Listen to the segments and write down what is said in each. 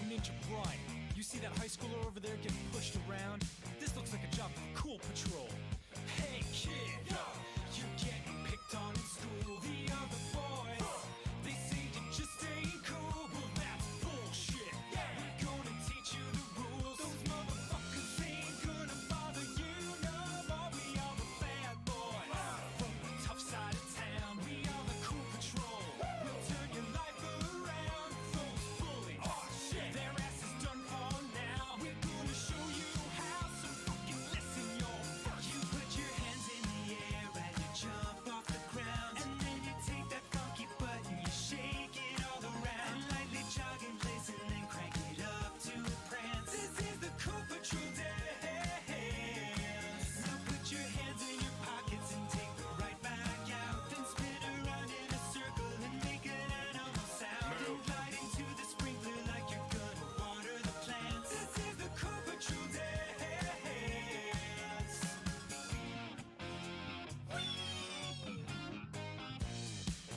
Ninja Brian, you see that high schooler over there getting pushed around? This looks like a job for Cool Patrol. Hey kid, you getting picked on in school. The other boys, they say you just ain't cool. Well, that's bullshit. We're gonna teach you the rules. Those motherfuckers ain't gonna bother you no more. We are the bad boys from the tough side of town. We are the Cool Patrol. We'll turn your life around. Those bullies, their ass is done for now. We're gonna show you how. So fucking listen, you're first. You put your hands in the air and you jump off the ground, and then you take that funky butt and you shake it all around, and lightly jog in place and then crank it up to a prance. This is the Cool Patrol dance. Now put your hands in your pockets and take the right back out, then spin around in a circle and make an animal sound. Then glide into the sprinkler like you're gonna water the plants. This is the Cool Patrol dance.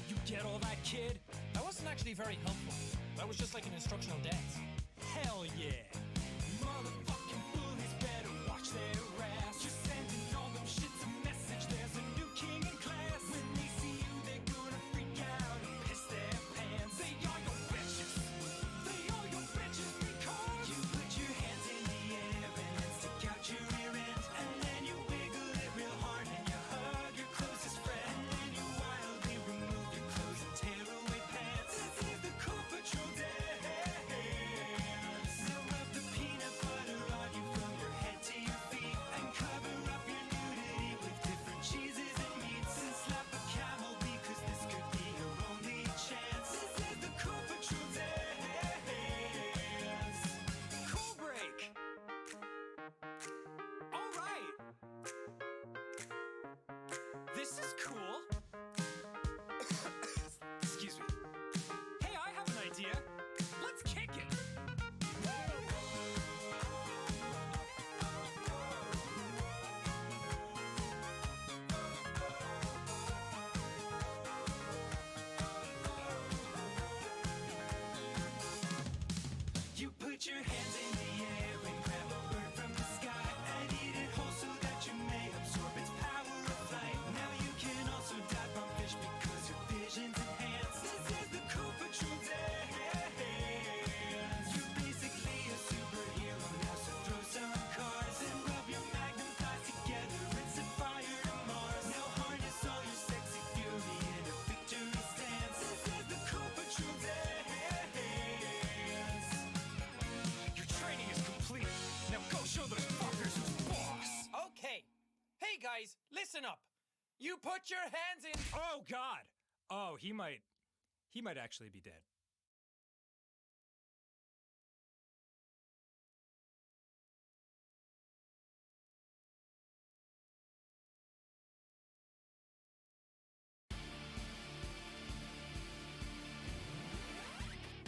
You get all that, kid? That wasn't actually very helpful. That was just like an instructional dance. Hell yeah! Motherfucking bullies better watch their ass. You're sending all them shits a message. There's a new king in class. When they see you, they're gonna freak out and piss their pants. They are your bitches. They are your bitches because you put your hands in the air and then stick out your rear end, and then you wiggle it real hard and you hug your closest friend, and then you wildly remove your clothes and tear away pants. This is the Cool Patrol dance. Now rub the peanut butter on you from your head to your feet, and cover up your nudity with different cheeses and meats, and slap a camel because this could be your only chance. This is the Cool Patrol dance. Cool break. All right. This is cool. Excuse me. Hey, I have an idea. Let's kick it. You put your hands in the air and grab a bird from the sky and eat it whole so that you may absorb its power of flight. Now you can also dive on fish because your vision's enhanced. This is the Cool Patrol dance. You're basically a superhero now, so throw some cars and rub your magnum thighs together and set fire to Mars. Now harness all your sexy fury in a victory stance. This is the Cool Patrol dance. Your training is complete. Now go show those fuckers who's boss. Okay. Hey guys, listen up. You put your hands in. Oh God. Oh, he might actually be dead.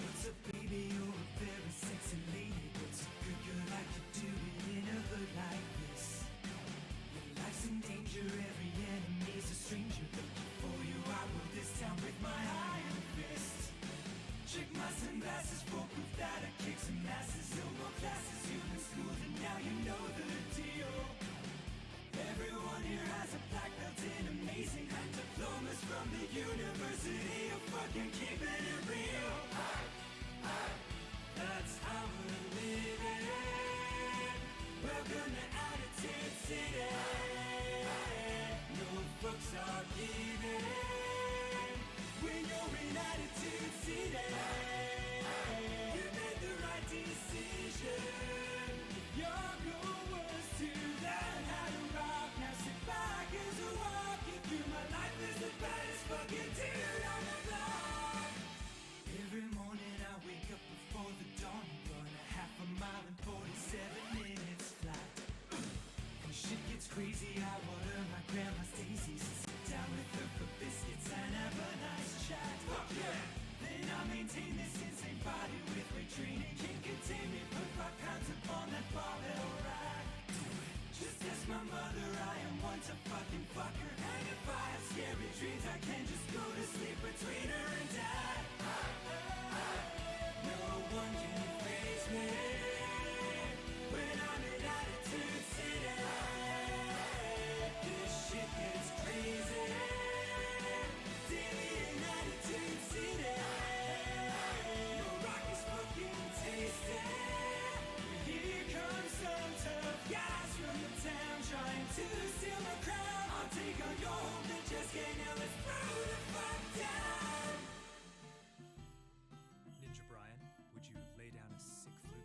What's up, baby? You're a very sexy lady. What's a good girl like you doing in a hood like this? Your life's in danger, every enemy's a stranger. Looking for you, I rule this town with my iron fist. Check my sunglasses for proof that I kick some asses. No more classes, you've been schooled and now you know the deal. Everyone here has a black belt in amazing and diplomas from the University of fucking keeping it real. That's how we're living. Welcome to Attitude City. No fucks are given when you're in Attitude City. You made the right decision. Your goal was to learn how to rock. Now sit back as I walk you through my life as the baddest fucking dude on the block. Every morning I wake up before the dawn, run a half a mile in 47 minutes flat. When shit gets crazy, I water my grandma's daisies and sit down with her for biscuits and have a nice chat. Fuck yeah! Then I maintain this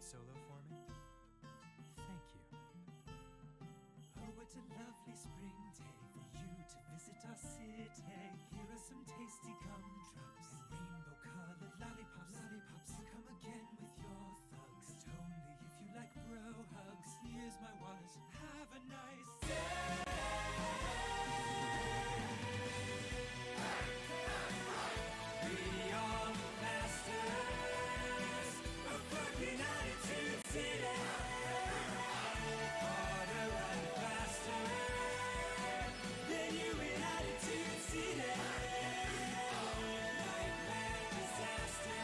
solo for me? Thank you. Oh, what a lovely spring day for you to visit our city. Here are some tasty gumdrops and rainbow-colored lollipops. Lollipops, come again with your thugs. But only if you like bro hugs. Here's my wallet. Have a nice day. We are the masters of fucking attitude today. Harder and faster than you in attitude today. Nightmare disaster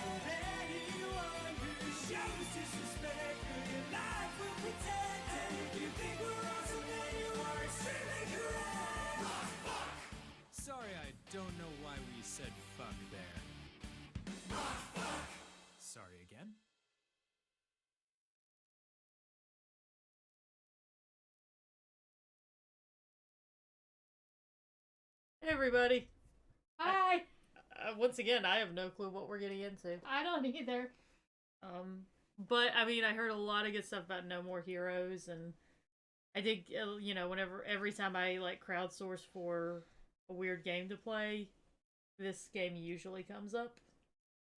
for anyone who shows disrespect. Your life will protect. And if you think we're awesome, then you are extremely correct. Sorry, I don't know why we said fuck there. Sorry again? Hey everybody. Hi. Once again, I have no clue what we're getting into. I don't either. But I mean, I heard a lot of good stuff about No More Heroes, and I think every time I like crowdsource for a weird game to play, this game usually comes up.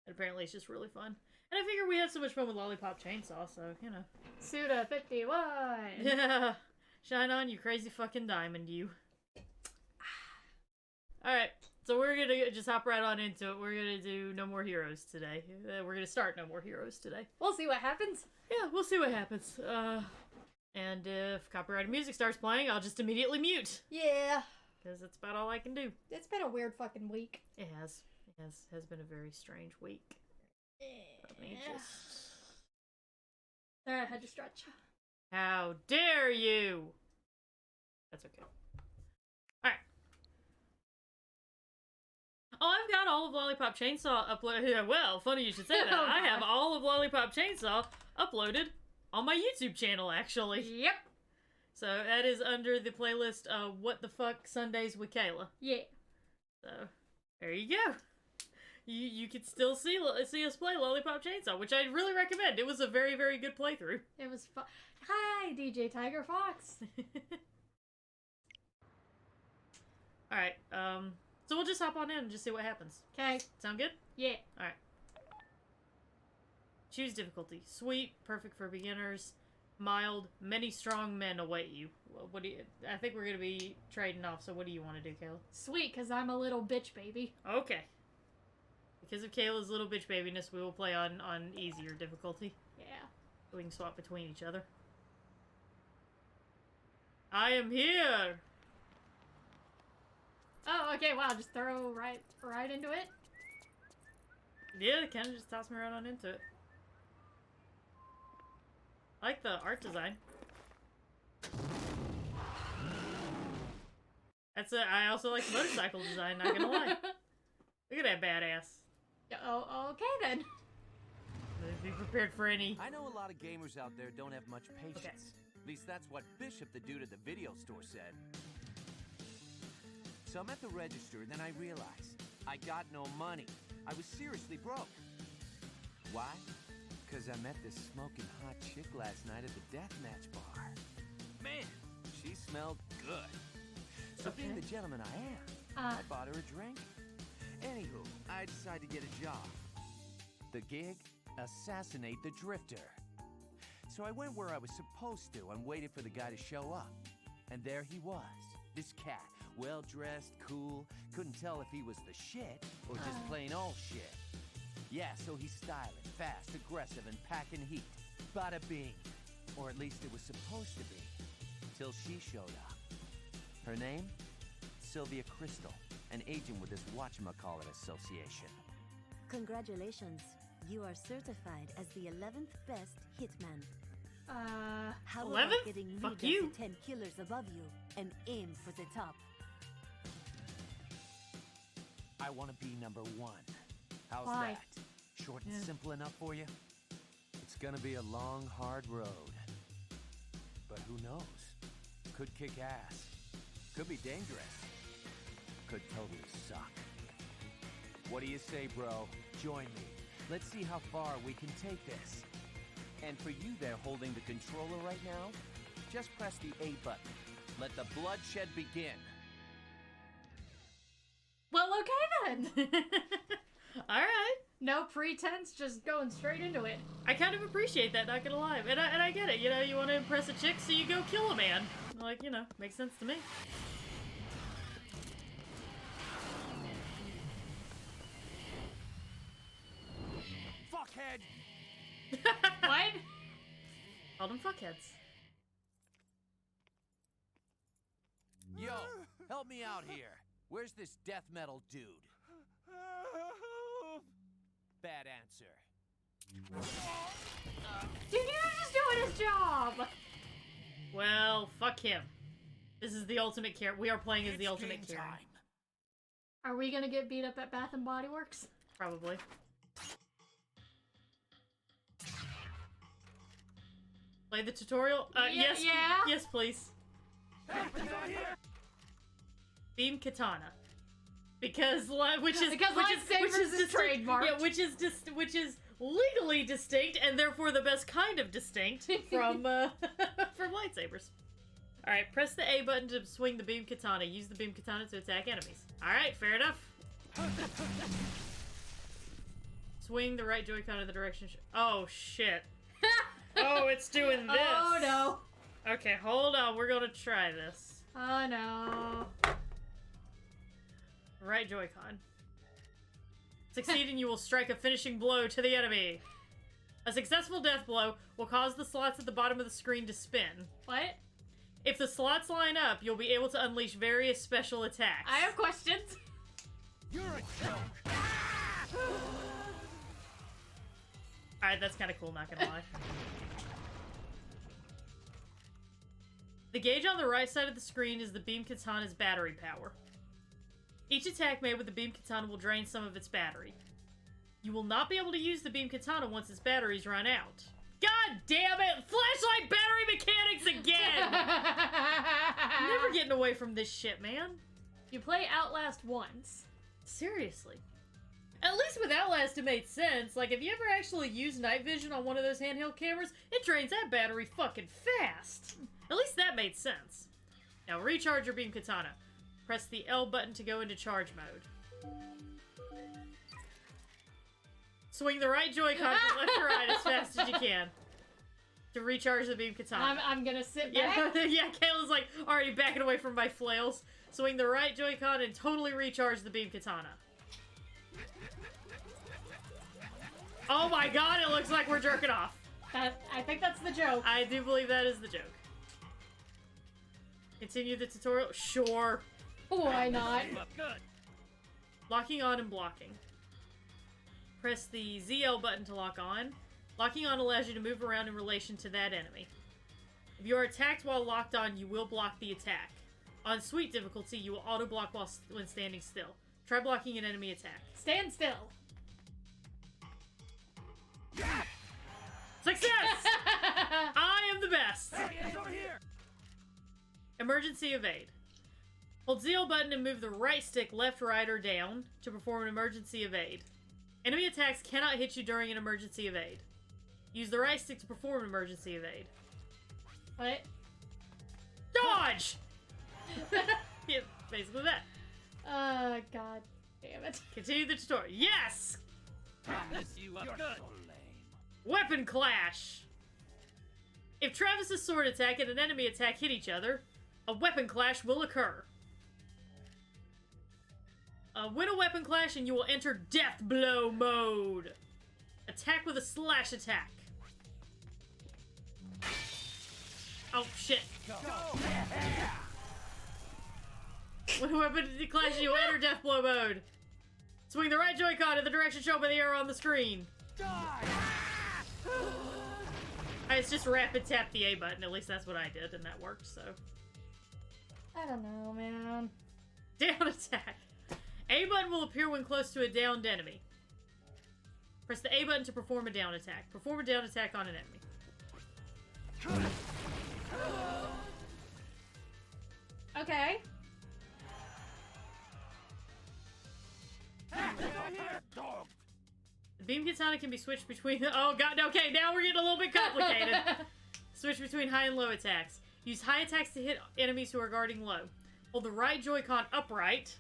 And apparently, it's just really fun. And I figure we have so much fun with Lollipop Chainsaw, so Suda 51. Yeah, shine on, you crazy fucking diamond, you. All right. So we're gonna just hop right on into it. We're gonna do No More Heroes today. We're gonna start No More Heroes today. We'll see what happens. Yeah, we'll see what happens. And if copyrighted music starts playing, I'll just immediately mute. Yeah. Because that's about all I can do. It's been a weird fucking week. It has. It has been a very strange week. Let me just... Sorry, I had to stretch. How dare you! That's okay. Alright. Oh, I've got all of Lollipop Chainsaw uploaded. Well, funny you should say that. Oh, I have God. all of Lollipop Chainsaw uploaded on my YouTube channel, actually. Yep. So that is under the playlist What the Fuck Sundays with Kayla. Yeah. So there you go. You could still see us play Lollipop Chainsaw, which I really recommend. It was a very, very good playthrough. It was fun. Hi, DJ Tiger Fox. Alright, so we'll just hop on in and just see what happens. Okay. Sound good? Yeah. Alright. Choose difficulty. Sweet, perfect for beginners. Mild, many strong men await you. What do you... I think we're gonna be trading off, so what do you want to do, Kayla? Sweet, because I'm a little bitch baby. Okay. Because of Kayla's little bitch babiness, we will play on easier difficulty. Yeah. We can swap between each other. I am here! Oh, okay, wow, just throw right into it? Yeah, kind of just toss me right on into it. I like the art design. I also like the motorcycle design, not gonna lie. Look at that badass. Oh, okay then. Be prepared for any... I know a lot of gamers out there don't have much patience. Okay. At least that's what Bishop, the dude at the video store, said. So I'm at the register, then I realized I got no money. I was seriously broke. Why? Because I met this smoking hot chick last night at the deathmatch bar. Man, she smelled good. So being the gentleman I am, I bought her a drink. Anywho, I decided to get a job. The gig? Assassinate the Drifter. So I went where I was supposed to and waited for the guy to show up. And there he was. This cat, well-dressed, cool, couldn't tell if he was the shit or just plain old shit. Yeah, so he's styling, fast, aggressive, and packing heat. Bada bing. Or at least it was supposed to be. Till she showed up. Her name? Sylvia Crystal, an agent with this whatchamacallit association. Congratulations. You are certified as the 11th best hitman. How 11th? about getting rid Fuck of you. the 10 killers above you and aim for the top? I want to be number one. How's Why? that? Short and simple enough for you? It's gonna be a long, hard road. But who knows? Could kick ass. Could be dangerous. Could totally suck. What do you say, bro? Join me. Let's see how far we can take this. And for you there holding the controller right now, just press the A button. Let the bloodshed begin. Well, okay then. Alright. No pretense, just going straight into it. I kind of appreciate that, not gonna lie. And I get it, you know, you want to impress a chick, so you go kill a man. Like, you know, makes sense to me. Fuckhead! What? Call them fuckheads. Yo, help me out here. Where's this death metal dude? Bad answer. Dude, he was just doing his job. Well, fuck him. This is the ultimate care. We are playing as the ultimate Karen. Are we gonna get beat up at Bath and Body Works? Probably. Play the tutorial? Yes. Yeah. Yes, please. Beam katana. Because which is trademark. Yeah, which is legally distinct and therefore the best kind of distinct from from lightsabers. All right, press the A button to swing the beam katana. Use the beam katana to attack enemies. All right, fair enough. Swing the right Joy-Con in the direction. Oh shit. Oh, it's doing this. Oh no. Okay, hold on. We're gonna try this. Oh no. Right Joy-Con. Succeed and you will strike a finishing blow to the enemy. A successful death blow will cause the slots at the bottom of the screen to spin. What? If the slots line up, you'll be able to unleash various special attacks. I have questions. You're a joke. Alright, that's kind of cool, not gonna lie. The gauge on the right side of the screen is the beam katana's battery power. Each attack made with the beam katana will drain some of its battery. You will not be able to use the beam katana once its batteries run out. God damn it! Flashlight battery mechanics again! I'm never getting away from this shit, man. You play Outlast once. Seriously. At least with Outlast it made sense. Like, if you ever actually use night vision on one of those handheld cameras, it drains that battery fucking fast. At least that made sense. Now recharge your beam katana. Press the L button to go into charge mode. Swing the right Joy-Con from left to right as fast as you can to recharge the beam katana. I'm gonna sit back. Yeah, Kayla's like already backing away from my flails. Swing the right Joy-Con and totally recharge the beam katana. Oh my god, it looks like we're jerking off. I think that's the joke. I do believe that is the joke. Continue the tutorial? Sure. Why not? Locking on and blocking. Press the ZL button to lock on. Locking on allows you to move around in relation to that enemy. If you are attacked while locked on, you will block the attack. On Sweet difficulty, you will auto-block when standing still. Try blocking an enemy attack. Stand still. Success! I am the best! Emergency evade. Hold ZL button and move the right stick left, right, or down to perform an emergency evade. Enemy attacks cannot hit you during an emergency evade. Use the right stick to perform an emergency evade. What? Dodge! Yeah, basically that. God damn it. Continue the tutorial. Yes! Weapon clash! If Travis's sword attack and an enemy attack hit each other, a weapon clash will occur. Win a weapon clash and you will enter death blow mode. Attack with a slash attack. Oh shit. When a weapon clash, you will enter death blow mode. Swing the right Joy-Con in the direction shown by the arrow on the screen. It's just rapid tap the A button. At least that's what I did, and that worked, so. I don't know, man. Down attack. A button will appear when close to a downed enemy. Press the A button to perform a down attack. Perform a down attack on an enemy. Okay. The beam katana can be switched between... Oh, God, okay, now we're getting a little bit complicated. Switch between high and low attacks. Use high attacks to hit enemies who are guarding low. Hold the right Joy-Con upright,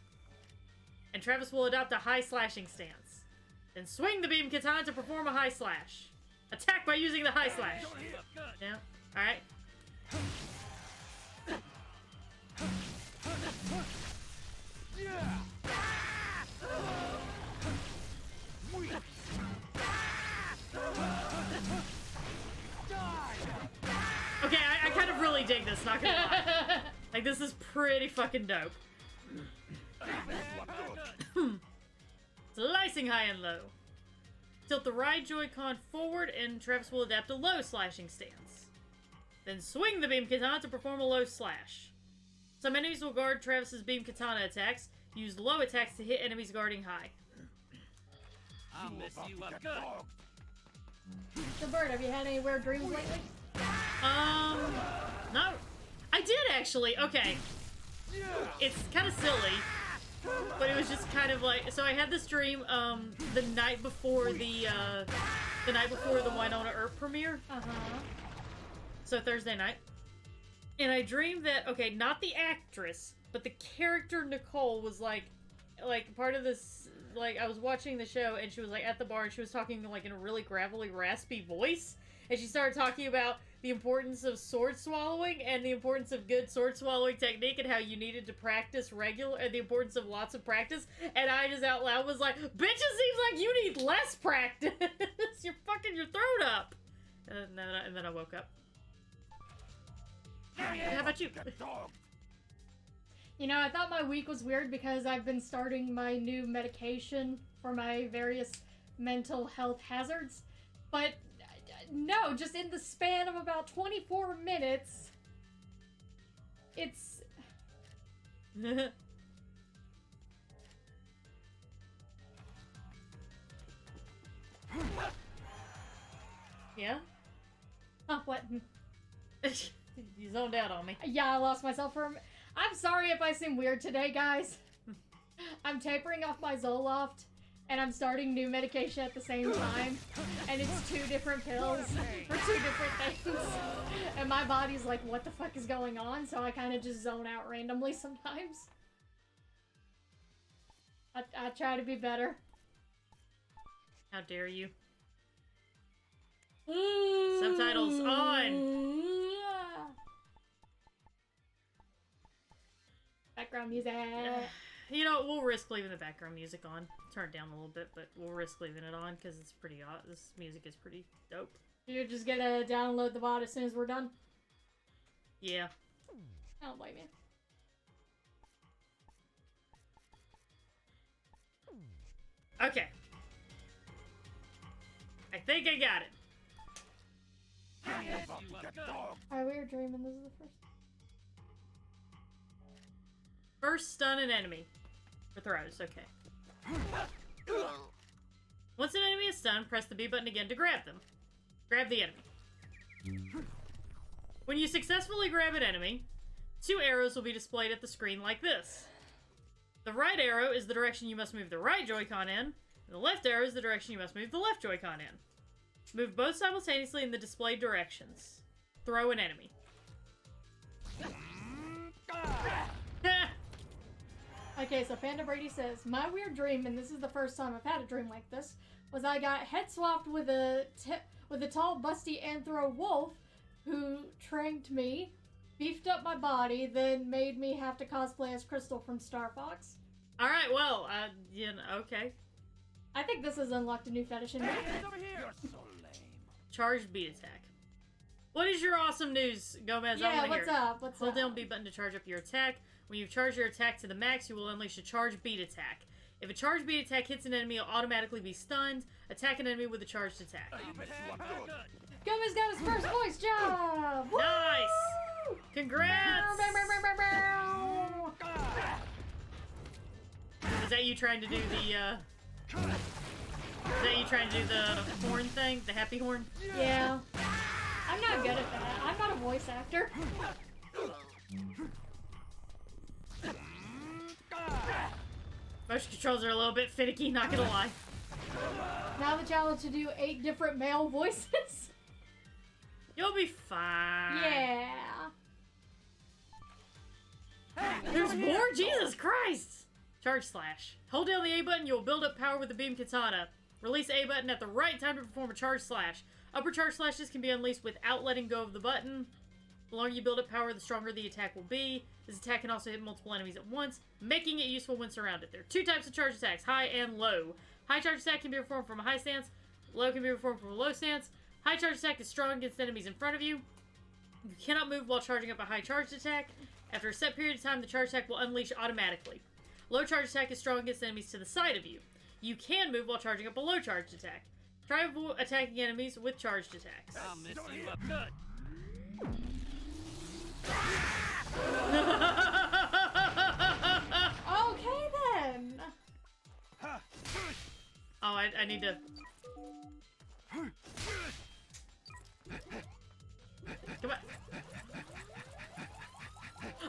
and Travis will adopt a high slashing stance. Then swing the beam katana to perform a high slash. Attack by using the high slash. Yeah, alright. Okay, I kind of really dig this, not gonna lie. Like, this is pretty fucking dope. Slicing high and low. Tilt the right Joy-Con forward and Travis will adapt a low slashing stance. Then swing the beam katana to perform a low slash. Some enemies will guard Travis's beam katana attacks. Use low attacks to hit enemies guarding high. I'll mess you up good. So, Bird, have you had any weird dreams lately? No. I did actually. Okay. It's kind of silly, but it was just kind of like, so I had this dream the night before the Winona Earp premiere. So Thursday night. And I dreamed that, okay, not the actress, but the character Nicole was like part of this, like, I was watching the show and she was like at the bar and she was talking like in a really gravelly, raspy voice. And she started talking about the importance of sword swallowing and the importance of good sword swallowing technique and how you needed to practice and the importance of lots of practice. And I just out loud was like, bitch, it seems like you need less practice. You're fucking your throat up. And then I woke up. How about you? You know, I thought my week was weird because I've been starting my new medication for my various mental health hazards. But no, just in the span of about 24 minutes, it's... Yeah? Oh, what? You zoned out on me. Yeah, I lost myself for a minute. I'm sorry if I seem weird today, guys. I'm tapering off my Zoloft, and I'm starting new medication at the same time. And it's 2 different pills for 2 different things. And my body's like, what the fuck is going on? So I kind of just zone out randomly sometimes. I try to be better. How dare you? Subtitles on! Background music. You know, we'll risk leaving the background music on. Turn it down a little bit, but we'll risk leaving it on because it's pretty odd. This music is pretty dope. You're just gonna download the VOD as soon as we're done? Yeah. I don't blame you. Okay. I think I got it. Alright, we were dreaming. This is the first. First, stun an enemy. For throws, okay. Once an enemy is stunned, press the B button again to grab them. Grab the enemy. When you successfully grab an enemy, 2 arrows will be displayed at the screen like this. The right arrow is the direction you must move the right Joy-Con in, and the left arrow is the direction you must move the left Joy-Con in. Move both simultaneously in the displayed directions. Throw an enemy. Okay, so Panda Brady says, my weird dream, and this is the first time I've had a dream like this, was I got head swapped with a tall, busty anthro wolf who tranked me, beefed up my body, then made me have to cosplay as Crystal from Star Fox. Alright, well, you know, okay. I think this has unlocked a new fetish in me. You're so lame. Charged beat attack. What is your awesome news, Gomez? I Yeah, wanna what's hear it. up? What's Hold up? down B button to charge up your attack. When you've charged your attack to the max, you will unleash a charged beat attack. If a charged beat attack hits an enemy, it'll automatically be stunned. Attack an enemy with a charged attack. Gomez got his first voice job! Woo! Nice! Congrats! Is that you trying to do the, is that you trying to do the horn thing? The happy horn? Yeah. I'm not good at that. I'm not a voice actor. Motion controls are a little bit finicky, not gonna lie. Now the challenge to do 8 different male voices. You'll be fine. Yeah. There's more? Jesus Christ! Charge slash. Hold down the A button, you will build up power with the beam katana. Release A button at the right time to perform a charge slash. Upper charge slashes can be unleashed without letting go of the button. The longer you build up power, the stronger the attack will be. This attack can also hit multiple enemies at once, making it useful when surrounded. There are 2 types of charge attacks, high and low. High charge attack can be performed from a high stance. Low can be performed from a low stance. High charge attack is strong against enemies in front of you. You cannot move while charging up a high charged attack. After a set period of time, the charge attack will unleash automatically. Low charge attack is strong against enemies to the side of you. You can move while charging up a low charged attack. Try attacking enemies with charged attacks. I'll mess you up good. Okay then. Oh, I need to... Come on.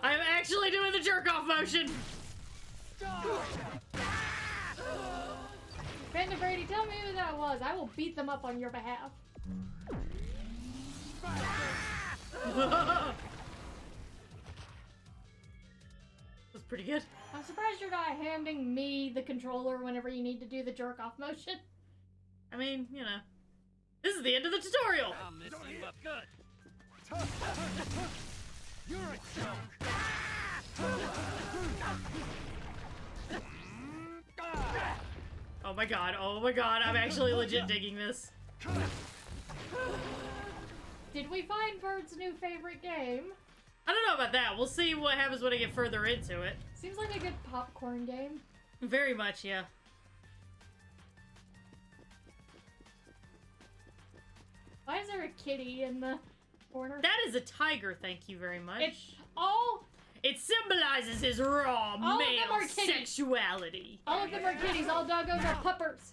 I'm actually doing the jerk-off motion! Panda Brady, tell me who that was. I will beat them up on your behalf. That's pretty good. I'm surprised you're not handing me the controller whenever you need to do the jerk-off motion. I mean, you know. This is the end of the tutorial! I'll mess you up good. You're a joke. Oh my god, I'm actually legit digging this. Did we find Bird's new favorite game? I don't know about that. We'll see what happens when I get further into it. Seems like a good popcorn game. Very much, yeah. Why is there a kitty in the corner? That is a tiger, thank you very much. It's all... It symbolizes his raw All of them male are kitties. sexuality. All of them are kitties, all doggos are puppers.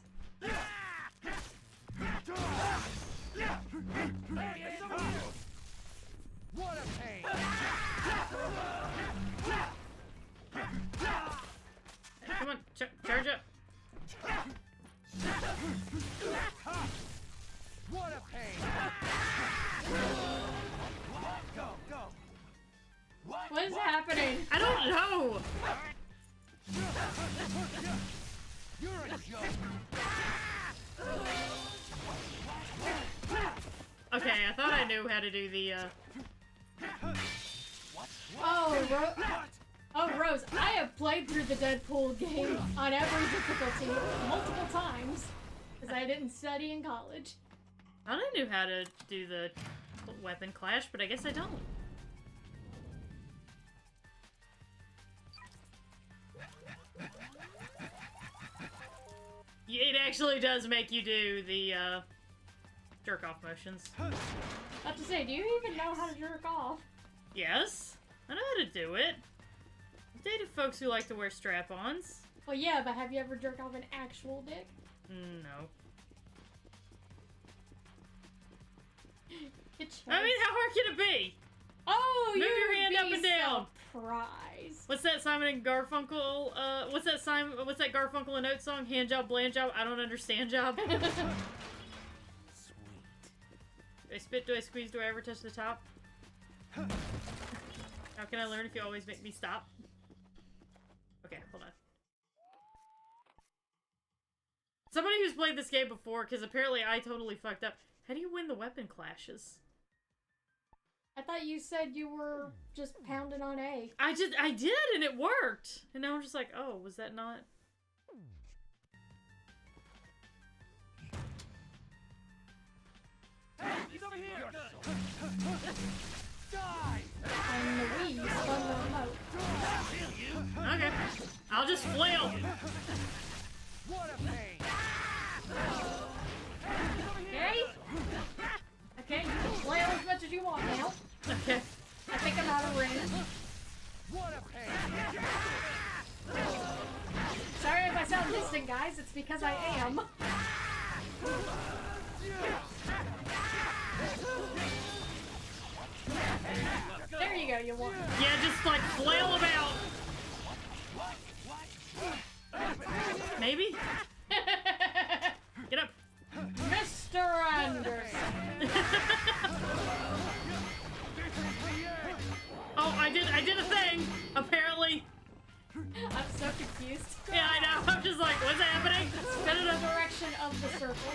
What a pain. Come on, charge up. What a pain. Go, go. What is happening? I don't know. You're a joke. Okay, I thought I knew how to do the, Oh, Rose, I have played through the Deadpool game on every difficulty multiple times because I didn't study in college. I thought I knew how to do the weapon clash, but I guess I don't. It actually does make you do the, jerk-off motions. About to say, do you even know how to jerk off? Yes, I know how to do it. I've dated folks who like to wear strap-ons. Well, yeah, but have you ever jerked off an actual dick? No. It's I mean, how hard can it be? oh, Move you your hand would up be and down. Surprised. What's that Simon and Garfunkel, what's that Garfunkel and Oates song? Hand job, bland job, I don't understand job. Sweet. Do I spit, do I squeeze, do I ever touch the top? How can I learn if you always make me stop? Okay, hold on. Somebody who's played this game before, because apparently I totally fucked up. How do you win the weapon clashes? I thought you said you were just pounding on A. I did, and it worked! And now I'm just like, oh, was that not... Hey, he's over here. Die. On the Wii, you spun the remote. Okay. I'll just flail! What a pain. Okay? Okay, you can flail as much as you want now. Okay. I think I'm out of range. What a pain. Sorry if I sound distant, guys. It's because I am. There you go, you won. Yeah, just like flail about. Maybe? understand. Oh, I did a thing, apparently. I'm so confused. Yeah, I know. I'm just like, what's happening? Go to the direction of the circle.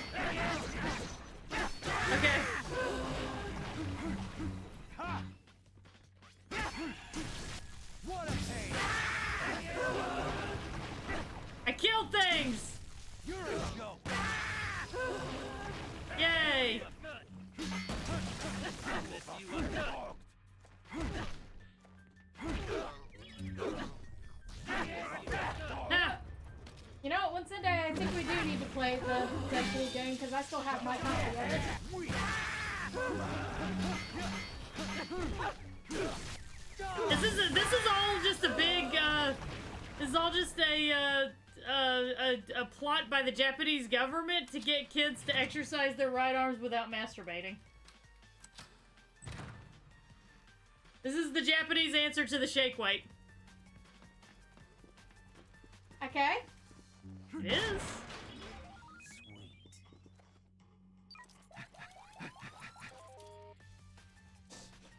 Okay. What a pain! I killed things! You're a joke! Yay! Ah, You know, one Sunday I think we do need to play the Deadpool game because I still have my copy of it. this is all just a big, this is all just a plot by the Japanese government to get kids to exercise their right arms without masturbating. This is the Japanese answer to the shake weight. Okay? It is.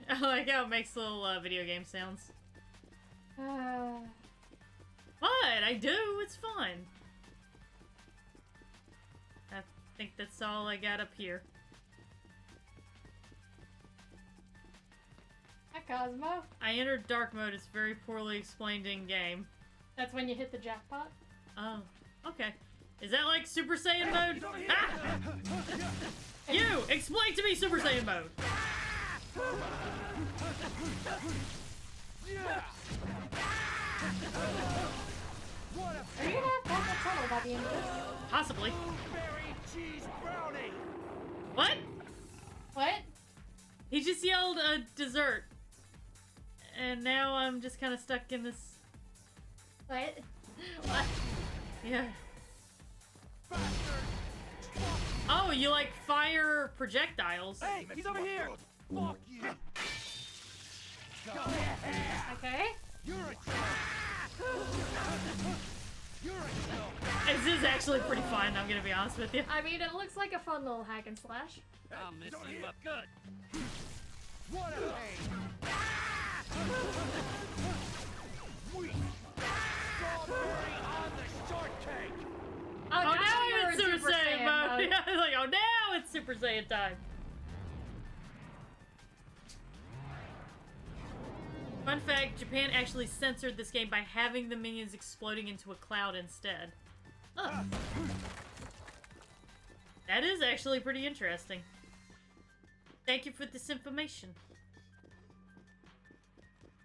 I like how it makes little video game sounds. Fine, I do. It's fun. I think that's all I got up here. Hi, Cosmo. I entered dark mode. It's very poorly explained in game. That's when you hit the jackpot. Oh, okay. Is that like Super Saiyan mode? Ah! You! Explain to me Super Saiyan mode! Are you gonna have carpal tunnel by the end of this? Possibly. Blueberry cheese brownie! What? What? He just yelled a dessert. And now I'm just kind of stuck in this... What? What? Yeah. Oh, you like fire projectiles? Hey, he's over here! Fuck you! Okay. You're a joke! You're a joke! This is actually pretty fun, I'm gonna be honest with you. I mean, it looks like a fun little hack and slash. I'll mess you up good! What a pain! Sweet! Strawberry on the shortcake! Oh, Oh, now you're I'm in Super Saiyan mode! Yeah, I was like, oh, now it's Super Saiyan time! Fun fact, Japan actually censored this game by having the minions exploding into a cloud instead. Oh. That is actually pretty interesting. Thank you for this information.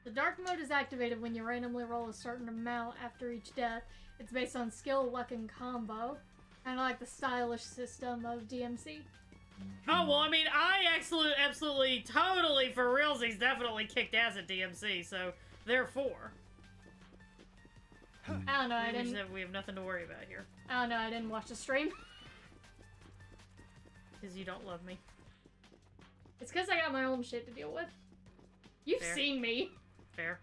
The dark mode is activated when you randomly roll a certain amount after each death. It's based on skill, luck, and combo. Kind of like the stylish system of DMC. Oh, well, I mean, I absolutely, totally, for realsies, definitely kicked ass at DMC, so therefore. I don't know, I didn't... We have nothing to worry about here. I don't know, I didn't watch the stream. Because you don't love me. It's because I got my own shit to deal with. You've Fair. seen me. Fair.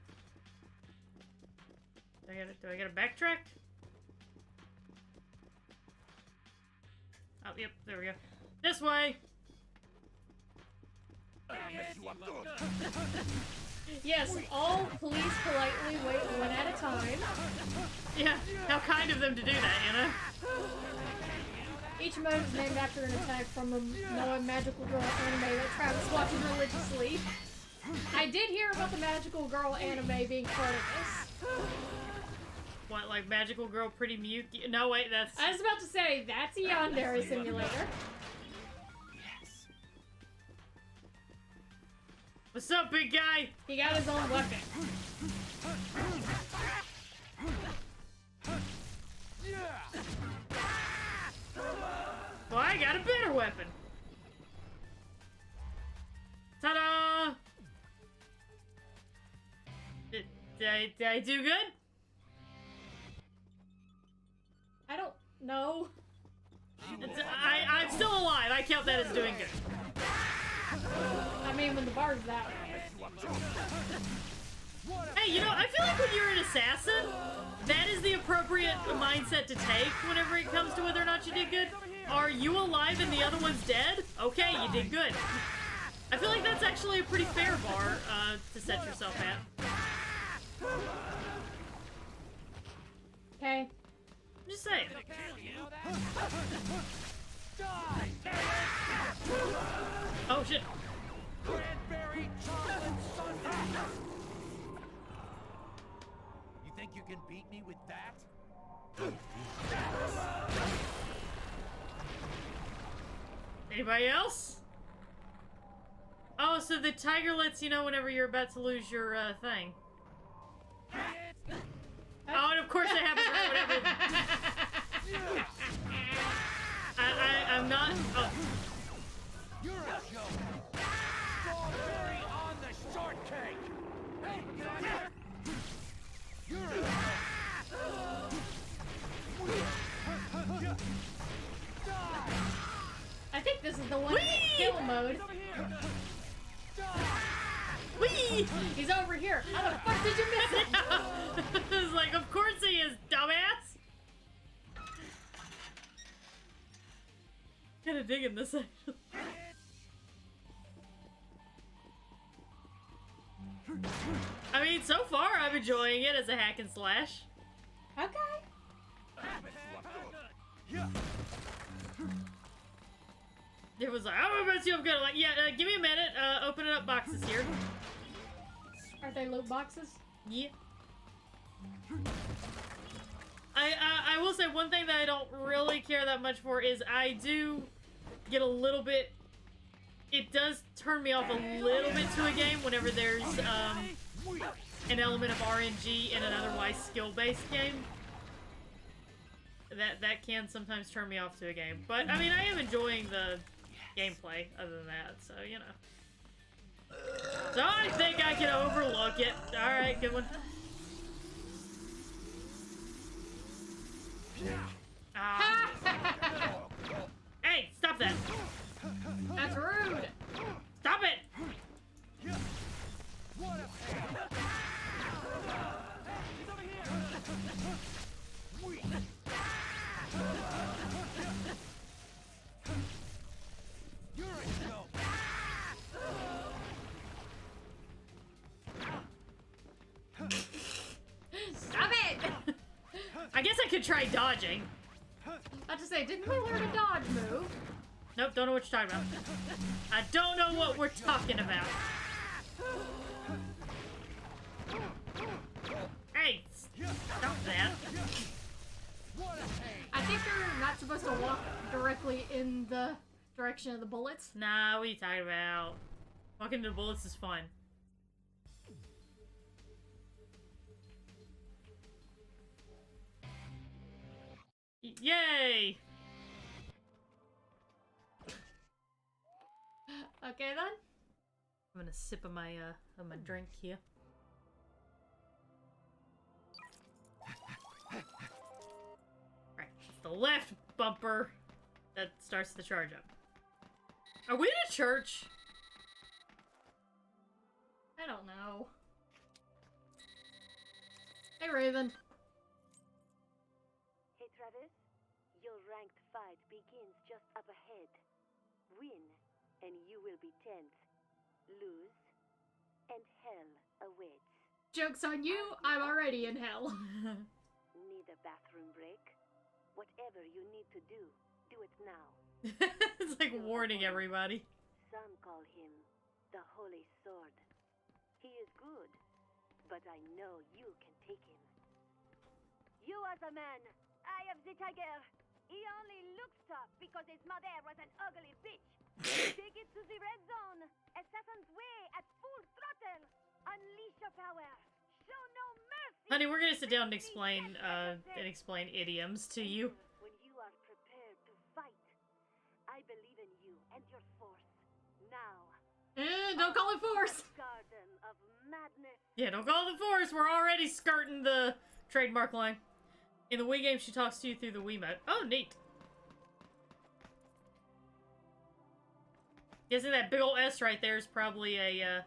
Do I gotta backtrack? Oh, yep, there we go. This way! Yes, all police politely wait one at a time. Yeah, how kind of them to do that, you know? Each mode is named after an attack from a magical girl anime that Travis watches religiously. I did hear about the magical girl anime being part of this. What, like Magical Girl Pretty Mute? No, wait, that's... I was about to say, that's a yandere simulator. What's up, big guy? He got his own weapon. Well, I got a better weapon. Ta-da! Did I do good? I don't know. I'm still alive. I count that as doing good. I mean, when the bar's that way. Hey, you know, I feel like when you're an assassin, that is the appropriate mindset to take whenever it comes to whether or not you did good. Are you alive and the other one's dead? Okay, you did good. I feel like that's actually a pretty fair bar to set yourself at. Okay. I'm just saying. Oh shit. Cranberry chocolate sundae. You think you can beat me with that? Anybody else? Oh, so the tiger lets you know whenever you're about to lose your thing. Oh, and of course it happens right whenever. I'm not. Oh. You're a joke. Strawberry on the shortcake. Hey, get on here. You're a joke. I think this is the one kill mode. Whee! He's over here. How the fuck did you miss it? It's like, of course he is, dumbass. Kinda digging this actually. I mean, so far I'm enjoying it as a hack and slash. Okay. It was like, I'm gonna mess you up good. Like, yeah, give me a minute. Opening up boxes here. Are they loot boxes? Yeah. I will say one thing that I don't really care that much for is I do get a little bit. It does turn me off a little bit to a game whenever there's an element of RNG in an otherwise skill-based game. That can sometimes turn me off to a game, but I mean I am enjoying the gameplay other than that, so you know. So I think I can overlook it. All right, good one. Hey, stop that! That's rude. Stop it! Stop it! I guess I could try dodging. I have to say, didn't we learn a dodge move? Nope, don't know what you're talking about. I don't know what we're talking about. Hey, stop that. I think you're not supposed to walk directly in the direction of the bullets. Nah, what are you talking about? Walking into the bullets is fun. Yay! Okay then. I'm gonna sip of my drink here. Right, it's the left bumper that starts the charge up. Are we in a church? I don't know. Hey Raven. Hey Travis, your ranked fight begins just up ahead. Win, and you will be 10th. Lose, and hell awaits. Joke's on you, I'm already in hell. Need a bathroom break? Whatever you need to do it now. It's like warning everybody. Some call him the Holy Sword. He is good, but I know you can take him. You are the man. I am the tiger. He only looks tough because his mother was an ugly bitch. Take it to the red zone. Assassin's Way at full throttle. Unleash your power. Show no mercy. Honey, we're gonna sit down and explain idioms to you. When you are prepared to fight, I believe in you and your force. Now. Don't call it force. Garden of madness. Yeah, don't call it the force. We're already skirting the trademark line. In the Wii game, she talks to you through the Wiimote. Oh, neat. Guessing that big ol' S right there is probably a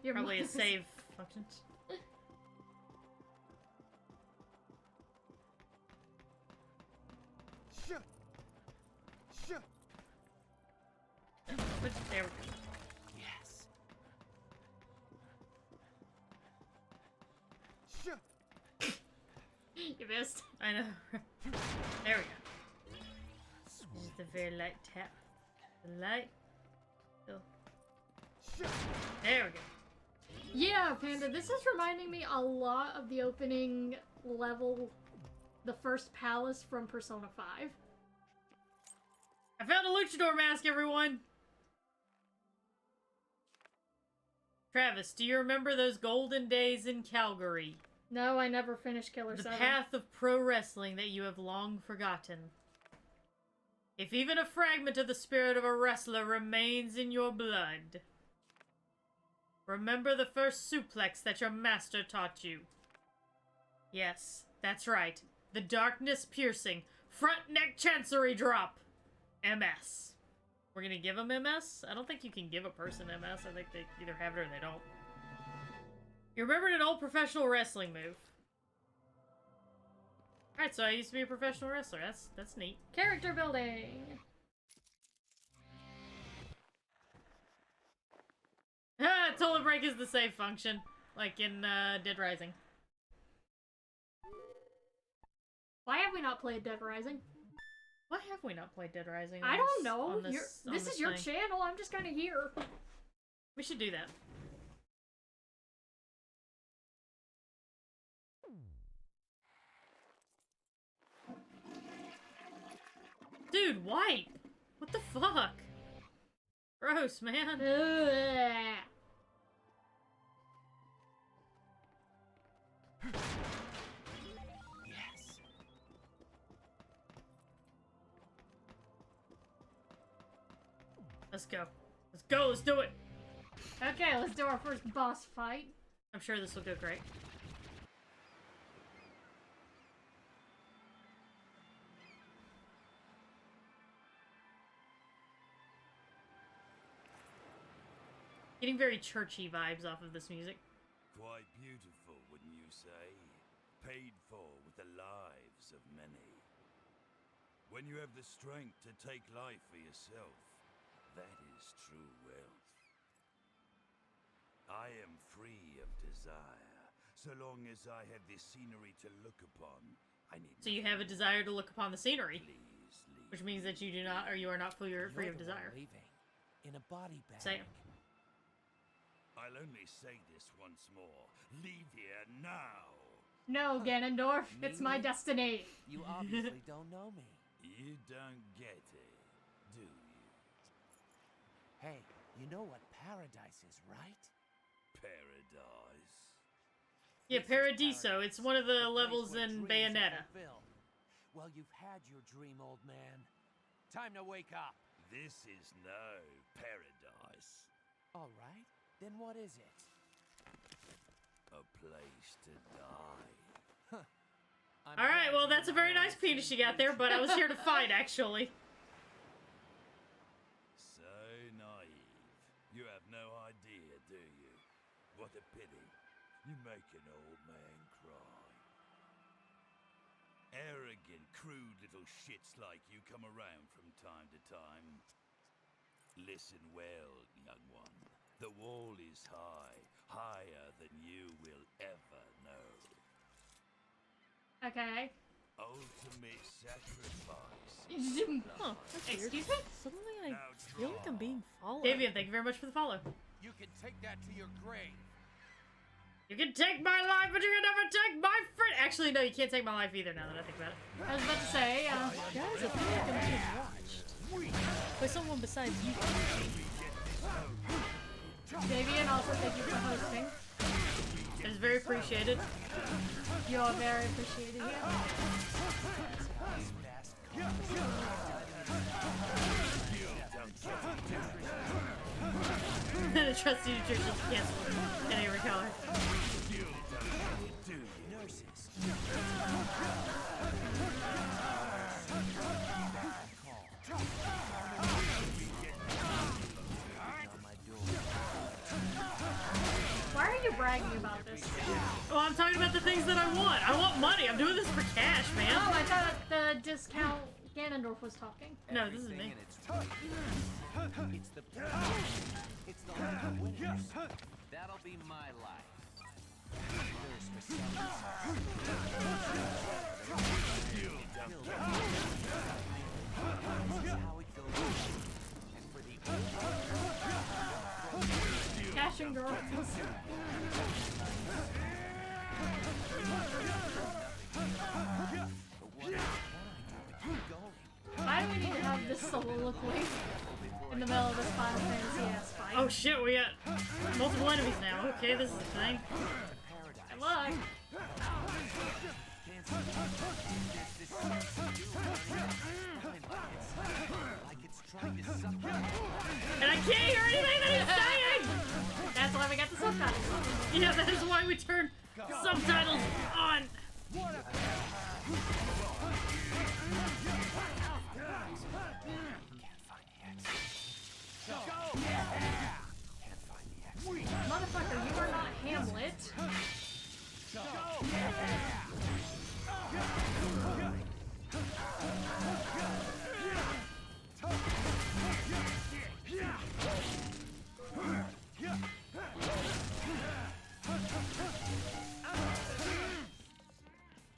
probably a save function. There we go. Yes. You missed. I know. There we go. Just a very light tap. The light. Oh. There we go. Yeah, Panda, this is reminding me a lot of the opening level, the first palace from Persona 5. I found a luchador mask, everyone! Travis, do you remember those golden days in Calgary? No, I never finished Killer The 7. path of pro wrestling that you have long forgotten. If even a fragment of the spirit of a wrestler remains in your blood, remember the first suplex that your master taught you. Yes, that's right. The darkness piercing, front neck chancery drop. MS. We're gonna give him MS? I don't think you can give a person MS. I think they either have it or they don't. You remembered an old professional wrestling move. Alright, so I used to be a professional wrestler. That's neat. Character building! Ah, total break is the save function. Like in Dead Rising. Why have we not played Dead Rising? Why have we not played Dead Rising? I don't know. On This is your thing? channel. I'm just kind of here. We should do that. Dude, wipe! What the fuck? Gross, man. Ugh. Yes. Let's go. Let's go, let's do it! Okay, let's do our first boss fight. I'm sure this will go great. Getting very churchy vibes off of this music. Quite beautiful, wouldn't you say? Paid for with the lives of many. When you have the strength to take life for yourself, that is true wealth. I am free of desire, so long as I have this scenery to look upon. I need. So you have a desire to look upon the scenery, Please leave. which means that you do not, or you are not free of desire. Leaving in a body bag. Same. I'll only say this once more. Leave here now. No, Ganondorf, it's my Me? destiny. You obviously don't know me. You don't get it, do you? Hey, you know what paradise is, right? Paradise. Yeah, This is Paradiso. paradise, It's one of the place levels where in dreams are Bayonetta. fulfilled. Well, you've had your dream, old man. Time to wake up. This is no paradise. All right, then what is it? A place to die. I'm Alright, glad well, you that's a and I very are on nice the penis same you got there, page. but I was here to fight, actually. So naive. You have no idea, do you? What a pity. You make an old man cry. Arrogant, crude little shits like you come around from time to time. Listen well, young one. The wall is high, higher than you will ever know. Okay. Ultimate sacrifice. Huh, excuse me? Suddenly I Now feel like I'm draw. being followed. Davian, thank you very much for the follow. You can take that to your grave. You can take my life, but you can never take my friend. Actually, no, you can't take my life either now that I think about it. I was about to say, Guys, I feel like I'm being watched. By someone besides you. Davian, also thank you for hosting. It is very appreciated. You are very appreciated here. The trusty nutrition canceled any recover. Nurses. Why are you bragging about this? Well, I'm talking about the things that I want. I want money. I'm doing this for cash, man. Oh, I thought the discount Ganondorf was talking. No, this is me. Everything in its It's the it's the life of winners. That'll be my life. Thirst for self. This is how it goes. And for the Cash and girls. Why do we need to have this soliloquy in the middle of this Final Fantasy ass fight? Oh shit, we got multiple enemies now. Okay, this is the thing. Good luck. And I can't hear anything that he's saying! That's why we got the subtitles. Yeah, that is why we turn subtitles on. Motherfucker, you are not Hamlet.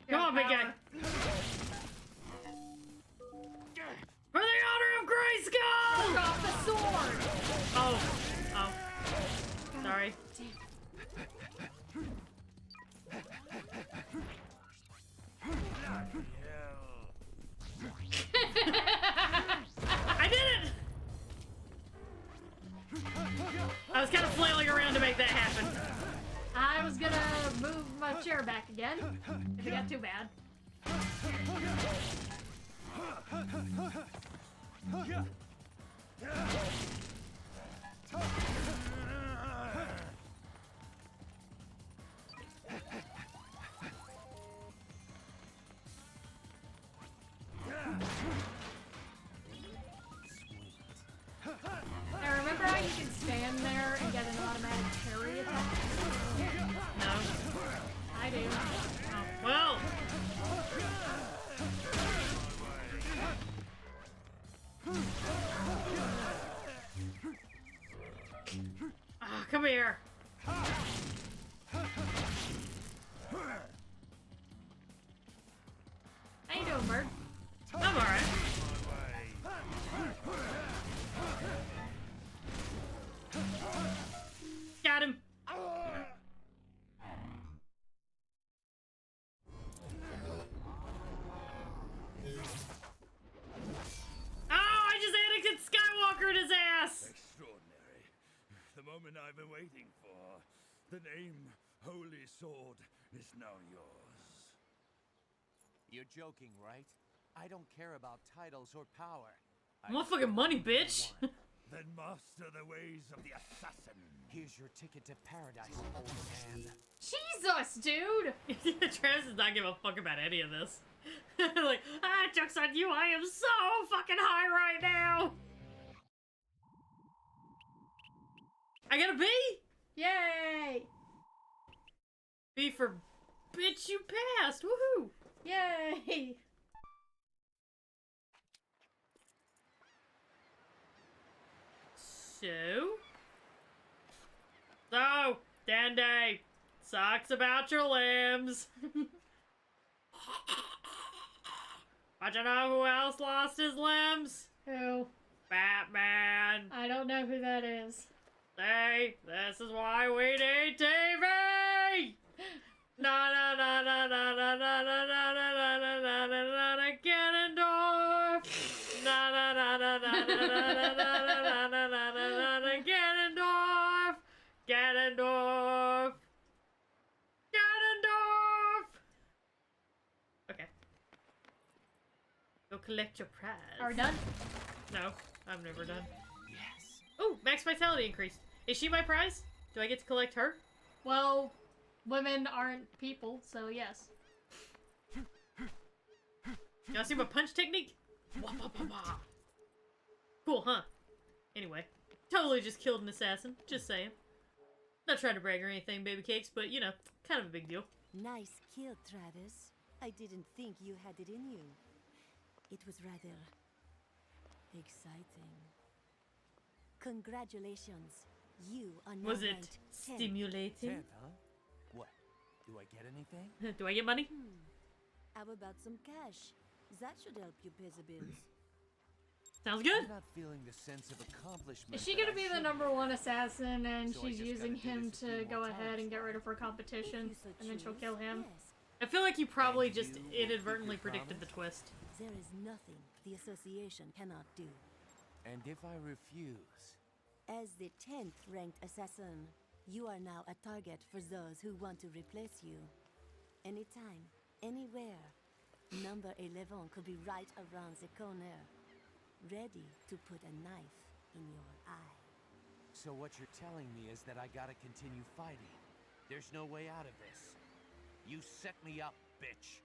Come on, big guy. For the honor of Grayskull! Drop the sword! Oh. Oh. Sorry. I did it! I was kind of flailing around to make that happen. I was gonna move my chair back again, if it got too bad. Now remember how you can stand there and get an automatic parry attack? No. I do. Oh. Well. Ah, come here. How you doing, Bird? I'm alright. Got him. Oh, I just Anakin Skywalker his ass. Extraordinary. The moment I've been waiting for. The name Holy Sword is now yours. You're joking, right? I don't care about titles or power. I want fucking money, bitch. Then master the ways of the assassin. Here's your ticket to paradise, old man. Jesus, dude! Travis does not give a fuck about any of this. Like, joke's on you, I am so fucking high right now! I got a B! Yay! B for bitch, you passed! Woohoo! Yay! So, Dandy, sucks about your limbs. But you know who else lost his limbs? Who? Batman. I don't know who that is. See, this is why we need TV! Na na na na na na na na na na na na na na Ganondorf! Na na na na na na na na na na na na na Ganondorf! Ganondorf! Ganondorf! Okay. Go collect your prize. Are we done? No, I'm never done. Yes. Oh, max vitality increased. Is she my prize? Do I get to collect her? Well, women aren't people, so yes. You wanna see my punch technique? Wah, wah, wah, wah. Cool, huh? Anyway, totally just killed an assassin. Just saying. Not trying to brag or anything, baby cakes, but you know, kind of a big deal. Nice kill, Travis. I didn't think you had it in you. It was rather exciting. Congratulations. You are now Was it ranked 10th. stimulating? 10th, huh? What? Do I get anything? Do I get money? How about some cash? That should help you pay the bills. Sounds good. I'm not feeling the sense of accomplishment. Is she that gonna I be the should number one assassin and So I she's just using gotta do him this a few to go more ahead times. and get rid of her competition? You so And then she'll choose, kill him? Yes. I feel like you probably And just you will keep inadvertently your predicted the promise? twist. There is nothing the association cannot do. And if I refuse? As the 10th ranked assassin, you are now a target for those who want to replace you. Anytime, anywhere. Number 11 could be right around the corner, ready to put a knife in your eye. So what you're telling me is that I gotta continue fighting. There's no way out of this. You set me up, bitch.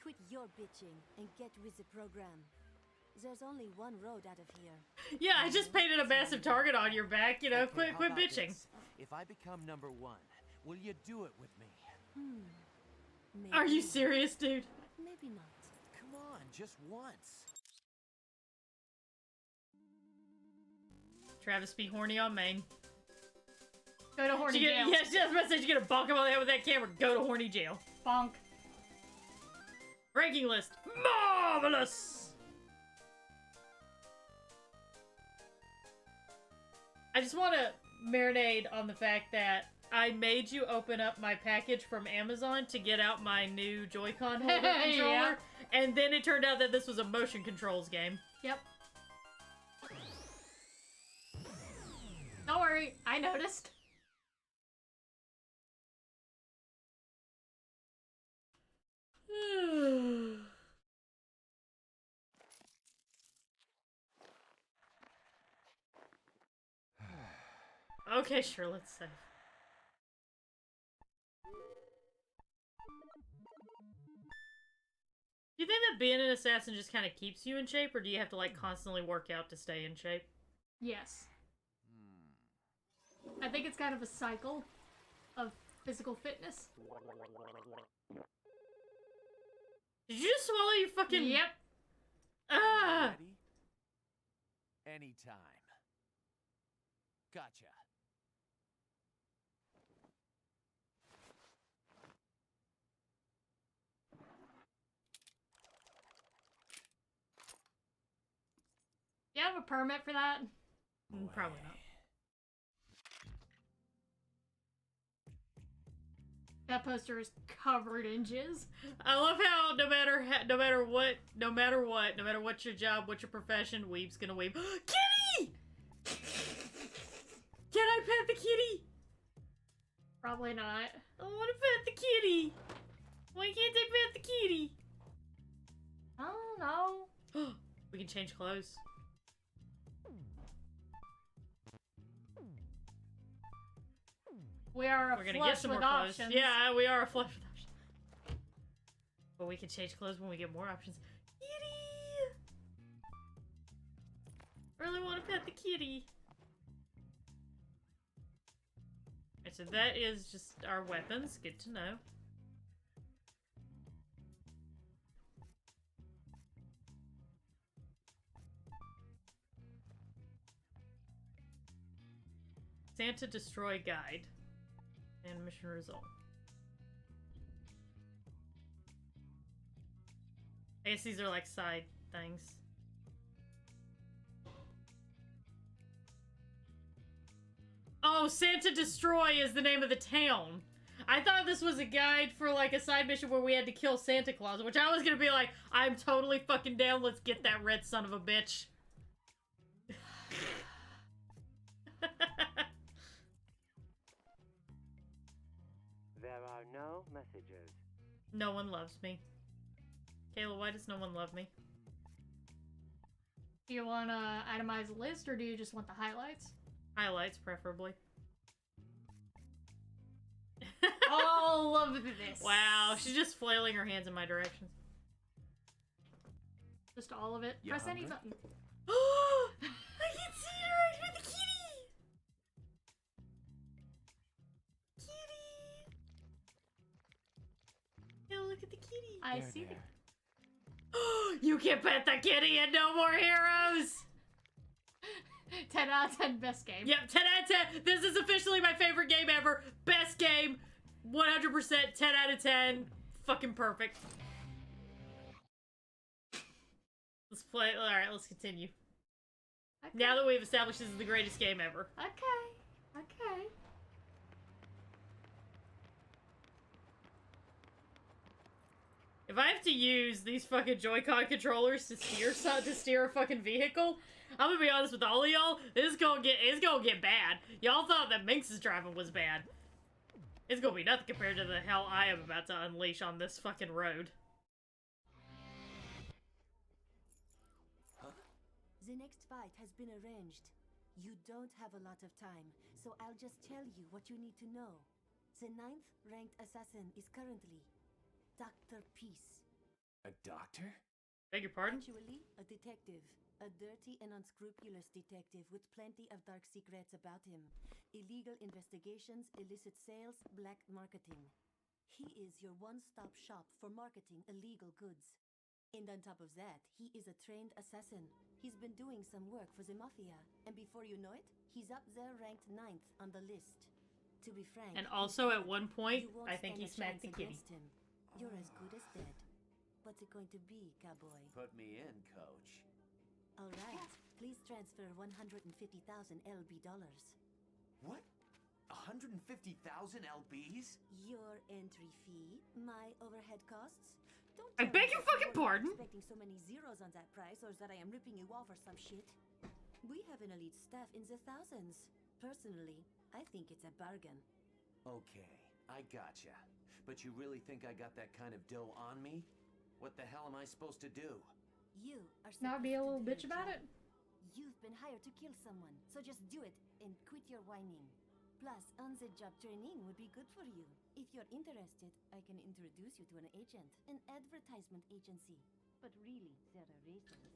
Quit your bitching and get with the program. There's only one road out of here. Yeah, I just painted a massive target on your back. You know, Okay, quit how quit about bitching. this? If I become number 1, will you do it with me? Maybe Are you not. serious, dude? Maybe not. Come on, just once. Travis be horny on main. Go to horny She jail. yeah, she was about to say she's gonna bonk him on the head with that camera. Go to horny jail. Bonk. Ranking list. Marvelous! I just want to marinate on the fact that I made you open up my package from Amazon to get out my new Joy-Con holder controller, Yeah. and then it turned out that this was a motion controls game. Yep. Don't worry, I noticed. Okay, sure, let's save. Do you think that being an assassin just kind of keeps you in shape, or do you have to, like, constantly work out to stay in shape? Yes. I think it's kind of a cycle of physical fitness. Did you just swallow your fucking... Yep. Ah! Ready? Anytime. Gotcha. Do you have a permit for that? Probably not. That poster is covered in jizz. I love how no matter what your job, what your profession, weeb's gonna weeb. Kitty! Can I pet the kitty? Probably not. I want to pet the kitty. Why can't I pet the kitty? I don't know. We can change clothes. We are We're gonna flush get some with more clothes. options. Yeah, we are a flush with options. But we can change clothes when we get more options. Kitty! Really want to pet the kitty. Alright, so that is just our weapons. Good to know. Santa Destroy Guide. And mission result. I guess these are like side things. Oh, Santa Destroy is the name of the town. I thought this was a guide for like a side mission where we had to kill Santa Claus, which I was gonna be like, I'm totally fucking down, let's get that red son of a bitch. There are no messages. No one loves me. Kayla, why does no one love me? Do you want to itemize a list or do you just want the highlights? Highlights, preferably. All of this. Wow, she's just flailing her hands in my direction. Just all of it. You Press any hungry? button. I can see her right with the kitty! Kitty! Yo, look at the kitty. I There, see there. You can pet the kitty and no more heroes! 10 out of 10 best game. Yep, 10 out of 10. This is officially my favorite game ever. Best game. 100%. 10 out of 10. Fucking perfect. Let's play. Alright, let's continue. Okay. Now that we've established this is the greatest game ever. Okay. Okay. If I have to use these fucking Joy-Con controllers to steer a fucking vehicle, I'm gonna be honest with all of y'all, it's gonna get bad. Y'all thought that Minx's driving was bad. It's gonna be nothing compared to the hell I am about to unleash on this fucking road. The next fight has been arranged. You don't have a lot of time, so I'll just tell you what you need to know. The 9th ranked assassin is currently Dr. Peace. A doctor? Beg your pardon? Actually, a detective. A dirty and unscrupulous detective with plenty of dark secrets about him. Illegal investigations, illicit sales, black marketing. He is your one-stop shop for marketing illegal goods. And on top of that, he is a trained assassin. He's been doing some work for the Mafia, and before you know it, he's up there ranked 9th on the list. To be frank... And also at one point, you won't I think he stand a smacked the chance kitty. against him. You're as good as dead. What's it going to be, cowboy? Put me in, coach. All right, please transfer 150,000 LB dollars. What? 150,000 LBs? Your entry fee, my overhead costs. Don't I tell beg me your that fucking you're pardon? expecting so many zeros on that price, or that I am ripping you off or some shit. We have an elite staff in the thousands. Personally, I think it's a bargain. Okay, I gotcha. But you really think I got that kind of dough on me? What the hell am I supposed to do? You are Not be a supposed to little do bitch your about job. it. You've been hired to kill someone, so just do it and quit your whining. Plus, on-the-job training would be good for you. If you're interested, I can introduce you to an agent, an advertisement agency. But really, they're erasers.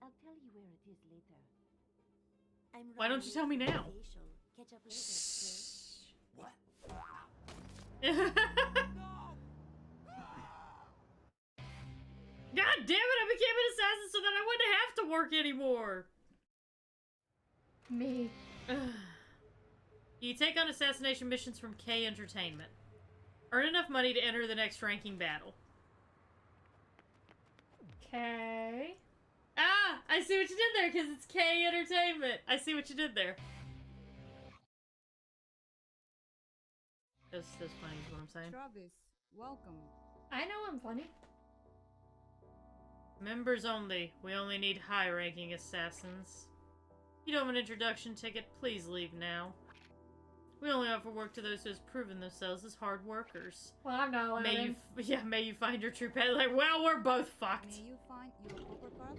I'll tell you where it is later. Why don't you tell me now? Catch up later, okay? What? God damn it, I became an assassin so that I wouldn't have to work anymore. Me. You take on assassination missions from K Entertainment. Earn enough money to enter the next ranking battle. Okay. Ah! I see what you did there, because it's K Entertainment. I see what you did there. That's funny is what I'm saying. Travis, welcome. I know I'm funny. Members only. We only need high-ranking assassins. If you don't have an introduction ticket, please leave now. We only offer work to those who have proven themselves as hard workers. Well, I'm not allowed in. May you find your true path. Like, well, we're both fucked. May you find your proper path?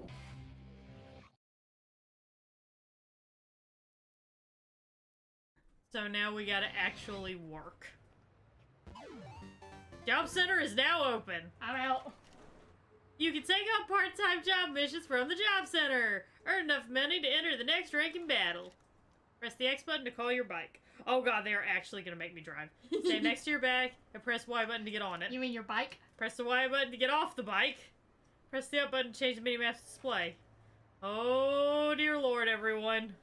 So now we gotta actually work. Job Center is now open. I'm out. You can take on part-time job missions from the Job Center. Earn enough money to enter the next ranking battle. Press the X button to call your bike. Oh god, they are actually gonna make me drive. Stay next to your back and press Y button to get on it. You mean your bike? Press the Y button to get off the bike. Press the up button to change the minimap's display. Oh dear lord, everyone.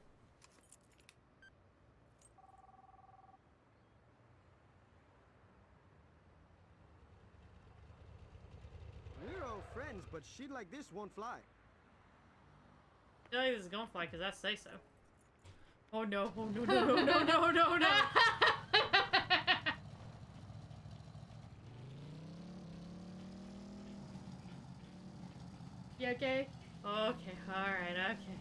We're all friends, but shit like this won't fly. I feel like this is gonna fly because I say so. Oh no, oh no, no, no, no, no, no, no. You okay? Okay, alright, okay.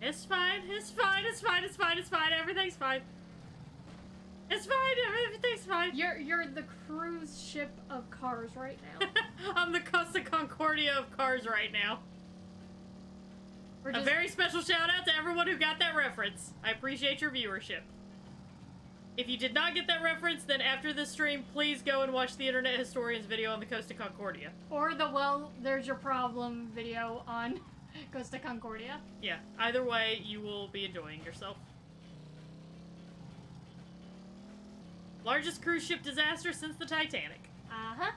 It's fine, it's fine, it's fine, it's fine, it's fine, everything's fine. It's fine, everything's fine. You're the cruise ship of cars right now. I'm the Costa Concordia of cars right now. A very special shout out to everyone who got that reference. I appreciate your viewership. If you did not get that reference, then after this stream, please go and watch the Internet Historian's video on the Costa Concordia. Or the Well, There's Your Problem video on Costa Concordia. Yeah, either way, you will be enjoying yourself. Largest cruise ship disaster since the Titanic. Uh-huh.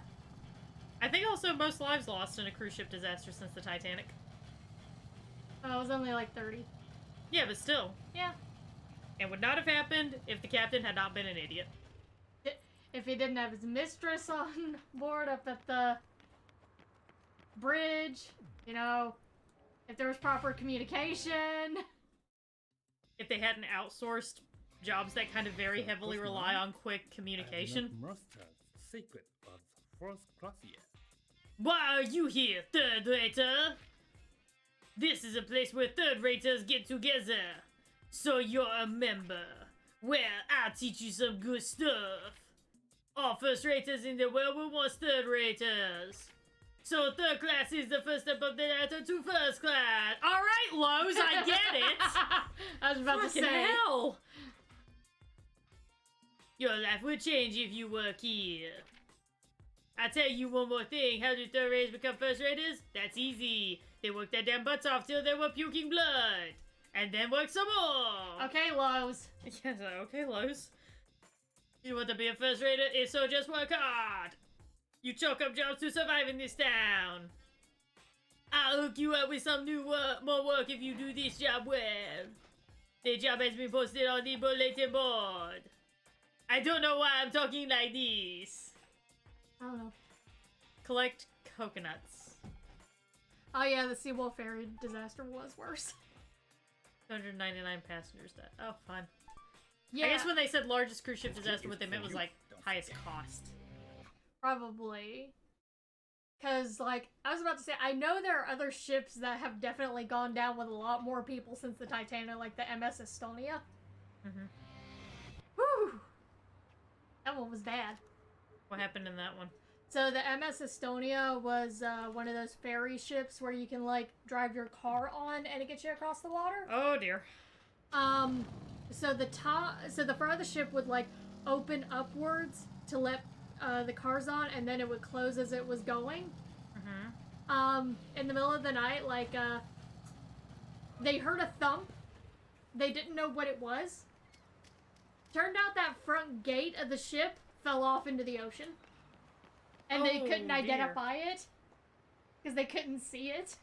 I think also most lives lost in a cruise ship disaster since the Titanic. Oh, it was only like 30. Yeah, but still. Yeah. It would not have happened if the captain had not been an idiot. If he didn't have his mistress on board up at the bridge, you know, if there was proper communication. If they hadn't outsourced jobs that kind of very heavily rely on quick communication. Secret of the first class yet. Why are you here, third rater? This is a place where third raters get together. So you're a member. Well, I'll teach you some good stuff. All first raters in the world will want third raters. So third class is the first step of the ladder to first class. All right, Lowe's, I get it. I was about Fucking to say. hell. Your life would change if you work here. I tell you one more thing. How do third raters become first raters? That's easy. They work their damn butts off till they were puking blood. And then work some more. Okay, Lowe's. Yes, okay, Lowe's. You want to be a first rater? If so, just work hard. You chalk up jobs to survive in this town. I'll hook you up with some new more work if you do this job well. The job has been posted on the bulletin board. I don't know why I'm talking like this. I don't know. Collect coconuts. Oh yeah, the Seawolf Ferry disaster was worse. 299 passengers died. Oh, fun. Yeah. I guess when they said largest cruise ship disaster, what they meant was like highest cost. Probably. Because, like, I was about to say, I know there are other ships that have definitely gone down with a lot more people since the Titanic, like the MS Estonia. Mm-hmm. Whew! That one was bad. What happened in that one? So the MS Estonia was one of those ferry ships where you can, like, drive your car on and it gets you across the water. Oh, dear. So the front of the ship would, like, open upwards to let the cars on, and then it would close as it was going. Mm-hmm. In the middle of the night, like, they heard a thump. They didn't know what it was. Turned out that front gate of the ship fell off into the ocean. And they couldn't identify it. Because they couldn't see it.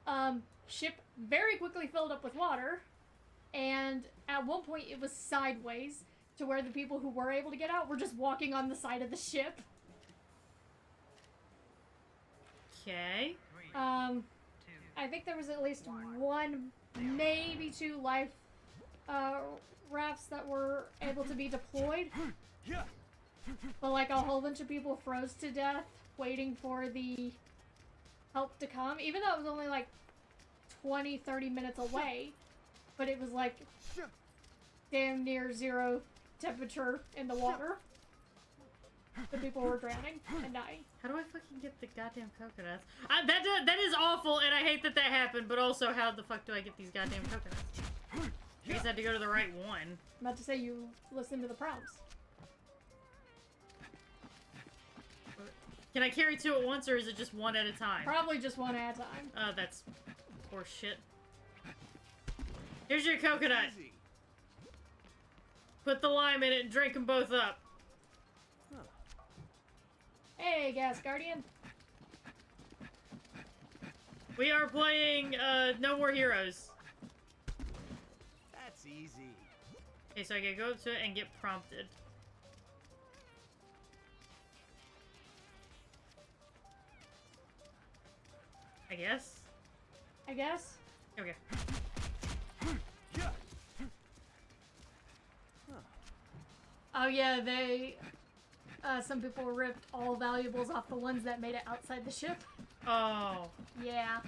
Mm-hmm. Ship very quickly filled up with water. And at one point it was sideways to where the people who were able to get out were just walking on the side of the ship. Okay. I think there was at least one, maybe two life rafts that were able to be deployed. But like a whole bunch of people froze to death waiting for the help to come, even though it was only like 20-30 minutes away. But it was like damn near zero temperature in the water. The people were drowning and dying. How do I fucking get the goddamn coconuts? That is awful, and I hate that happened, but also how the fuck do I get these goddamn coconuts? I guess I had to go to the right one. I'm about to say you listen to the prompts. Can I carry two at once, or is it just one at a time? Probably just one at a time. Oh, that's horse shit. Here's your coconut. Put the lime in it and drink them both up. Hey, Gas Guardian. We are playing No More Heroes. That's easy. Okay, so I gotta go up to it and get prompted. I guess? I guess? Okay. Oh yeah, they... some people ripped all valuables off the ones that made it outside the ship. Oh. Yeah.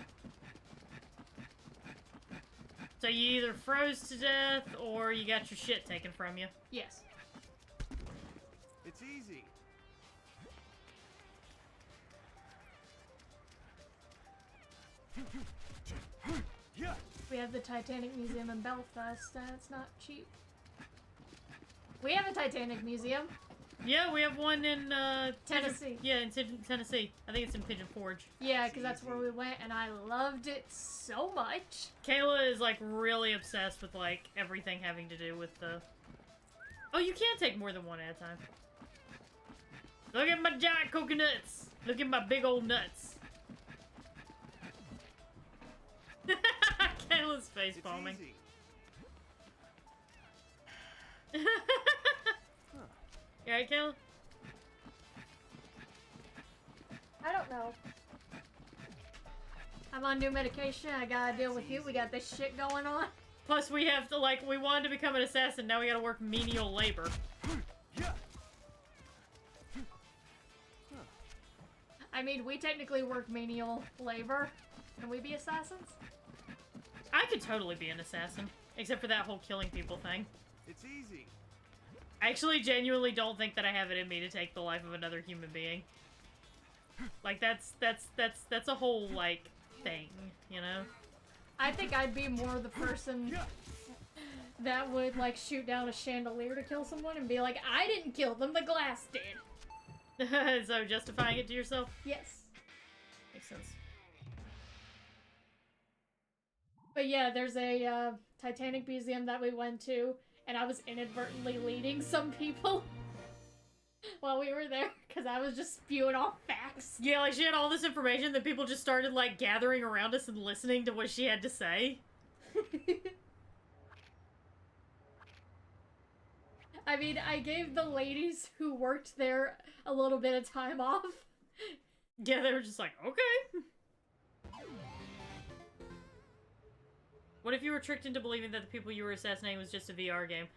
So you either froze to death, or you got your shit taken from you. Yes. It's easy. We have the Titanic Museum in Belfast. That's not cheap. We have a Titanic Museum. Yeah, we have one in Tennessee. Yeah, in Tennessee. I think it's in Pigeon Forge. Yeah, because that's where we went, and I loved it so much. Kayla is like really obsessed with like everything having to do with the... Oh, you can take more than one at a time. Look at my giant coconuts! Look at my big old nuts! face palming. You alright, Kayla? I don't know. I'm on new medication. I gotta deal with you. We got this shit going on. Plus, we have to, like, we wanted to become an assassin. Now we gotta work menial labor. I mean, we technically work menial labor. Can we be assassins? I could totally be an assassin. Except for that whole killing people thing. It's easy. I actually genuinely don't think that I have it in me to take the life of another human being. Like, that's a whole, like, thing, you know? I think I'd be more the person that would, like, shoot down a chandelier to kill someone and be like, I didn't kill them, the glass did. So, justifying it to yourself? Yes. Makes sense. But yeah, there's a Titanic museum that we went to, and I was inadvertently leading some people while we were there, because I was just spewing off facts. Yeah, like, she had all this information that people just started, like, gathering around us and listening to what she had to say. I mean, I gave the ladies who worked there a little bit of time off. Yeah, they were just like, okay. What if you were tricked into believing that the people you were assassinating was just a VR game?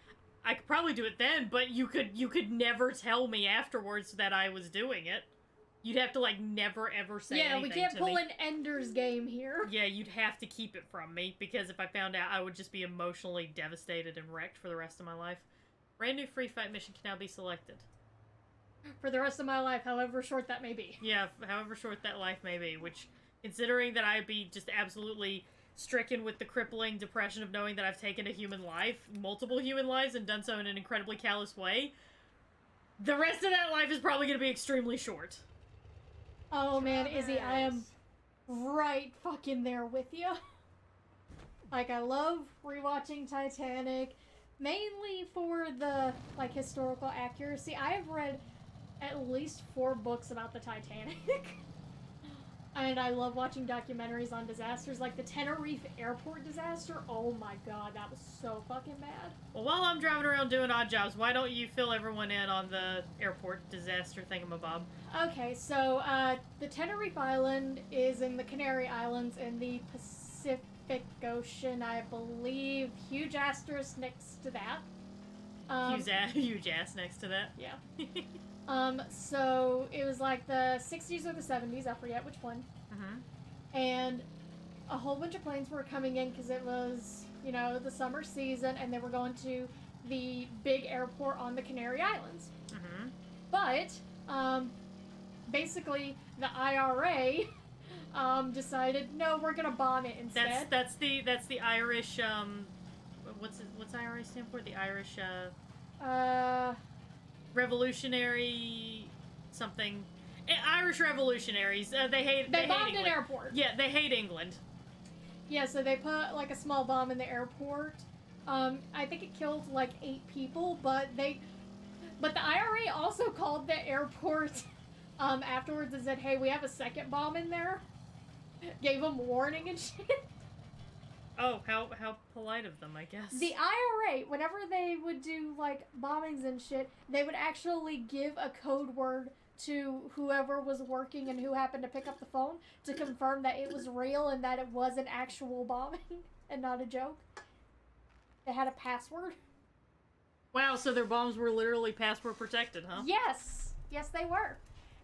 I could probably do it then, but you could never tell me afterwards that I was doing it. You'd have to, like, never ever say anything to me. Yeah, we can't pull an Ender's Game here. Yeah, you'd have to keep it from me, because if I found out, I would just be emotionally devastated and wrecked for the rest of my life. Brand new free fight mission can now be selected. For the rest of my life, however short that may be. Yeah, however short that life may be, which, considering that I'd be just absolutely stricken with the crippling depression of knowing that I've taken a human life, multiple human lives, and done so in an incredibly callous way, the rest of that life is probably going to be extremely short. Oh man, Izzy, I am right fucking there with you. Like, I love rewatching Titanic, mainly for the, like, historical accuracy. I have read at least 4 books about the Titanic. And I love watching documentaries on disasters, like the Tenerife Airport disaster. Oh my god, that was so fucking bad. Well, while I'm driving around doing odd jobs, why don't you fill everyone in on the airport disaster thingamabob? Okay, so, the Tenerife Island is in the Canary Islands in the Pacific Ocean, I believe. Huge asterisk next to that. Huge ass next to that. Yeah. So it was like the 60s or the 70s, I forget which one. And a whole bunch of planes were coming in because it was, you know, the summer season, and they were going to the big airport on the Canary Islands. But, basically, the IRA, decided, no, we're gonna bomb it instead. That's the Irish, what's IRA stand for? The Irish, Revolutionary something. Irish revolutionaries. They bombed hate an airport. Yeah, they hate England. Yeah, so they put like a small bomb in the airport. I think it killed like 8 people, but the IRA also called the airport afterwards and said, "Hey, we have a second bomb in there." Gave them warning and shit. Oh, how polite of them, I guess. The IRA, whenever they would do, like, bombings and shit, they would actually give a code word to whoever was working and who happened to pick up the phone to confirm that it was real and that it was an actual bombing and not a joke. They had a password. Wow, so their bombs were literally password protected, huh? Yes! Yes, they were.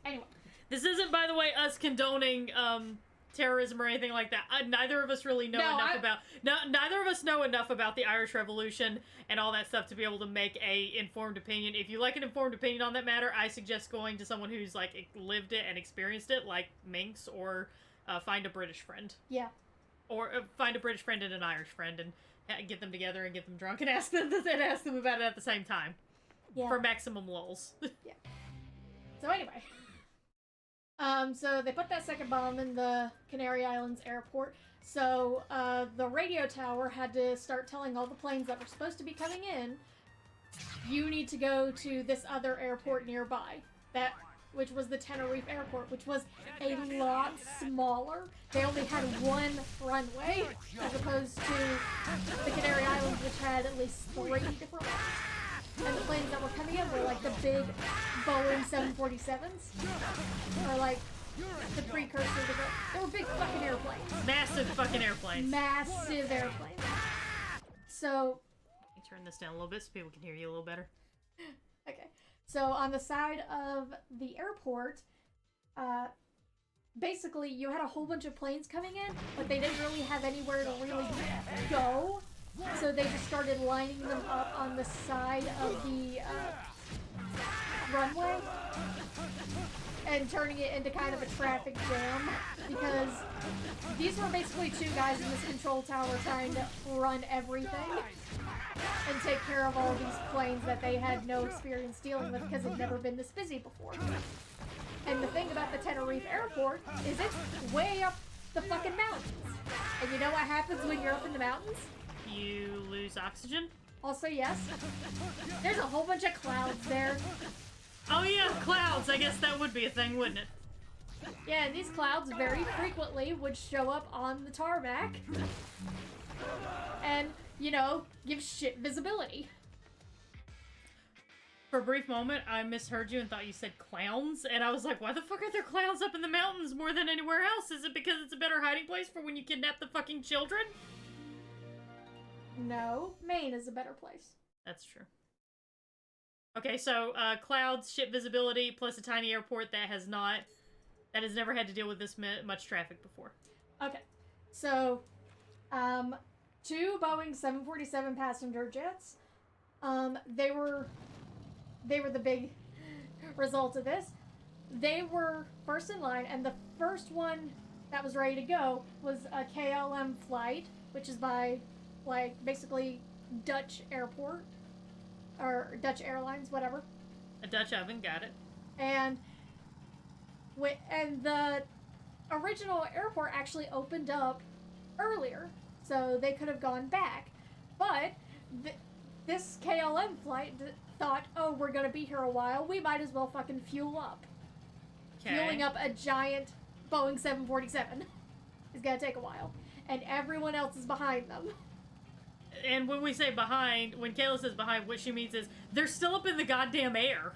Anyway. This isn't, by the way, us condoning, terrorism or anything like that. Neither of us really know neither of us know enough about the Irish Revolution and all that stuff to be able to make a informed opinion. If you like an informed opinion on that matter, I suggest going to someone who's like lived it and experienced it, like Minx, or find a British friend. Yeah. Or find a British friend and an Irish friend and get them together and get them drunk and ask them about it at the same time. Yeah. For maximum lulz. Yeah. So anyway. So they put that second bomb in the Canary Islands airport, so the radio tower had to start telling all the planes that were supposed to be coming in, you need to go to this other airport nearby. That which was the Tenerife Airport, which was a lot smaller. They only had one runway, as opposed to the Canary Islands, which had at least 3 different ones. And the planes that were coming in were like the big Boeing 747s, or like the precursor to they were big fucking airplanes. Massive fucking airplanes. Massive airplanes. So, let me turn this down a little bit so people can hear you a little better. Okay. So on the side of the airport, basically you had a whole bunch of planes coming in, but they didn't really have anywhere to really go. So they just started lining them up on the side of the runway and turning it into kind of a traffic jam, because these were basically 2 guys in this control tower trying to run everything and take care of all these planes that they had no experience dealing with because they'd never been this busy before. And the thing about the Tenerife Airport is it's way up the fucking mountains. And you know what happens when you're up in the mountains? You lose oxygen? Also, yes. There's a whole bunch of clouds there. Oh yeah, clouds. I guess that would be a thing, wouldn't it? Yeah, and these clouds very frequently would show up on the tarmac. And, you know, give shit visibility. For a brief moment, I misheard you and thought you said clowns, and I was like, why the fuck are there clowns up in the mountains more than anywhere else? Is it because it's a better hiding place for when you kidnap the fucking children? No, Maine is a better place. That's true. Okay, so clouds, ship visibility, plus a tiny airport that has never had to deal with this much traffic before. Okay, so 2 Boeing 747 passenger jets. They were the big result of this. They were first in line, and the first one that was ready to go was a KLM flight, which is by, like, basically Dutch airport, or Dutch Airlines, whatever. A Dutch oven, got it. And the original airport actually opened up earlier, so they could have gone back. But this KLM flight thought, oh, we're gonna be here a while, we might as well fucking fuel up. Okay. Fueling up a giant Boeing 747 is gonna take a while. And everyone else is behind them. And when we say behind, when Kayla says behind, what she means is they're still up in the goddamn air.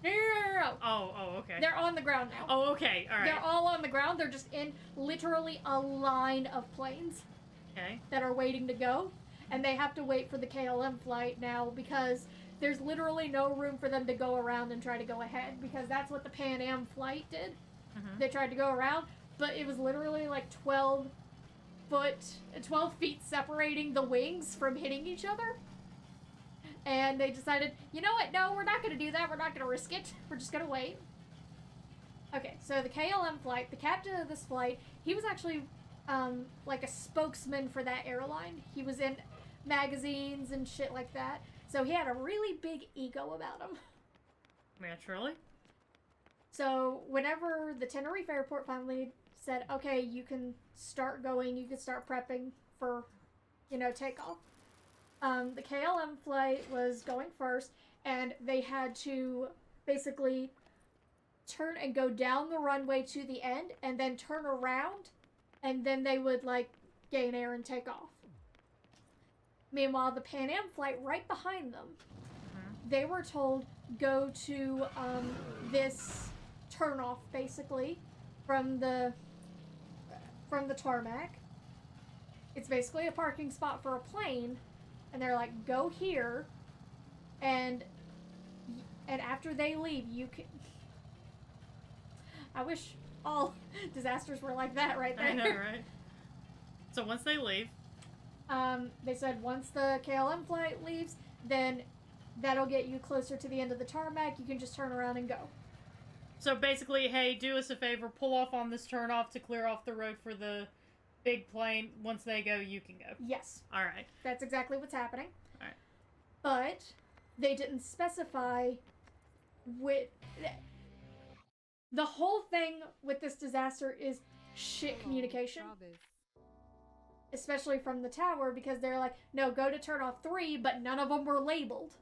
No. Oh, okay. They're on the ground now. Oh, okay, alright. They're all on the ground. They're just in literally a line of planes. Okay. That are waiting to go. And they have to wait for the KLM flight now because there's literally no room for them to go around and try to go ahead, because that's what the Pan Am flight did. Mm-hmm. They tried to go around, but it was literally like 12 feet separating the wings from hitting each other. And they decided, you know what, no, we're not going to do that. We're not going to risk it. We're just going to wait. Okay, so the KLM flight, the captain of this flight, he was actually like a spokesman for that airline. He was in magazines and shit like that. So he had a really big ego about him. Naturally. So whenever the Tenerife Airport finally said, okay, you can start going, you can start prepping for, you know, takeoff. The KLM flight was going first, and they had to basically turn and go down the runway to the end, and then turn around, and then they would, like, gain air and take off. Meanwhile, the Pan Am flight right behind them, they were told, go to this turnoff, basically, from the tarmac. It's basically a parking spot for a plane, and they're like, go here, and after they leave, you can... I wish all disasters were like that right there. I know, right? So once they leave... they said once the KLM flight leaves, then that'll get you closer to the end of the tarmac. You can just turn around and go. So basically, hey, do us a favor, pull off on this turnoff to clear off the road for the big plane. Once they go, you can go. Yes. Alright. That's exactly what's happening. Alright. But they didn't specify with... The whole thing with this disaster is shit communication. Especially from the tower, because they're like, no, go to turn off 3, but none of them were labeled.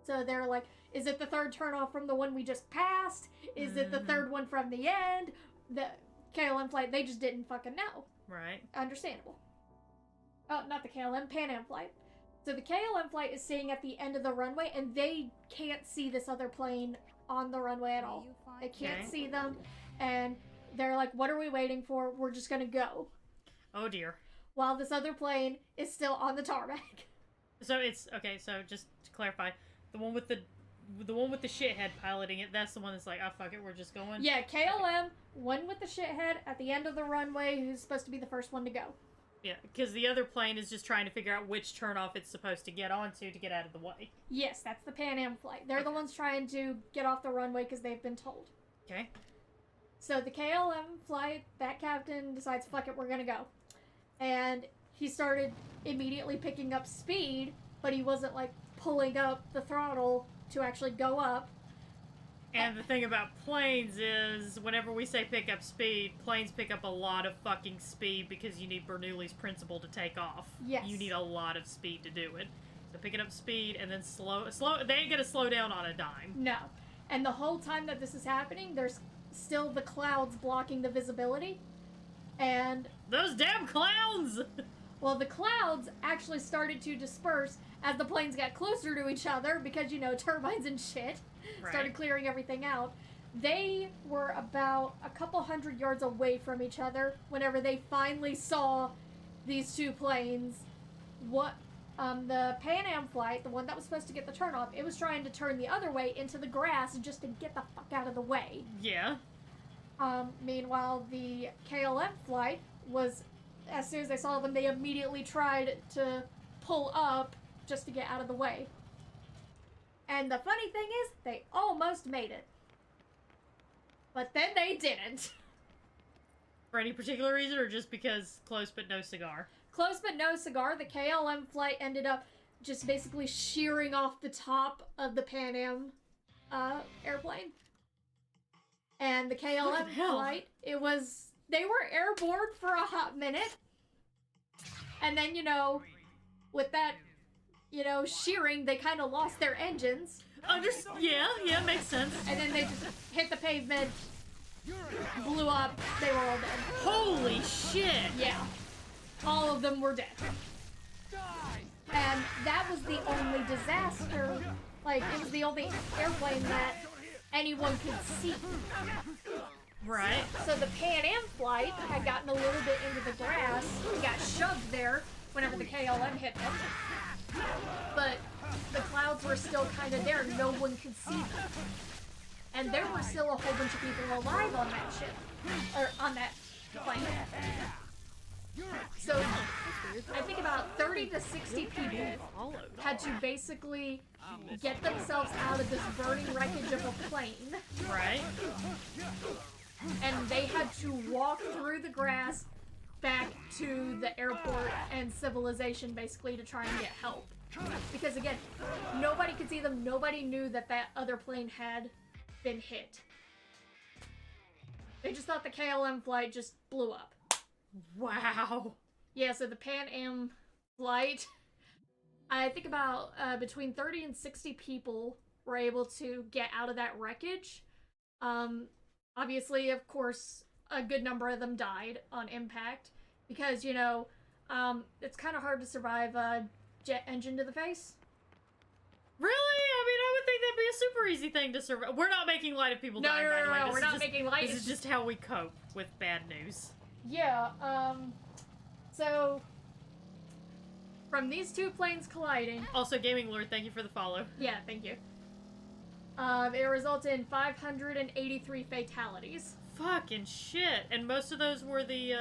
So they're like, is it the third turnoff from the one we just passed? Is it the third one from the end? The KLM flight, they just didn't fucking know. Right. Understandable. Oh, not the KLM, Pan Am flight. So the KLM flight is sitting at the end of the runway, and they can't see this other plane on the runway at all. They can't see them, and they're like, what are we waiting for? We're just gonna go. Oh dear. While this other plane is still on the tarmac. So it's okay. So just to clarify, the one with the shithead piloting it. That's the one that's like, oh fuck it, we're just going. Yeah, KLM, one with the shithead at the end of the runway, who's supposed to be the first one to go. Yeah, because the other plane is just trying to figure out which turnoff it's supposed to get onto to get out of the way. Yes, that's the Pan Am flight. They're the ones trying to get off the runway because they've been told. Okay. So the KLM flight, that captain decides, fuck it, we're gonna go. And he started immediately picking up speed, but he wasn't, like, pulling up the throttle to actually go up. And the thing about planes is, whenever we say pick up speed, planes pick up a lot of fucking speed because you need Bernoulli's principle to take off. Yes. You need a lot of speed to do it. So picking up speed and then slow. They ain't gonna slow down on a dime. No. And the whole time that this is happening, there's still the clouds blocking the visibility. And those damn clowns! Well, the clouds actually started to disperse as the planes got closer to each other because, you know, turbines and shit started clearing everything out. They were about a couple hundred yards away from each other whenever they finally saw these two planes. The Pan Am flight, the one that was supposed to get the turnoff, it was trying to turn the other way into the grass just to get the fuck out of the way. Yeah. Meanwhile, the KLM flight was, as soon as they saw them, they immediately tried to pull up just to get out of the way. And the funny thing is, they almost made it. But then they didn't. For any particular reason, or just because close but no cigar? Close but no cigar. The KLM flight ended up just basically shearing off the top of the Pan Am airplane. And the KLM flight, they were airborne for a hot minute. And then, you know, with that, you know, shearing, they kind of lost their engines. Yeah, makes sense. And then they just hit the pavement, blew up, they were all dead. Holy shit! Yeah. All of them were dead. And that was the only disaster, like, it was the only airplane that anyone could see. Right. So the Pan Am flight had gotten a little bit into the grass and got shoved there whenever the KLM hit them. But the clouds were still kind of there. No one could see them. And there were still a whole bunch of people alive on that ship. Or on that plane. So I think about 30 to 60 people had to basically get themselves out of this burning wreckage of a plane. Right. And they had to walk through the grass back to the airport and civilization basically to try and get help. Because again, nobody could see them. Nobody knew that that other plane had been hit. They just thought the KLM flight just blew up. Wow. Yeah, so the Pan Am flight, I think about between 30 and 60 people were able to get out of that wreckage. Obviously, of course, a good number of them died on impact because, you know, it's kind of hard to survive a jet engine to the face. Really? I mean, I would think that'd be a super easy thing to survive. We're not making light of people dying, by the way. No, we're not making light. This is just how we cope with bad news. Yeah, so from these two planes colliding... Also, Gaming Lord, thank you for the follow. Yeah, thank you. It resulted in 583 fatalities. Fucking shit. And most of those were the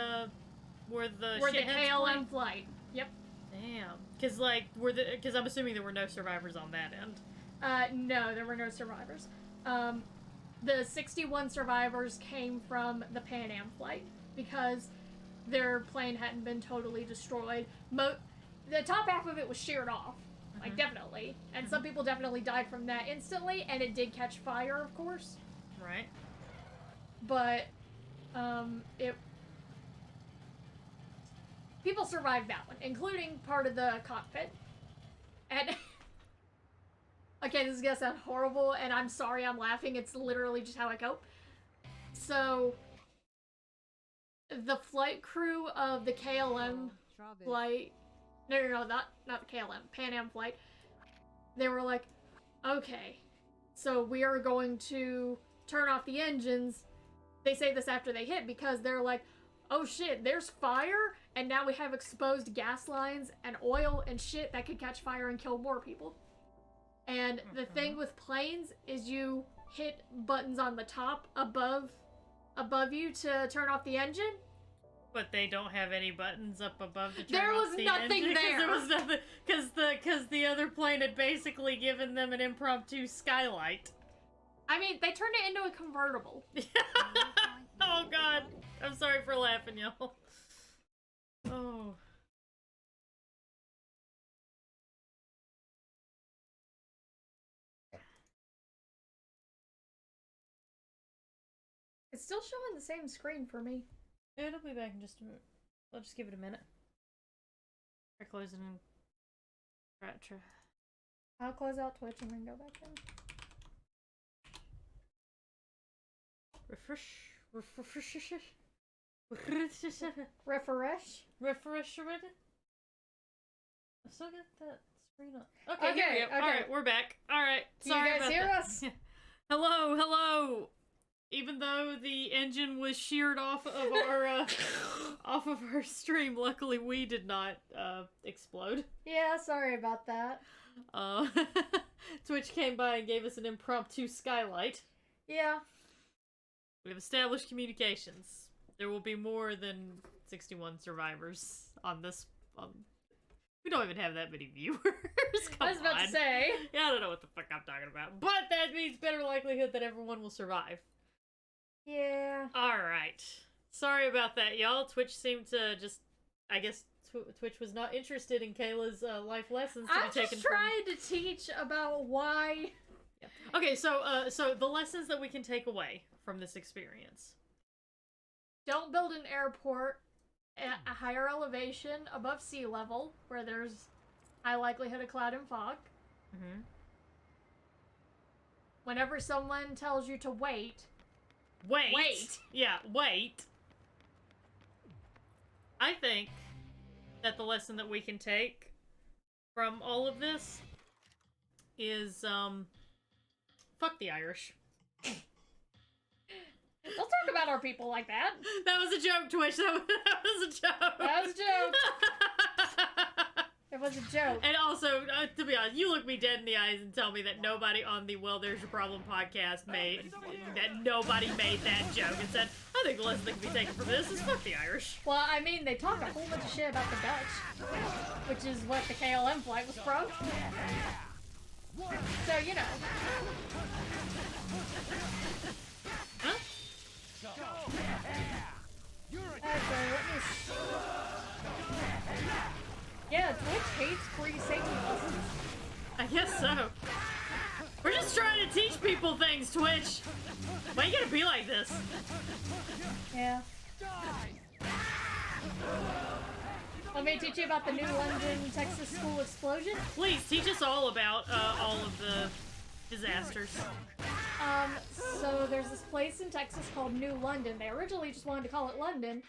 KLM flight. Yep. Damn. Because I'm assuming there were no survivors on that end. No, there were no survivors. The 61 survivors came from the Pan Am flight because their plane hadn't been totally destroyed. The top half of it was sheared off. Like, definitely. And some people definitely died from that instantly, and it did catch fire, of course. Right. But, people survived that one, including part of the cockpit. And Okay, this is gonna sound horrible, and I'm sorry I'm laughing. It's literally just how I cope. So, the flight crew of the KLM flight... No, not the KLM. Pan Am flight. They were like, okay, so we are going to turn off the engines. They say this after they hit because they're like, oh shit, there's fire, and now we have exposed gas lines and oil and shit that could catch fire and kill more people. And the thing with planes is you hit buttons on the top above you to turn off the engine. But they don't have any buttons up above to turn There off was the nothing engine, there. There was nothing, because the other plane had basically given them an impromptu skylight. I mean, they turned it into a convertible. Oh god, I'm sorry for laughing, y'all. Oh. It's still showing the same screen for me. It'll be back in just a minute. I'll just give it a minute. Try closing and try. I'll close out Twitch and then go back in. Refresh. Refresh. I still got that screen up. Okay, here we go. Okay. Alright, we're back. Alright, sorry you guys about hear that. us? Hello. Even though the engine was sheared off of our stream, luckily we did not explode. Yeah, sorry about that. Twitch came by and gave us an impromptu skylight. Yeah. We have established communications. There will be more than 61 survivors on this. We don't even have that many viewers. I was about to say. Yeah, I don't know what the fuck I'm talking about. But that means better likelihood that everyone will survive. Yeah. Alright. Sorry about that, y'all. Twitch seemed to just... I guess Twitch was not interested in Kayla's life lessons to I'm be taken just trying to teach about why... Yeah. Okay, so the lessons that we can take away from this experience. Don't build an airport at a higher elevation above sea level, where there's high likelihood of cloud and fog. Mm-hmm. Whenever someone tells you to wait. Yeah, wait. I think that the lesson that we can take from all of this is, fuck the Irish. Don't talk about our people like that. That was a joke, Twitch. That was a joke. That was a joke. It was a joke. And also, to be honest, you look me dead in the eyes and tell me that nobody on the Well, There's Your Problem podcast nobody made that joke and said, I think the lesson that can be taken from this is fuck the Irish. Well, I mean, they talk a whole bunch of shit about the Dutch, which is what the KLM flight was from. So, you know. Huh? Okay, let me... Yeah, Twitch hates free safety lessons. I guess so. We're just trying to teach people things, Twitch. Why you gotta be like this? Yeah. Let me teach you about the New London, Texas school explosion. Please, teach us all about all of the disasters. So there's this place in Texas called New London. They originally just wanted to call it London,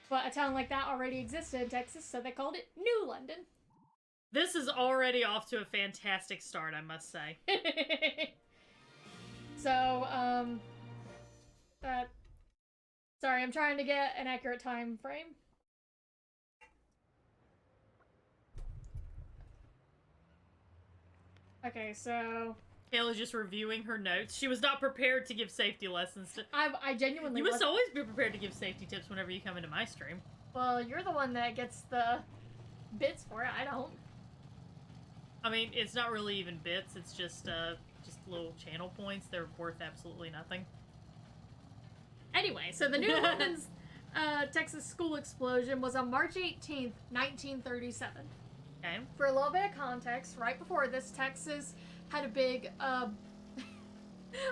but a town like that already existed in Texas, so they called it New London. This is already off to a fantastic start, I must say. So, sorry, I'm trying to get an accurate time frame. Okay, so... Kayla's just reviewing her notes. She was not prepared to give safety lessons. I genuinely You must always be prepared to give safety tips whenever you come into my stream. Well, you're the one that gets the bits for it. I don't. I mean, it's not really even bits. It's just little channel points. They're worth absolutely nothing. Anyway, so the New London's Texas school explosion was on March 18th, 1937. Okay. For a little bit of context, right before this, Texas had a big, I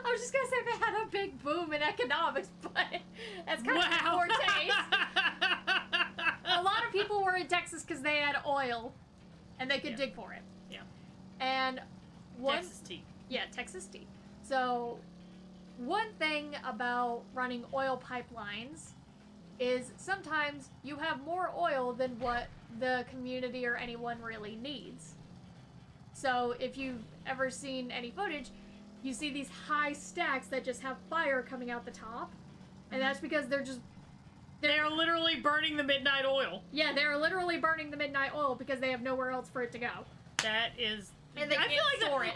was just gonna say they had a big boom in economics, but that's kind of poor taste. A lot of people were in Texas because they had oil, and they could dig for it. Yeah. And one... Texas tea. Yeah, Texas tea. So, one thing about running oil pipelines is sometimes you have more oil than what the community or anyone really needs. So, if you've ever seen any footage, you see these high stacks that just have fire coming out the top. And that's because they're literally burning the midnight oil. Yeah, they're literally burning the midnight oil because they have nowhere else for it to go. That is... And they can't store it.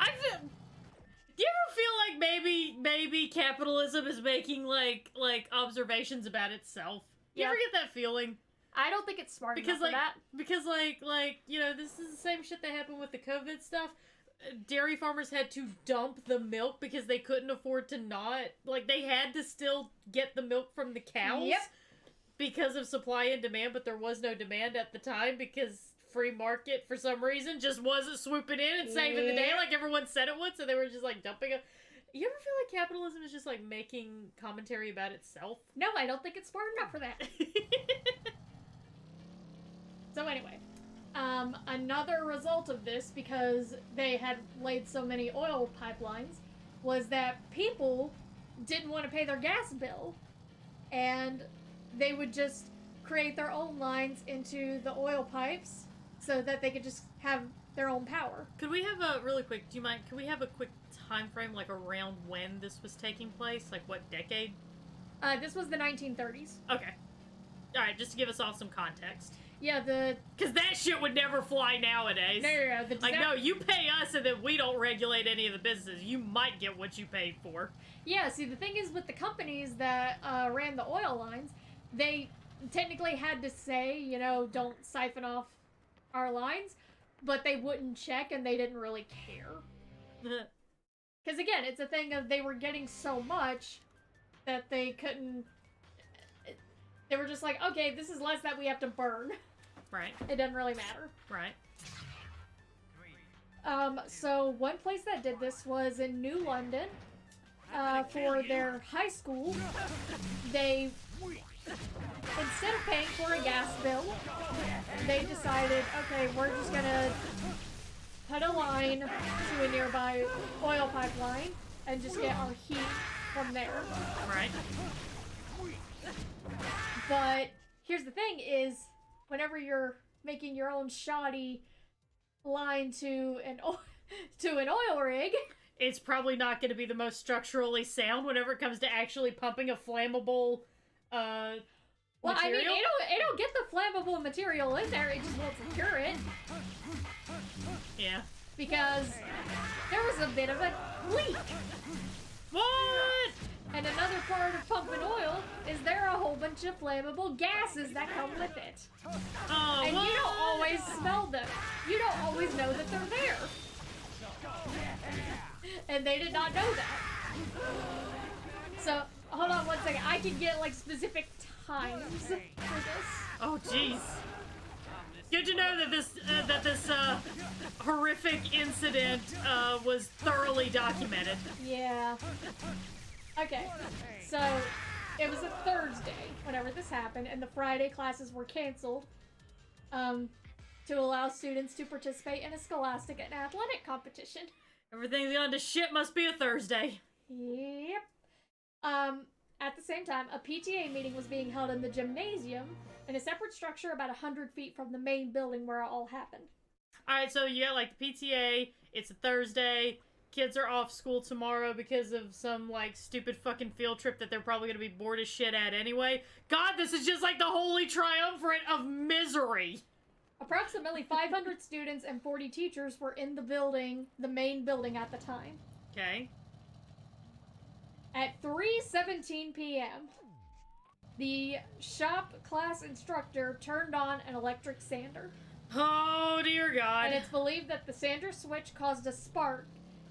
Do you ever feel like maybe capitalism is making like observations about itself? You ever get that feeling? I don't think it's smart enough for that. Because you know, this is the same shit that happened with the COVID stuff. Dairy farmers had to dump the milk because they couldn't afford to not, like, they had to still get the milk from the cows. Yep. Because of supply and demand, but there was no demand at the time because free market for some reason just wasn't swooping in and saving the day like everyone said it would, so they were just like dumping it. You ever feel like capitalism is just like making commentary about itself? No, I don't think it's smart enough for that. So anyway, another result of this, because they had laid so many oil pipelines, was that people didn't want to pay their gas bill, and they would just create their own lines into the oil pipes so that they could just have their own power. Could we have a really quick, do you mind, could we have a quick time frame, like around when this was taking place? Like what decade? This was the 1930s. Okay. Alright, just to give us all some context. Yeah, because that shit would never fly nowadays. No. Like, no, you pay us and then we don't regulate any of the businesses. You might get what you paid for. Yeah, see, the thing is with the companies that ran the oil lines, they technically had to say, you know, don't siphon off our lines, but they wouldn't check and they didn't really care. Because again, it's a thing of they were getting so much that they couldn't... They were just like, okay, this is less that we have to burn. Right. It doesn't really matter. Right. So one place that did this was in New London. For their high school, they, instead of paying for a gas bill, they decided, okay, we're just gonna put a line to a nearby oil pipeline and just get our heat from there. Right. But here's the thing is, whenever you're making your own shoddy line to an oil rig, it's probably not going to be the most structurally sound whenever it comes to actually pumping a flammable well, material. I mean, it'll get the flammable material in there, it just won't secure it. Yeah. Because there was a bit of a leak. What? And another part of pumping oil is there are a whole bunch of flammable gases that come with it. Oh, and what? you don't always smell them. You don't always know that they're there. And they did not know that. So, hold on one second. I can get, like, specific times for this. Oh, jeez. Good to know that this horrific incident was thoroughly documented. Yeah. Okay. So, it was a Thursday whenever this happened, and the Friday classes were canceled to allow students to participate in a scholastic and athletic competition. Everything's gone to shit, must be a Thursday. Yep. At the same time, a PTA meeting was being held in the gymnasium in a separate structure about 100 feet from the main building where it all happened. Alright, so you got, like, the PTA, it's a Thursday, kids are off school tomorrow because of some, like, stupid fucking field trip that they're probably gonna be bored as shit at anyway. God, this is just like the holy triumvirate of misery! Approximately 500 students and 40 teachers were in the building, the main building at the time. Okay. At 3:17 p.m., the shop class instructor turned on an electric sander. Oh, dear God. And it's believed that the sander switch caused a spark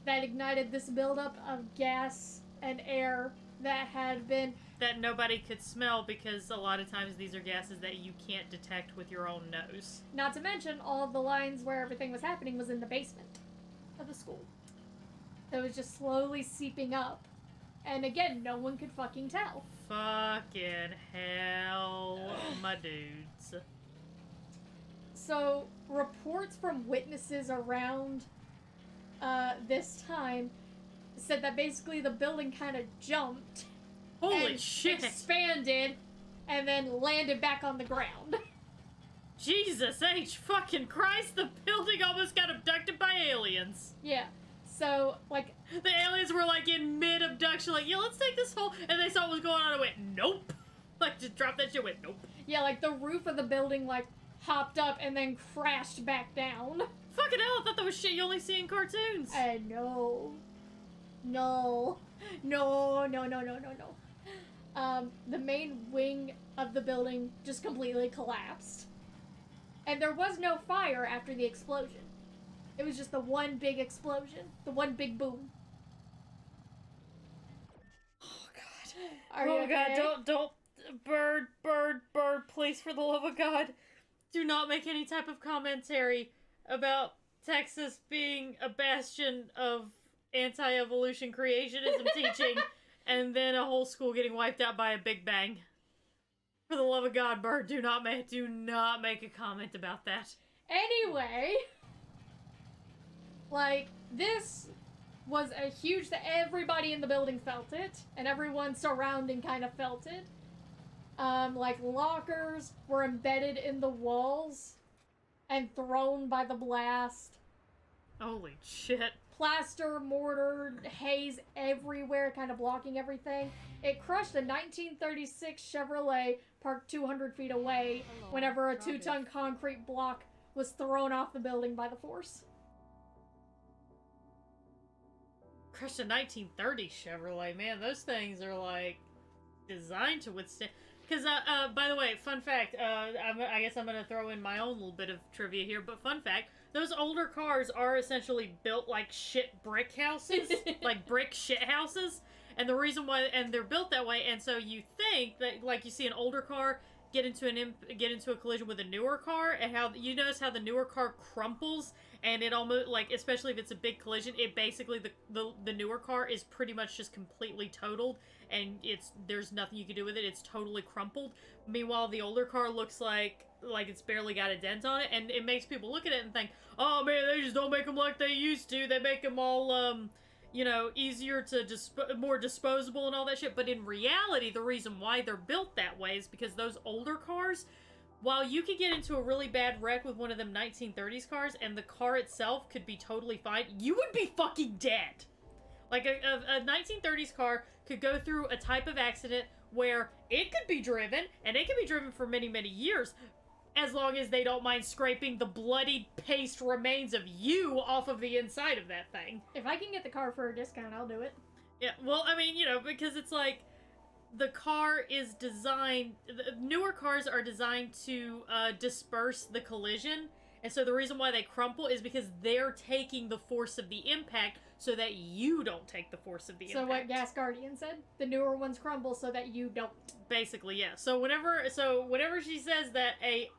that ignited this buildup of gas and air that had been... That nobody could smell because a lot of times these are gases that you can't detect with your own nose. Not to mention, all of the lines where everything was happening was in the basement of the school. So it was just slowly seeping up. And again, no one could fucking tell. Fucking hell, my dudes. So, reports from witnesses around this time said that basically the building kind of jumped. Holy and shit! Expanded, and then landed back on the ground. Jesus H. fucking Christ! The building almost got abducted by aliens. Yeah. So, like... The aliens were, like, in mid-abduction, like, yeah, let's take this whole... And they saw what was going on and went, nope! Like, just dropped that shit, went, nope. Yeah, like, the roof of the building, like, hopped up and then crashed back down. Fucking hell, I thought that was shit you only see in cartoons. No. No. No, no, no, no, no, no. The main wing of the building just completely collapsed. And there was no fire after the explosion. It was just the one big explosion. The one big boom. Oh, God. Are you okay? God, don't. Bird, please, for the love of God. Do not make any type of commentary about Texas being a bastion of anti-evolution creationism teaching, and then a whole school getting wiped out by a Big Bang. For the love of God, Bird, do not make a comment about that. Anyway, like, this was a huge... Everybody in the building felt it, and everyone surrounding kind of felt it. Like, lockers were embedded in the walls and thrown by the blast. Holy shit. Plaster, mortar, haze everywhere, kind of blocking everything. It crushed a 1936 Chevrolet parked 200 feet away whenever a 2-ton concrete block was thrown off the building by the force. Crushed a 1930 Chevrolet, man, those things are, like, designed to withstand... Because, by the way, fun fact, I guess I'm going to throw in my own little bit of trivia here, but fun fact, those older cars are essentially built like shit brick houses, like brick shit houses, and the reason why, and they're built that way, and so you think that, like, you see an older car get into a collision with a newer car, and how, you notice how the newer car crumples, and it almost, like, especially if it's a big collision, it basically, the newer car is pretty much just completely totaled, and there's nothing you can do with it, it's totally crumpled. Meanwhile, the older car looks like it's barely got a dent on it, and it makes people look at it and think, oh man, they just don't make them like they used to, they make them all, you know, easier to, more disposable and all that shit, but in reality, the reason why they're built that way is because those older cars, while you could get into a really bad wreck with one of them 1930s cars, and the car itself could be totally fine, you would be fucking dead! Like, a 1930s car could go through a type of accident where it could be driven, and it could be driven for many, many years, as long as they don't mind scraping the bloody paste remains of you off of the inside of that thing. If I can get the car for a discount, I'll do it. Yeah, well, I mean, you know, because it's like, the car is designed, newer cars are designed to disperse the collision, and so the reason why they crumple is because they're taking the force of the impact so that you don't take the force of the impact. So what Gas Guardian said? The newer ones crumble so that you don't. Basically, yeah. So whenever she says that a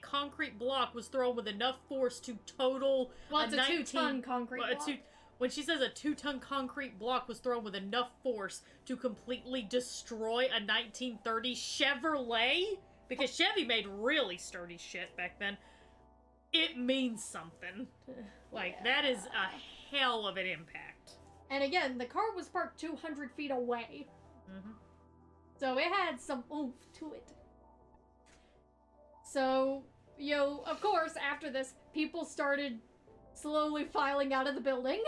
concrete block was thrown with enough force to total... Well, it's a 2-ton concrete block. When she says a 2-ton concrete block was thrown with enough force to completely destroy a 1930 Chevrolet, because Chevy made really sturdy shit back then, it means something. Like, that is a hell of an impact. And again, the car was parked 200 feet away. Mm-hmm. So it had some oomph to it. So, you know, of course, after this, people started slowly filing out of the building.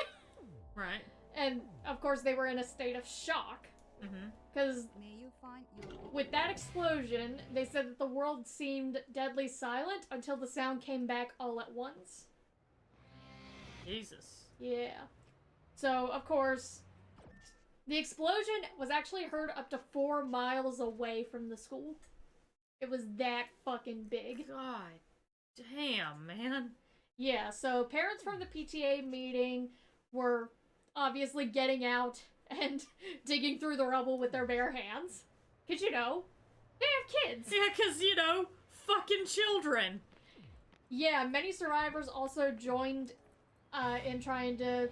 Right. And, of course, they were in a state of shock. Because with that explosion, they said that the world seemed deadly silent until the sound came back all at once. Jesus. Yeah. So, of course, the explosion was actually heard up to 4 miles away from the school. It was that fucking big. God damn, man. Yeah, so parents from the PTA meeting were obviously getting out and digging through the rubble with their bare hands. Because, you know, they have kids. Yeah, because, you know, fucking children. Yeah, many survivors also joined in trying to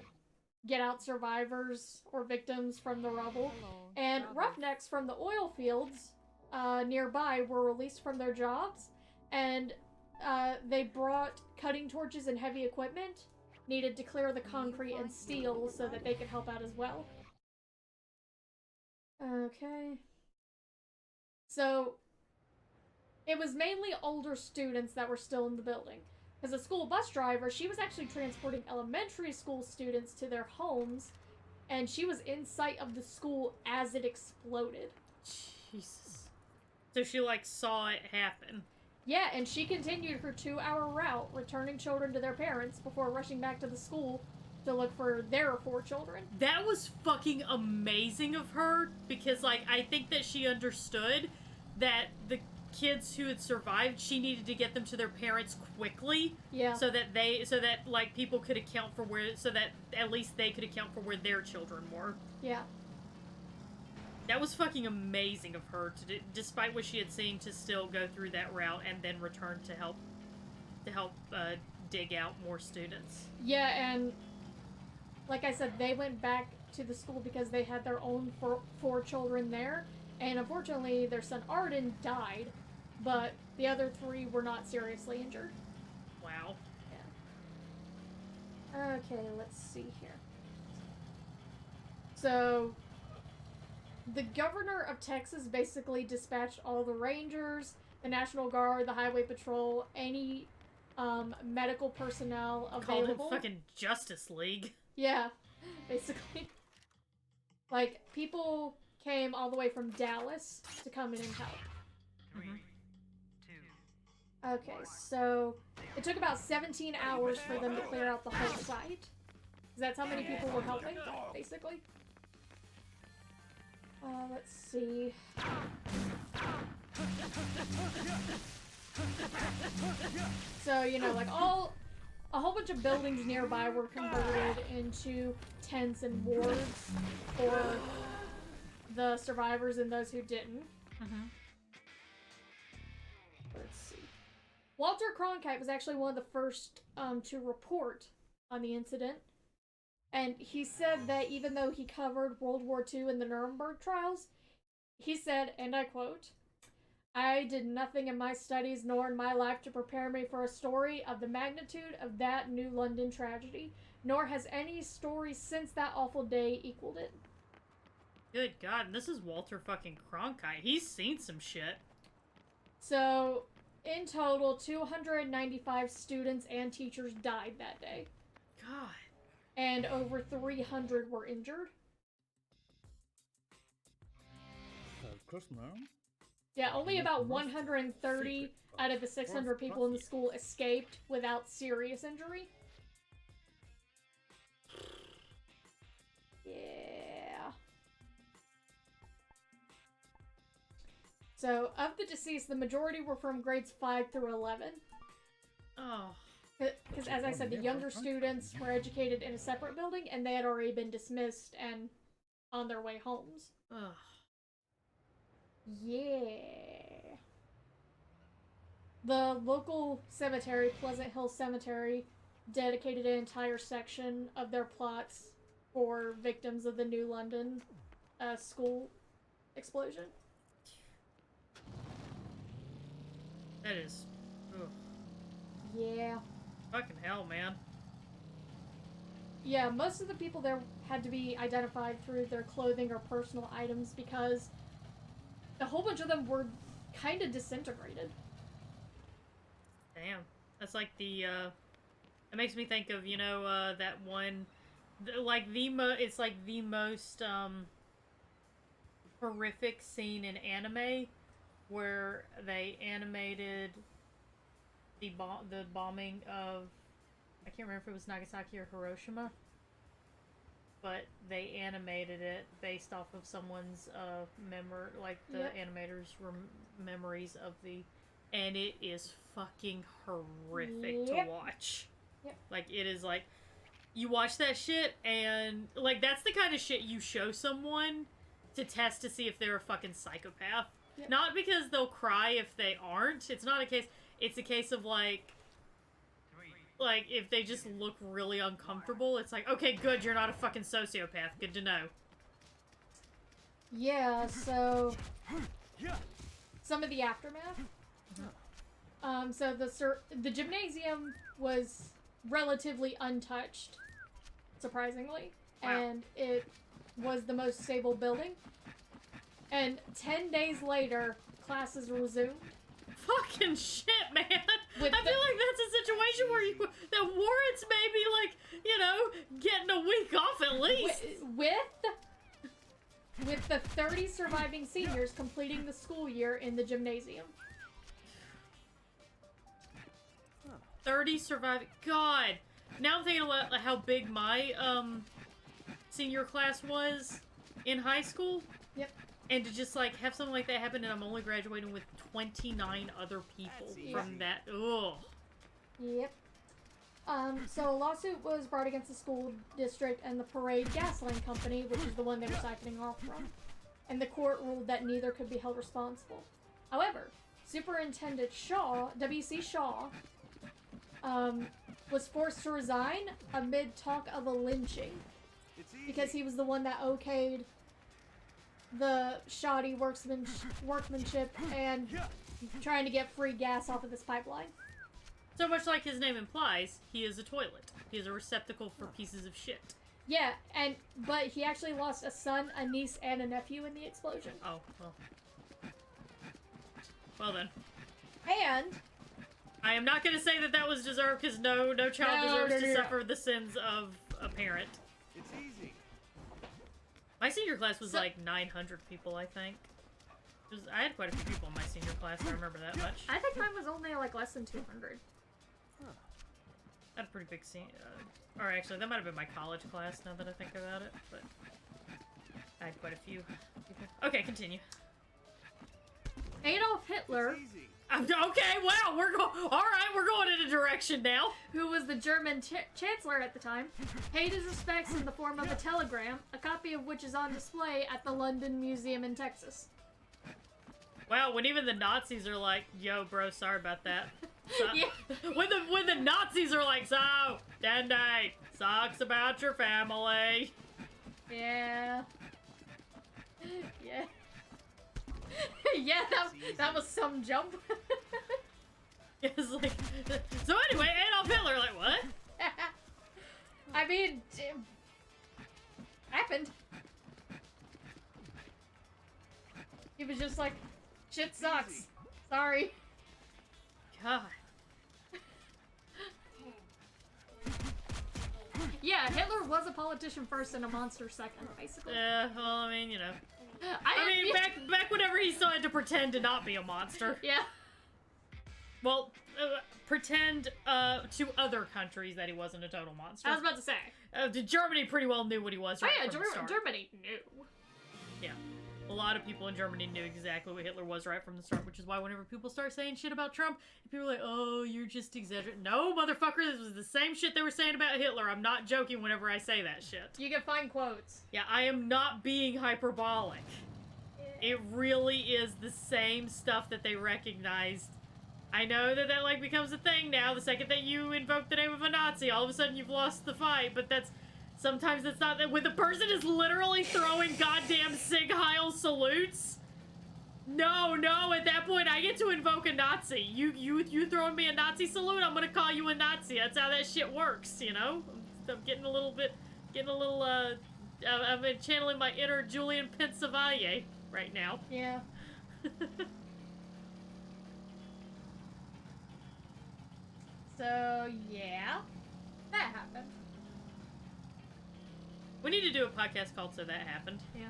get out survivors or victims from the rubble. And roughnecks from the oil fields nearby were released from their jobs, and they brought cutting torches and heavy equipment needed to clear the concrete and steel so that they could help out as well. Okay. So, it was mainly older students that were still in the building. As a school bus driver, she was actually transporting elementary school students to their homes, and she was in sight of the school as it exploded. Jesus. So she, like, saw it happen. Yeah, and she continued her 2-hour route, returning children to their parents before rushing back to the school to look for their 4 children. That was fucking amazing of her, because, like, I think that she understood that the kids who had survived, she needed to get them to their parents quickly. Yeah. So that like, people could account for so that at least they could account for where their children were. Yeah. That was fucking amazing of her, despite what she had seen, to still go through that route and then return to help dig out more students. Yeah, and like I said, they went back to the school because they had their own 4 children there, and unfortunately their son Arden died, but the other 3 were not seriously injured. Wow. Yeah. Okay, let's see here. So, the governor of Texas basically dispatched all the rangers, the National Guard, the Highway Patrol, any medical personnel available. Called it fucking Justice League. Yeah, basically. Like, people came all the way from Dallas to come in and help. 3, 2. Okay, so it took about 17 hours for them to clear out the whole site. 'Cause that's how many people were helping, basically. Let's see. So, you know, like a whole bunch of buildings nearby were converted into tents and wards for the survivors and those who didn't. Let's see. Walter Cronkite was actually one of the first to report on the incident. And he said that even though he covered World War II and the Nuremberg trials, he said, and I quote, "I did nothing in my studies nor in my life to prepare me for a story of the magnitude of that New London tragedy, nor has any story since that awful day equaled it." Good God, and this is Walter fucking Cronkite. He's seen some shit. So, in total, 295 students and teachers died that day. God. And over 300 were injured. Yeah, only about 130 out of the 600 people in the school escaped without serious injury. Yeah. So, of the deceased, the majority were from grades 5 through 11. Oh. Because, as I said, the younger students were educated in a separate building, and they had already been dismissed and on their way homes. Ugh. Yeah. The local cemetery, Pleasant Hill Cemetery, dedicated an entire section of their plots for victims of the New London school explosion. That is... Ugh. Yeah. Fucking hell, man. Yeah, most of the people there had to be identified through their clothing or personal items because a whole bunch of them were kind of disintegrated. Damn. That's like the, it makes me think of, you know, that one, it's like the most, horrific scene in anime where they animated the bombing of, I can't remember if it was Nagasaki or Hiroshima, but they animated it based off of someone's memory, like the animators' memories of the, and it is fucking horrific to watch. Like, it is like, you watch that shit and, like, that's the kind of shit you show someone to test to see if they're a fucking psychopath. Not because they'll cry if they aren't. It's not a case, it's a case of, like, if they just look really uncomfortable, it's like, okay, good, you're not a fucking sociopath. Good to know. Yeah, so some of the aftermath. So the gymnasium was relatively untouched, surprisingly. Wow. And it was the most stable building. And 10 days later, classes resumed. Fucking shit, man. With I feel like that's a situation where that warrants maybe, like, you know, getting a week off at least. With the 30 surviving seniors completing the school year in the gymnasium. 30 surviving. God. Now I'm thinking about how big my senior class was in high school. Yep. And to just, like, have something like that happen, and I'm only graduating with 29 other people from that. Ugh. Yep. So a lawsuit was brought against the school district and the Parade Gas Line Company, which is the one they were siphoning off from. And the court ruled that neither could be held responsible. However, Superintendent Shaw, W.C. Shaw, was forced to resign amid talk of a lynching. Because he was the one that okayed the shoddy workmanship and trying to get free gas off of this pipeline. So much like his name implies, he is a toilet. He is a receptacle for pieces of shit. Yeah, but he actually lost a son, a niece, and a nephew in the explosion. Oh, well. Well then. And I am not going to say that was deserved, because no child deserves to suffer the sins of a parent. It's easy. My senior class was like 900 people, I think. I had quite a few people in my senior class, I remember that much. I think mine was only like less than 200. I had a pretty big or actually, that might have been my college class, now that I think about it, but I had quite a few people. Okay, continue. Adolf Hitler, okay, wow, we're going in a direction now. who was the German chancellor at the time, paid his respects in the form of a telegram, a copy of which is on display at the London Museum in Texas. Wow, when even the Nazis are like, yo, bro, sorry about that. So, Yeah. When the Nazis are like, so, Dende, sucks about your family. Yeah. Yeah. Yeah, that was some jump. It was like, so anyway, Adolf Hitler, like, what? I mean, happened. He was just like, shit sucks. Sorry. God. Yeah, Hitler was a politician first and a monster second, basically. Yeah, well, I mean, you know. I mean, back whenever he still had to pretend to not be a monster. Yeah. Well, pretend to other countries that he wasn't a total monster. I was about to say. Germany pretty well knew what he was right from the start. Germany knew. Yeah. A lot of people in Germany knew exactly what Hitler was right from the start, which is why whenever people start saying shit about Trump, people are like, oh, you're just exaggerating. No, motherfucker, this was the same shit they were saying about Hitler. I'm not joking whenever I say that shit. You can find quotes. Yeah, I am not being hyperbolic. It really is the same stuff that they recognized. I know that like becomes a thing now. The second that you invoke the name of a Nazi, all of a sudden you've lost the fight, but sometimes it's not that when the person is literally throwing goddamn Sieg Heil salutes. No, at that point I get to invoke a Nazi. You throwing me a Nazi salute, I'm gonna call you a Nazi. That's how that shit works, you know? I'm getting a little, I'm channeling my inner Julian Pensavalle right now. Yeah. So, yeah. That happened. We need to do a podcast called So That Happened. Yeah.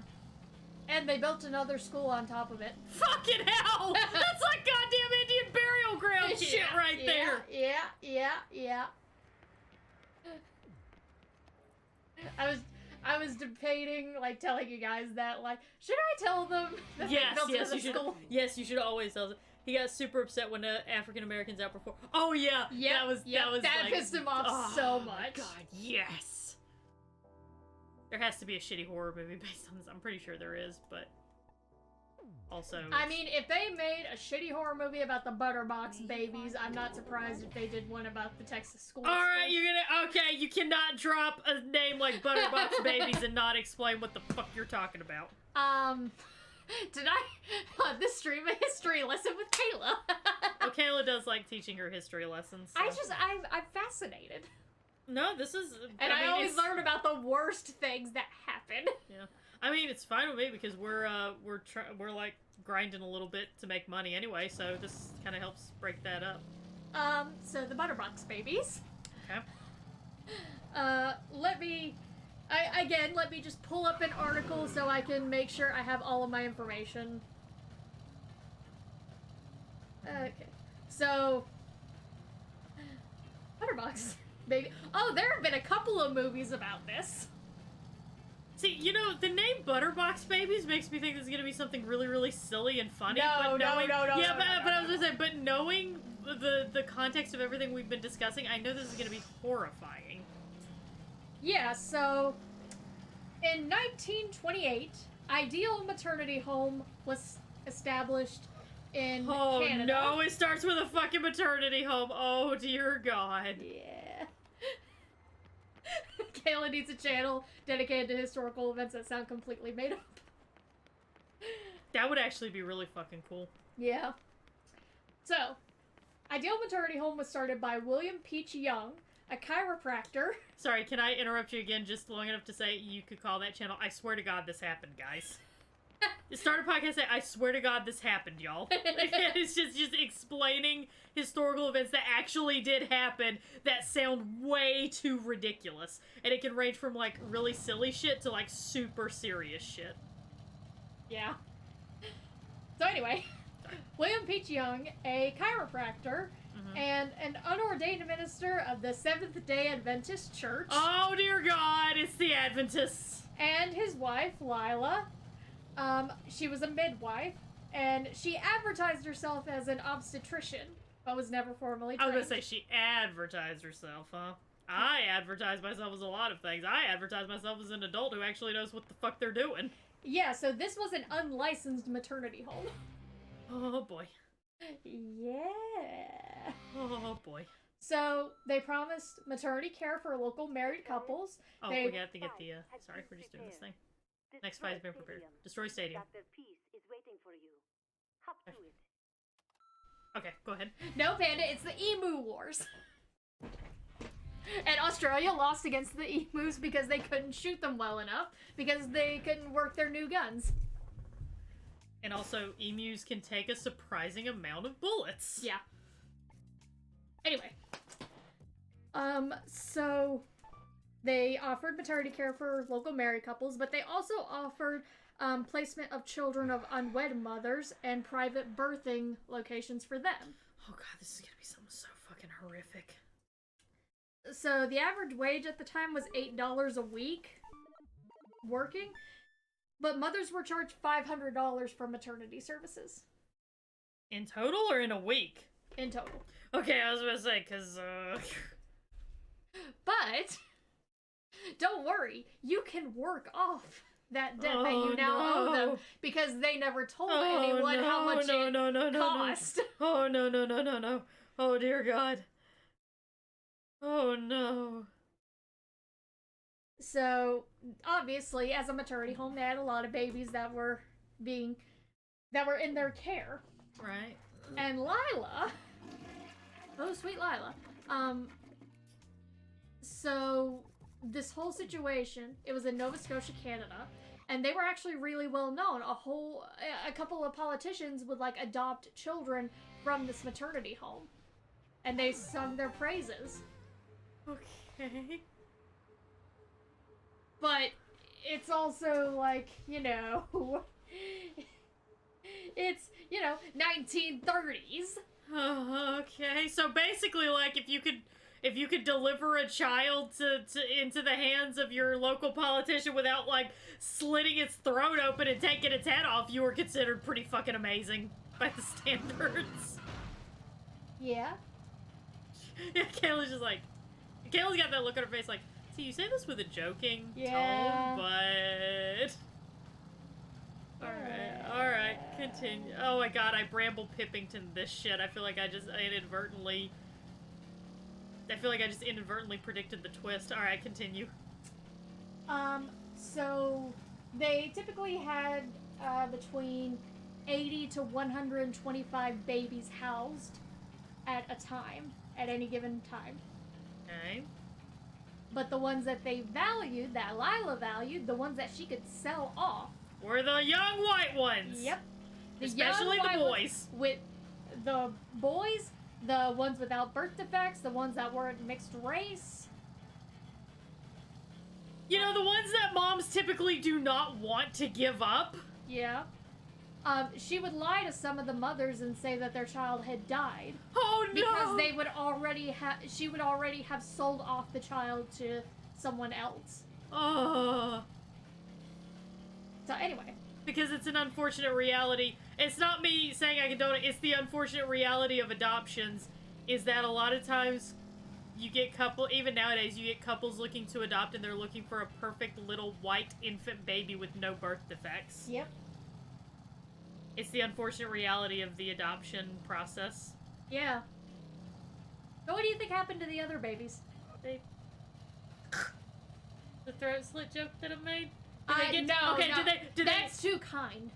And they built another school on top of it. Fucking hell! That's like goddamn Indian burial ground shit right there! Yeah. I was debating, like, telling you guys that, like, should I tell them that they built another school? Yes, you should always tell them. He got super upset when African Americans outperformed. Oh yeah, that was like, pissed him off so much. God, yes. There has to be a shitty horror movie based on this. I'm pretty sure there is, but also. I mean, if they made a shitty horror movie about the Butterbox Babies, I'm not surprised if they did one about the Texas school. All right, you cannot drop a name like Butterbox Babies and not explain what the fuck you're talking about. Did I on this stream a history lesson with Kayla? Well, Kayla does like teaching her history lessons. So. I'm fascinated. No, this is... And I always learn about the worst things that happen. Yeah. I mean, it's fine with me because we're like grinding a little bit to make money anyway, so this kind of helps break that up. So the Butterbox Babies. Okay. Let me just pull up an article so I can make sure I have all of my information. Okay. So, Butterbox Baby. Oh, there have been a couple of movies about this. See, you know, the name Butterbox Babies makes me think this is gonna be something really, really silly and funny. No. But I was gonna say, but knowing the context of everything we've been discussing, I know this is gonna be horrifying. Yeah, so in 1928, Ideal Maternity Home was established in Canada. Oh no, it starts with a fucking maternity home. Oh dear God. Yeah. Kayla needs a channel dedicated to historical events that sound completely made up. That would actually be really fucking cool. Yeah. So, Ideal Maternity Home was started by William Peach Young, a chiropractor. Sorry, can I interrupt you again just long enough to say you could call that channel I swear to God this happened, guys. Start a podcast say I swear to God this happened, y'all. It's just explaining historical events that actually did happen that sound way too ridiculous. And it can range from like really silly shit to like super serious shit. Yeah. So anyway, William Peach Young, a chiropractor, and an unordained minister of the Seventh-day Adventist Church. Oh dear God, it's the Adventists. And his wife, Lila. She was a midwife, and she advertised herself as an obstetrician, but was never formally trained. I was gonna say she advertised herself, huh? I advertise myself as a lot of things. I advertise myself as an adult who actually knows what the fuck they're doing. Yeah, so this was an unlicensed maternity home. Oh boy. Yeah. Oh boy. So they promised maternity care for local married couples. Oh, we have to get the, sorry, we're just doing this thing. Next fight has been prepared. Destroy stadium. Dr. Peace is waiting for you. Hop to it. Okay, go ahead. No, Panda, it's the Emu Wars. And Australia lost against the emus because they couldn't shoot them well enough because they couldn't work their new guns. And also, emus can take a surprising amount of bullets. Yeah. Anyway. So they offered maternity care for local married couples, but they also offered placement of children of unwed mothers and private birthing locations for them. Oh god, this is gonna be something so fucking horrific. So the average wage at the time was $8 a week working, but mothers were charged $500 for maternity services. In total or in a week? In total. Okay, I was gonna say, cause, But, don't worry, you can work off that debt that you now owe them, because they never told anyone how much it cost. Oh, no. Oh, dear God. Oh, no. So, obviously, as a maternity home, they had a lot of babies that were in their care. Right. And Lila, oh, sweet Lila, so this whole situation, it was in Nova Scotia, Canada, and they were actually really well known. A couple of politicians would, like, adopt children from this maternity home, and they sung their praises. Okay. But it's also, like, it's, 1930s. Okay, so basically, like, if you could deliver a child into the hands of your local politician without, like, slitting its throat open and taking its head off, you were considered pretty fucking amazing by the standards. Yeah. Yeah, Kayla's got that look on her face like, see, you say this with a joking tone, but... Alright, continue. Oh my god, I Bramble Pippington this shit. I feel like I just inadvertently predicted the twist. Alright, continue. So they typically had between 80 to 125 babies housed at a time, at any given time. Okay. But the ones that they valued, that Lila valued, the ones that she could sell off, were the young white ones. Yep. Especially the boys. With the boys, the ones without birth defects, the ones that weren't mixed race. You know, the ones that moms typically do not want to give up. Yeah. She would lie to some of the mothers and say that their child had died. Oh no! Because they would already she would already have sold off the child to someone else. Oh. So anyway. Because it's an unfortunate reality. It's not me saying I condone it, it's the unfortunate reality of adoptions, is that a lot of times you get even nowadays, you get couples looking to adopt and they're looking for a perfect little white infant baby with no birth defects. Yep. It's the unfortunate reality of the adoption process. Yeah. So what do you think happened to the other babies? The throat slit joke that I made? No, okay, no. Did That's too kind.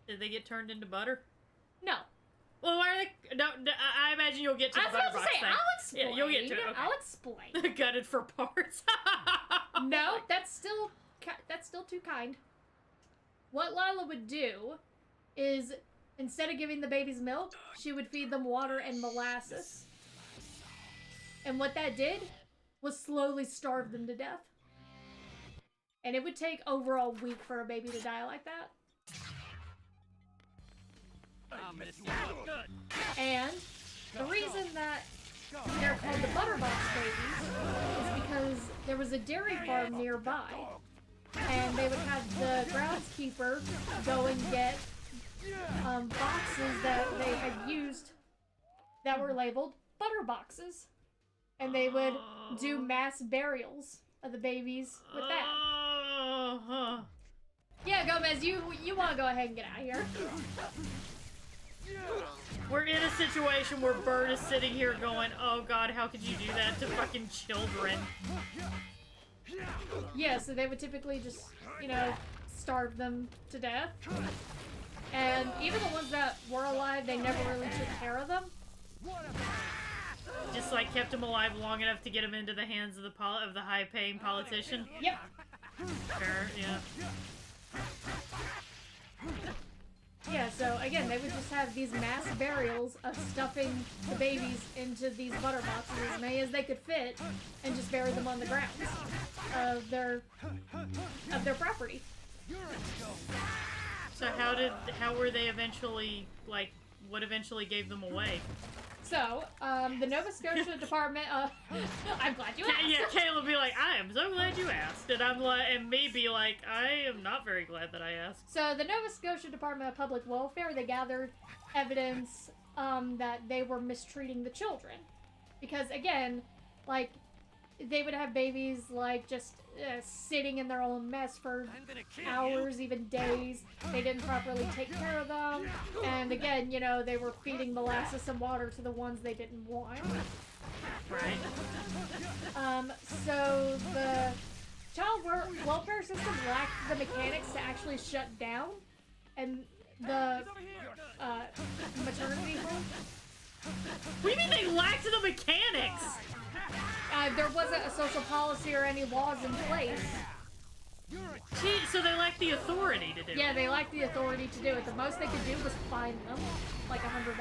Did they get turned into butter? No. Well, why are they? No, I imagine you'll get to the Butterbox thing. I'll explain. Yeah, you'll get to it. Okay. I'll explain. Gutted for parts. No, that's still too kind. What Lila would do is, instead of giving the babies milk, she would feed them water and molasses. And what that did was slowly starve them to death. And it would take over a week for a baby to die like that. And the reason that they're called the Butterbox Babies is because there was a dairy farm nearby. And they would have the groundskeeper go and get boxes that they had used that were labeled butter boxes. And they would do mass burials of the babies with that. Yeah, Gomez, you want to go ahead and get out of here. We're in a situation where Bird is sitting here going, oh god, how could you do that to fucking children? Yeah, so they would typically just, you know, starve them to death. And even the ones that were alive, they never really took care of them. Just like kept them alive long enough to get them into the hands of the high-paying politician. Yep. Fair, yeah. Yeah, so again, they would just have these mass burials of stuffing the babies into these butter boxes as many as they could fit, and just bury them on the grounds of their property. So how were they eventually, like, what eventually gave them away? So, the Nova Scotia Department of... I'm glad you asked. Yeah, Caleb be like, I am so glad you asked. And I'm like, and me be like, I am not very glad that I asked. So, the Nova Scotia Department of Public Welfare, they gathered evidence that they were mistreating the children. Because, again, like, they would have babies, like, just sitting in their own mess for hours, even days. They didn't properly take care of them. And again, you know, they were feeding molasses and water to the ones they didn't want. Right. So the child welfare system lacked the mechanics to actually shut down. And the maternity home. What do you mean they lacked the mechanics? There wasn't a social policy or any laws in place. Gee, so they lacked the authority to do it. Yeah, they lacked the authority to do it. The most they could do was fine them, like $100.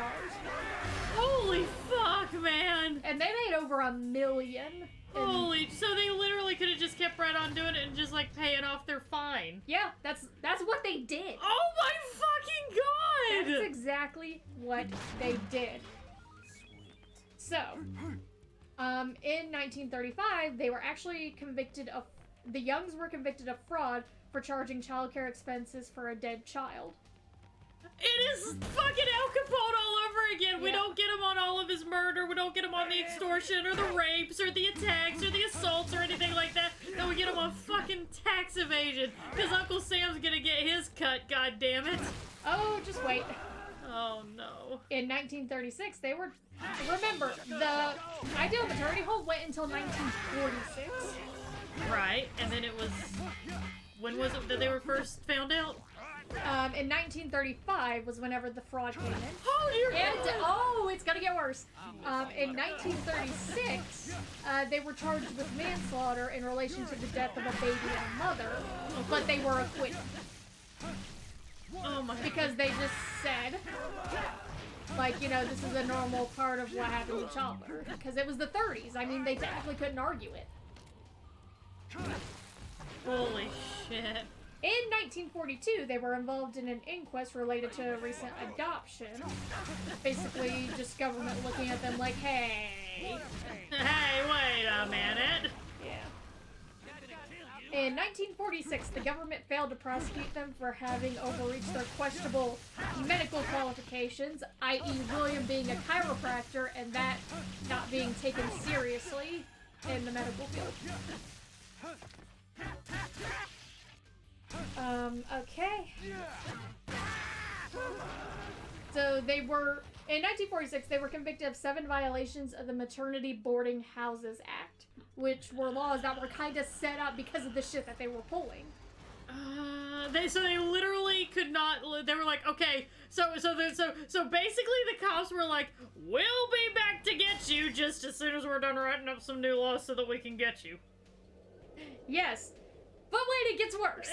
Holy fuck, man! And they made over $1 million. Holy, so they literally could have just kept right on doing it and just like paying off their fine. Yeah, that's what they did. Oh my fucking god! That's exactly what they did. So, in 1935, they were actually convicted of, the Youngs were convicted of fraud for charging childcare expenses for a dead child. It is fucking Al Capone all over again. We don't get him on all of his murder. We don't get him on the extortion or the rapes or the attacks or the assaults or anything like that. No, we get him on fucking tax evasion. Because Uncle Sam's gonna get his cut, god damn it. Oh, just wait. Oh no. In 1936, they were... Remember, the ideal maternity home went until 1946. Right, and then it was... When was it that they were first found out? In 1935 was whenever the fraud came in. Oh, dear And, God. oh, it's gonna get worse. In 1936, they were charged with manslaughter in relation to the death of a baby and a mother, but they were acquitted. Oh my. Because they just said, like, you know, this is a normal part of what happens in childbirth. Because it was the 30s. I mean, they technically couldn't argue it. Holy shit. In 1942, they were involved in an inquest related to a recent adoption. Basically, just government looking at them like, hey. Hey, wait a minute. Yeah. In 1946, the government failed to prosecute them for having overreached their questionable medical qualifications, i.e. William being a chiropractor and that not being taken seriously in the medical field. Okay. So they were, in 1946, they were convicted of 7 violations of the Maternity Boarding Houses Act, which were laws that were kind of set up because of the shit that they were pulling. So they literally could not. They were like, okay, so basically the cops were like, we'll be back to get you just as soon as we're done writing up some new laws so that we can get you. Yes, but wait, it gets worse.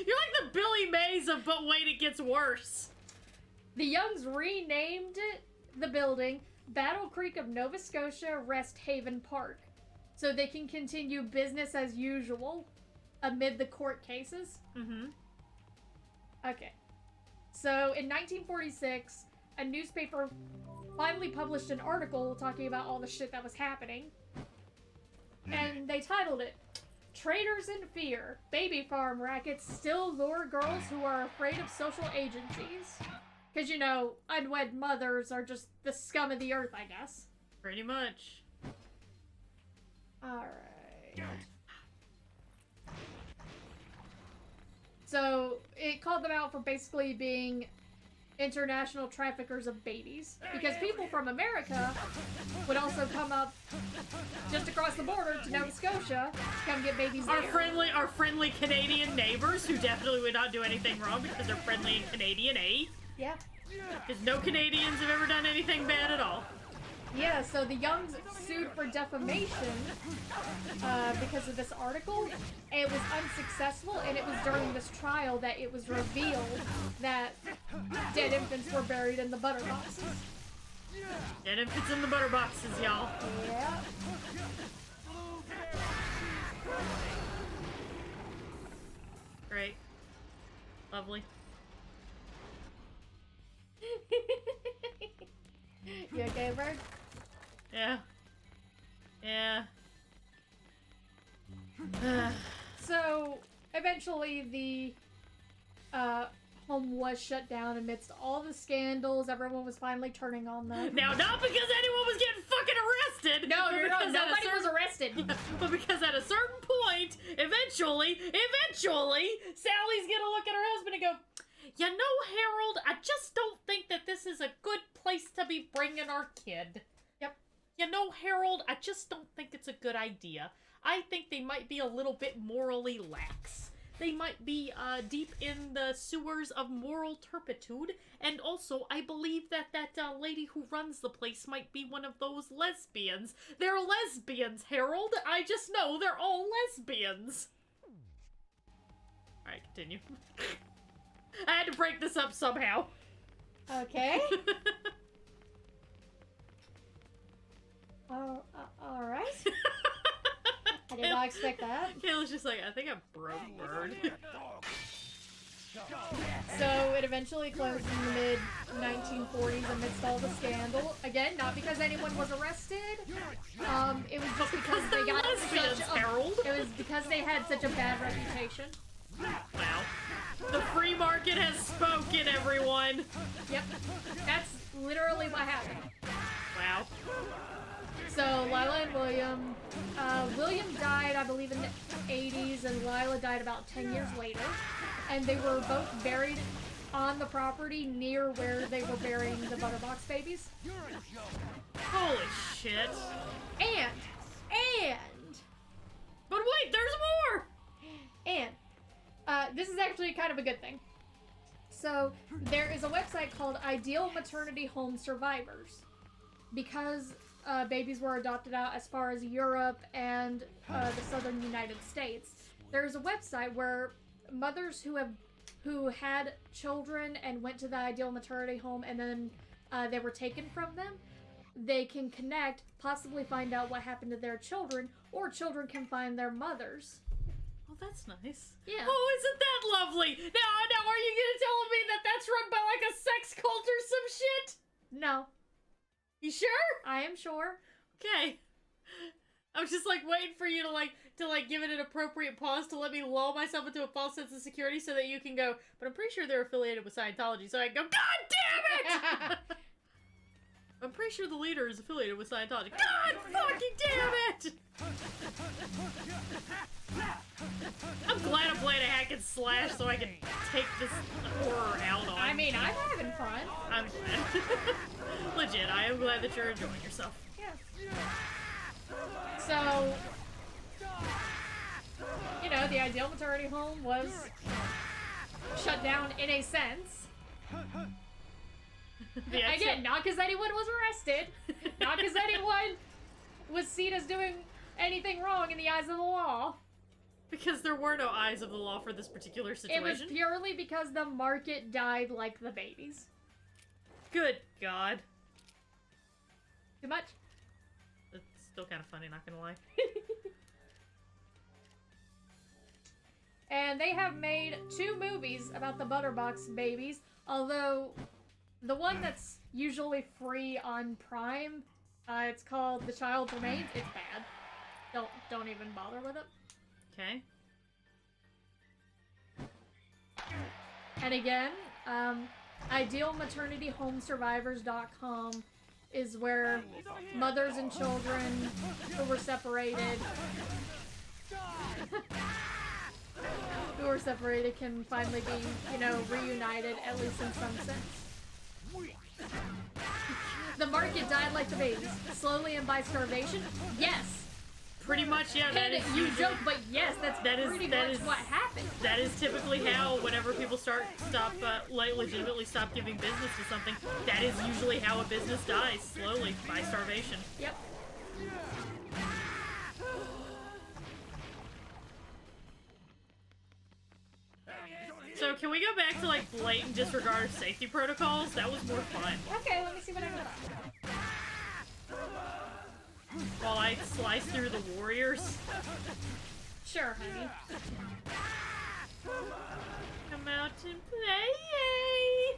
You're like the Billy Mays of but wait, it gets worse. The Youngs renamed the building Battle Creek of Nova Scotia Rest Haven Park, so they can continue business as usual amid the court cases. Mm-hmm. Okay. So, in 1946, a newspaper finally published an article talking about all the shit that was happening. And they titled it, Traitors in Fear. Baby farm rackets still lure girls who are afraid of social agencies. Because, you know, unwed mothers are just the scum of the earth, I guess. Pretty much. Alright. So, it called them out for basically being international traffickers of babies. Because people from America would also come up just across the border to Nova Scotia to come get babies there. Our friendly Canadian neighbors who definitely would not do anything wrong because they're friendly and Canadian, eh? Yeah. Because no Canadians have ever done anything bad at all. Yeah, so the Youngs sued for defamation because of this article. It was unsuccessful, and it was during this trial that it was revealed that dead infants were buried in the butter boxes. Dead infants in the butter boxes, y'all. Yeah. Great. Lovely. You okay, Bird? Yeah. Yeah. So, eventually the home was shut down amidst all the scandals. Everyone was finally turning on them. Now, not because anyone was getting fucking arrested! No, but you're not. because at a Nobody was arrested. Yeah, but because at a certain point, eventually, Sally's gonna look at her husband and go, you know, Harold, I just don't think that this is a good place to be bringing our kid. Yep. You know, Harold, I just don't think it's a good idea. I think they might be a little bit morally lax. They might be deep in the sewers of moral turpitude. And also, I believe that lady who runs the place might be one of those lesbians. They're lesbians, Harold. I just know they're all lesbians. Alright, continue. I had to break this up somehow. Okay. Alright. I did not expect that. Kayla's just like, I think I broke Bird. So it eventually closed in the mid-1940s amidst all the scandal. Again, not because anyone was arrested. It was just because they got lesbians, Harold. It was because they had such a bad reputation. Wow. The free market has spoken, everyone. Yep. That's literally what happened. Wow. So Lila and William, William died, I believe, in the 80s, and Lila died about 10 years later. And they were both buried on the property near where they were burying the Butterbox Babies. Holy shit. And, but wait, there's more! And, this is actually kind of a good thing. So there is a website called Ideal Maternity Home Survivors. Because babies were adopted out as far as Europe and the southern United States, there's a website where mothers who had children and went to the ideal maternity home and then they were taken from them, they can connect, possibly find out what happened to their children, or children can find their mothers. Oh, that's nice. Yeah. Oh, isn't that lovely? Now, are you gonna tell me that that's run by like a sex cult or some shit? No. You sure? I am sure. Okay. I was just like waiting for you to give it an appropriate pause to let me lull myself into a false sense of security so that you can go, but I'm pretty sure they're affiliated with Scientology, so I can go, God damn it! I'm pretty sure the leader is affiliated with Scientology. God fucking damn it! I'm glad I'm playing a hack and slash so I can take this horror out on. I mean, I'm having fun. I'm glad. Legit, I am glad that you're enjoying yourself. Yeah. So, you know, the ideal maternity home was shut down in a sense. Again, not because anyone was arrested, not because anyone was seen as doing anything wrong in the eyes of the law. Because there were no eyes of the law for this particular situation. It was purely because the market died like the babies. Good God. Too much? It's still kind of funny, not gonna lie. And they have made 2 movies about the Butterbox Babies, although the one that's usually free on Prime, it's called The Child Remains. It's bad. Don't even bother with it. Okay. And again, idealmaternityhomesurvivors.com is where mothers and children who were separated can finally be, you know, reunited, at least in some sense. The market died like the babies, slowly and by starvation. Yes. Pretty much, yeah. And you joke, but yes, that's pretty much what happened. That is typically how, whenever people legitimately stop giving business to something, that is usually how a business dies, slowly, by starvation. Yep. So can we go back to like blatant disregard of safety protocols? That was more fun. Okay, let me see what I got. While I slice through the warriors. Sure, honey. Come out and play!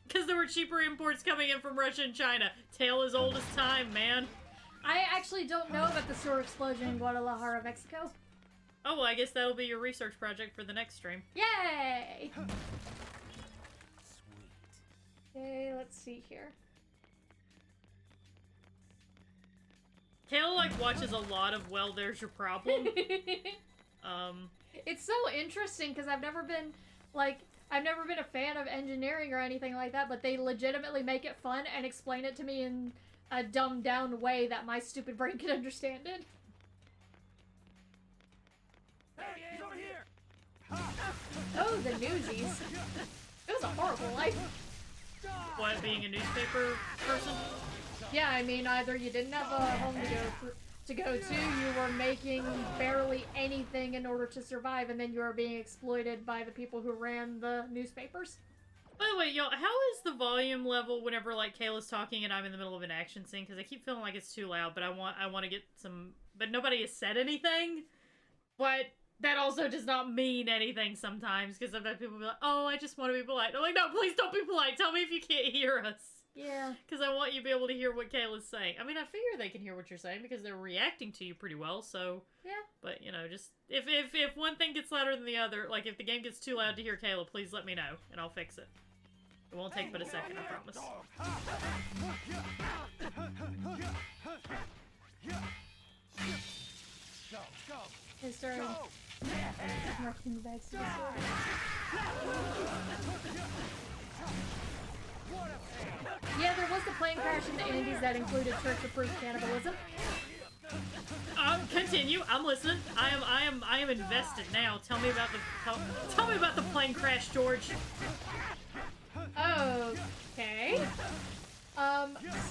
Because there were cheaper imports coming in from Russia and China. Tale as old as time, man. I actually don't know about the sewer explosion in Guadalajara, Mexico. Oh, well, I guess that'll be your research project for the next stream. Yay! Sweet. Okay, let's see here. Kayla, like, watches a lot of Well, There's Your Problem. It's so interesting, because I've never been a fan of engineering or anything like that, but they legitimately make it fun and explain it to me in a dumbed-down way that my stupid brain can understand it. Hey, he's over here! Oh, the Newsies. It was a horrible life. What, being a newspaper person? Yeah, I mean, either you didn't have a home to go to, you were making barely anything in order to survive, and then you were being exploited by the people who ran the newspapers. By the way, y'all, how is the volume level whenever, like, Kayla's talking and I'm in the middle of an action scene? Because I keep feeling like it's too loud, but I want to get some... But nobody has said anything. But that also does not mean anything sometimes, because sometimes people be like, oh, I just want to be polite. I'm like, no, please don't be polite. Tell me if you can't hear us. Yeah. Because I want you to be able to hear what Kayla's saying. I mean, I figure they can hear what you're saying because they're reacting to you pretty well, so... Yeah. But, you know, just... If one thing gets louder than the other, like, if the game gets too loud to hear Kayla, please let me know, and I'll fix it. It won't take but a second, I promise. They started marking the bags to the Yeah, there was the plane crash in the Andes that included church-approved cannibalism. Continue. I'm listening. I am invested now. Tell me about tell me about the plane crash, George. Okay.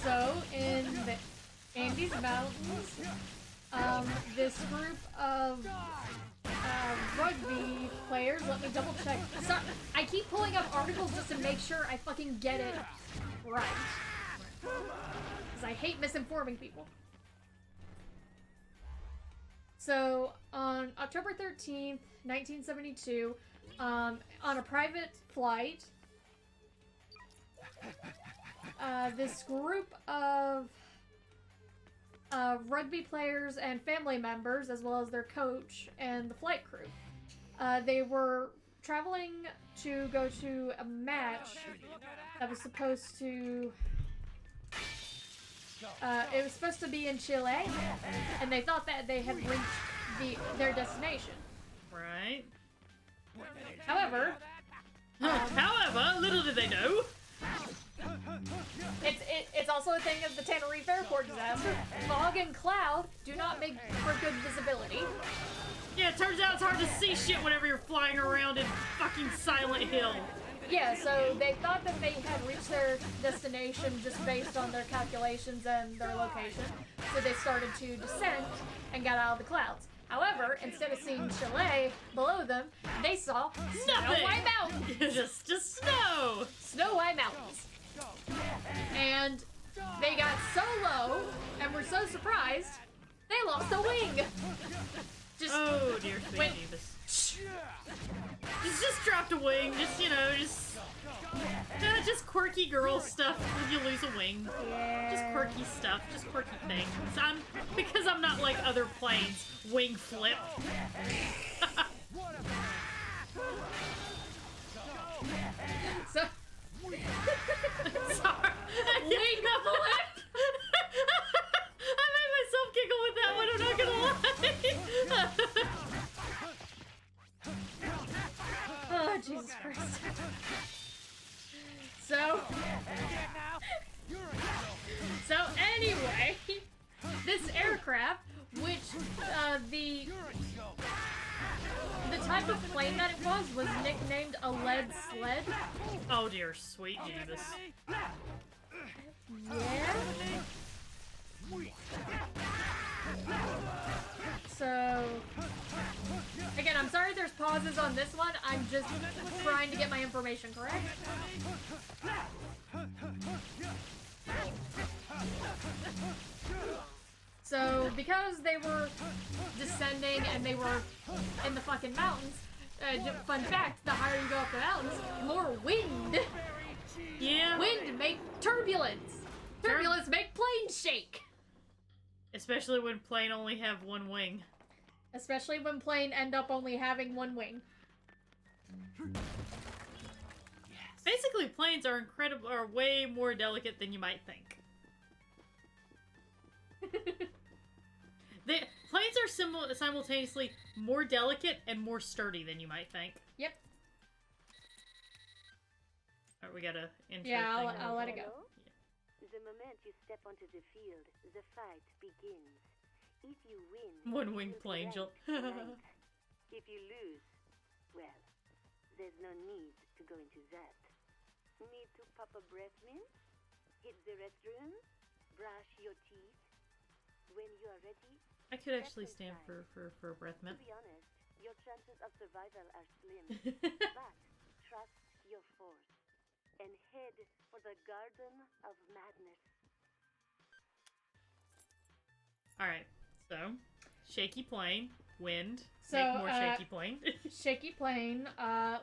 So in the Andes Mountains, this group of rugby players. Let me double check. Sorry, I keep pulling up articles just to make sure I fucking get it right. Because I hate misinforming people. So, on October 13th, 1972, on a private flight, this group of rugby players and family members, as well as their coach and the flight crew, they were traveling to go to a match that was supposed to... it was supposed to be in Chile, and they thought that they had reached their destination. Right. However, little did they know. It's also a thing of the Tenerife Airport disaster. Fog and cloud do not make for good visibility. Yeah, it turns out it's hard to see shit whenever you're flying around in fucking Silent Hill. Yeah, so they thought that they had reached their destination just based on their calculations and their location. So they started to descend and got out of the clouds. However, instead of seeing Chile below them, they saw Snow White Mountains. just snow. Snow White Mountains. And they got so low and were so surprised, they lost a wing. Just, oh dear sweet Jeebus. Just dropped a wing, just quirky girl stuff when you lose a wing. Yeah. Just quirky stuff, just quirky things. Because I'm not like other planes, wing flip. So, sorry. Wing flip! I made myself giggle with that one, I'm not gonna lie. Oh, Jesus Christ. So anyway, this aircraft, which the type of plane that it was nicknamed a lead sled. Oh dear, sweet Jeebus. Yeah. So, again, I'm sorry there's pauses on this one. I'm just trying to get my information correct. So, because they were descending and they were in the fucking mountains, fun fact, the higher you go up the mountains, more wind. Yeah. Wind make turbulence. Turbulence make planes shake. Especially when plane only have one wing. Especially when plane end up only having one wing. Basically, planes are way more delicate than you might think. Planes are simultaneously more delicate and more sturdy than you might think. Yep. Alright, we gotta intro. Yeah, I'll let it go. The moment you step onto the field, the fight begins. If you win, one wing plane jump. If you lose, well, there's no need to go into that. Need to pop a breath mint? Hit the restroom? Brush your teeth? When you are ready, I could actually stand for a breath mint. to be honest, your chances of survival are slim. But trust your force and head for the Garden of Madness. Alright, so shaky plane, wind, So, make more shaky plane. Shaky plane,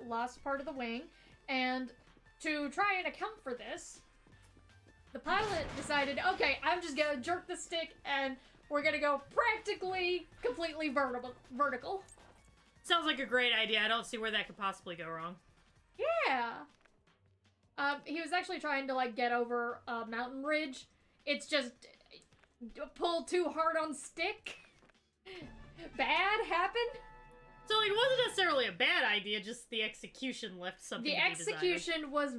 lost part of the wing, and to try and account for this, the pilot decided, okay, I'm just gonna jerk the stick and we're gonna go practically completely vertical. Sounds like a great idea. I don't see where that could possibly go wrong. Yeah. He was actually trying to, like, get over a mountain ridge. It's just pull too hard on stick. Bad happened. So, like, it wasn't necessarily a bad idea, just the execution left something The to be execution was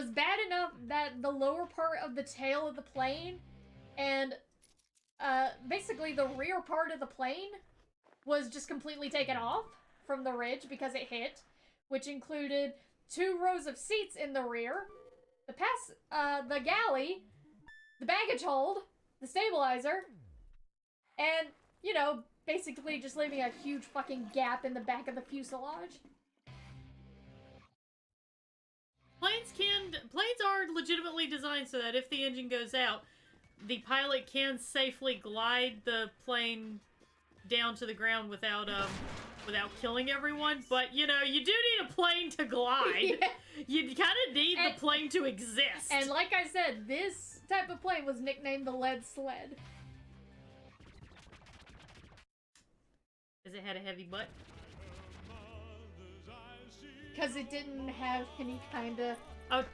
bad enough that the lower part of the tail of the plane and basically the rear part of the plane was just completely taken off from the ridge because it hit, which included 2 rows of seats in the rear, the galley, the baggage hold, the stabilizer, and, you know, basically just leaving a huge fucking gap in the back of the fuselage. Planes are legitimately designed so that if the engine goes out, the pilot can safely glide the plane down to the ground without killing everyone. But you know, you do need a plane to glide. Yeah. You kind of need the plane to exist. And like I said, this type of plane was nicknamed the Lead Sled. Because it had a heavy butt. Because it didn't have any kind of... Oh,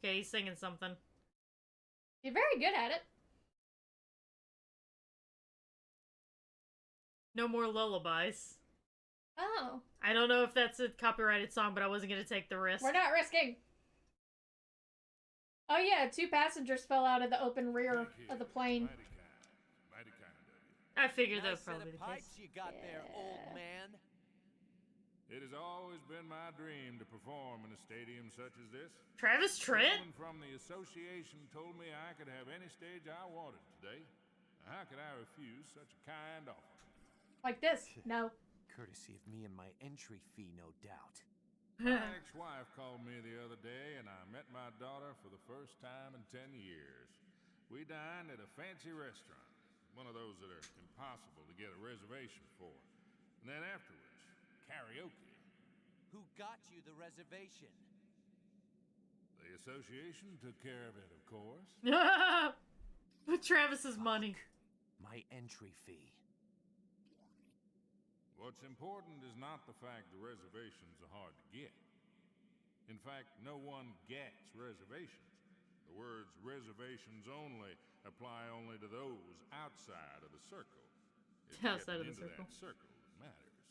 okay, he's singing something. You're very good at it. No more lullabies. Oh. I don't know if that's a copyrighted song, but I wasn't going to take the risk. We're not risking. Oh yeah, 2 passengers fell out of the open rear of the plane. I figured that Nice would probably be set of the pipes case. you got there, old man. It has always been my dream to perform in a stadium such as this. Travis Tritt? Someone from the association told me I could have any stage I wanted today. How could I refuse such a kind offer? Like this? No. Courtesy of me and my entry fee, no doubt. My ex-wife called me the other day, and I met my daughter for the first time in 10 years. We dined at a fancy restaurant, one of those that are impossible to get a reservation for. And then afterwards, karaoke. Who got you the reservation? The association took care of it, of course. With Travis's money. My entry fee. What's important is not the fact the reservations are hard to get. In fact, no one gets reservations. The words reservations only apply only to those outside of the circle. It's Outside of the getting into circle. that circle that matters.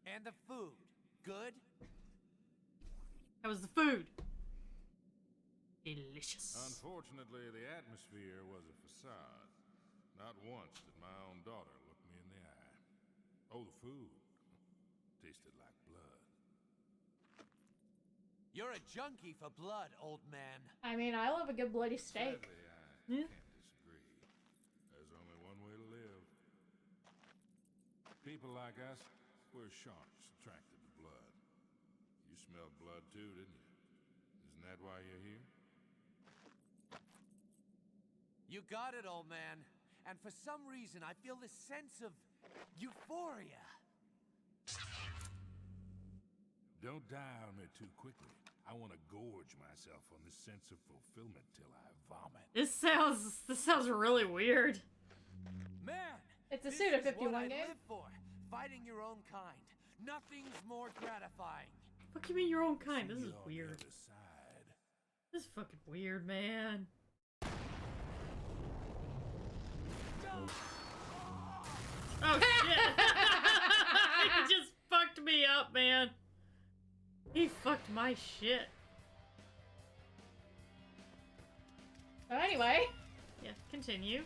And the food. Good? How was the food? Delicious. Unfortunately, the atmosphere was a facade. Not once did my own daughter look me in the eye. Oh, the food tasted like blood. You're a junkie for blood, old man. I mean, I love a good bloody steak. Sadly, I can't disagree. There's only one way to live. People like us, we're sharks attracted to blood. You smelled blood too, didn't you? Isn't that why you're here? You got it, old man. And for some reason, I feel this sense of euphoria. Don't die on me too quickly. I want to gorge myself on this sense of fulfillment till I vomit. This sounds really weird. Man! It's a this Suda is 51 what I game. live for. Fighting your own kind. Nothing's more gratifying. What do you mean your own kind? This See is you on the weird. other side. This is fucking weird, man. Oh shit! He just fucked me up, man. He fucked my shit. So anyway. Yeah, continue.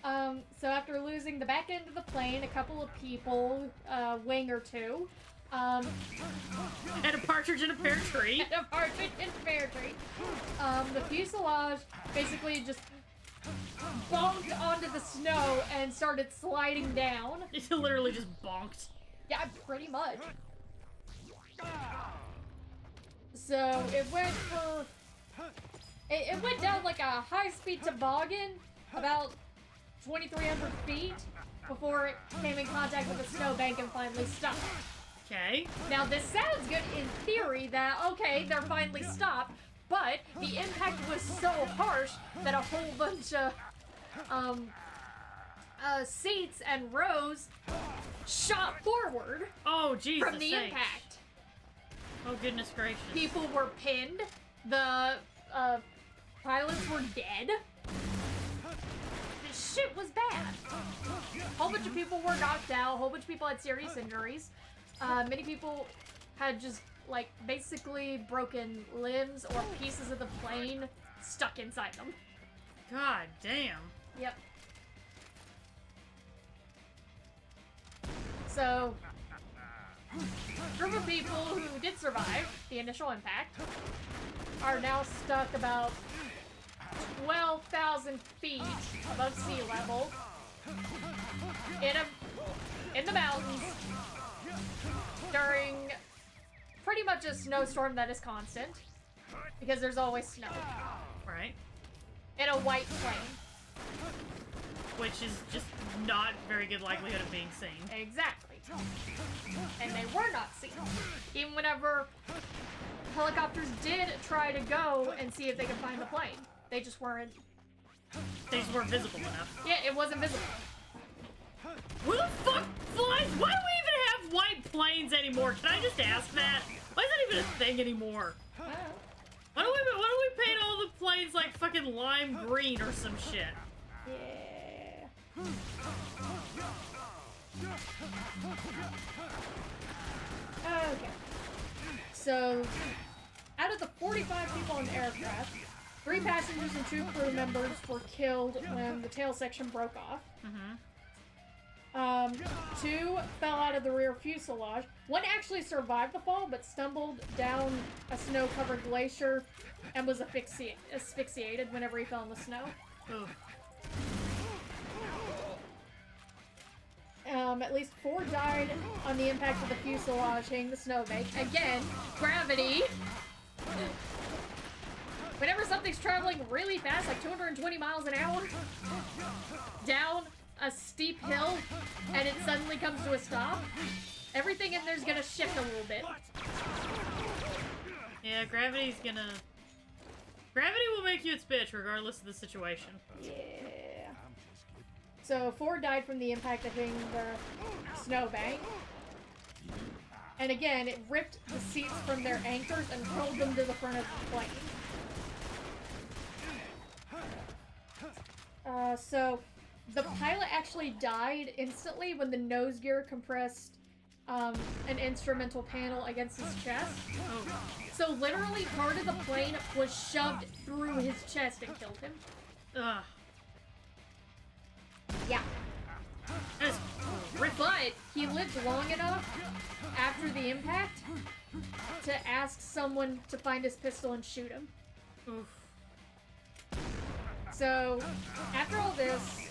So after losing the back end of the plane, a couple of people, wing or two, And a partridge in a pear tree. and a partridge in a pear tree, the fuselage basically just bonked onto the snow and started sliding down. It literally just bonked. Yeah, pretty much. So it went for... It went down like a high-speed toboggan, about 2,300 feet, before it came in contact with a snowbank and finally stopped. Okay. Now this sounds good in theory that, okay, they're finally stopped, but the impact was so harsh that a whole bunch of seats and rows shot forward. Oh, Jesus from the sakes. impact. Oh, goodness gracious. People were pinned. The pilots were dead. This shit was bad. A whole bunch of people were knocked out. A whole bunch of people had serious injuries. Many people had just, like, basically broken limbs or pieces of the plane stuck inside them. God damn. Yep. So, a group of people who did survive the initial impact are now stuck about 12,000 feet above sea level in the mountains during pretty much a snowstorm that is constant because there's always snow. Right. In a white plane. Which is just not very good likelihood of being seen. Exactly. And they were not seen. Even whenever helicopters did try to go and see if they could find the plane. They just weren't... They just weren't visible enough. Yeah, it wasn't visible. Who the fuck flies? Why do we even have white planes anymore? Can I just ask that? Why is that even a thing anymore? Why don't we paint all the planes like fucking lime green or some shit? Yeah. Okay. So, out of the 45 people on the aircraft, 3 passengers and 2 crew members were killed when the tail section broke off. 2 fell out of the rear fuselage. 1 actually survived the fall, but stumbled down a snow-covered glacier and was asphyxiated whenever he fell in the snow. At least 4 died on the impact of the fuselage hitting the snowbank. Again, gravity. Whenever something's traveling really fast, like 220 miles an hour, down a steep hill, and it suddenly comes to a stop, everything in there's gonna shift a little bit. Yeah, Gravity will make you its bitch regardless of the situation. Yeah. So 4 died from the impact of hitting the snowbank. And again, it ripped the seats from their anchors and hurled them to the front of the plane. So the pilot actually died instantly when the nose gear compressed an instrumental panel against his chest. So literally part of the plane was shoved through his chest and killed him. Ugh. Yeah. But he lived long enough after the impact to ask someone to find his pistol and shoot him. Oof. So, after all this,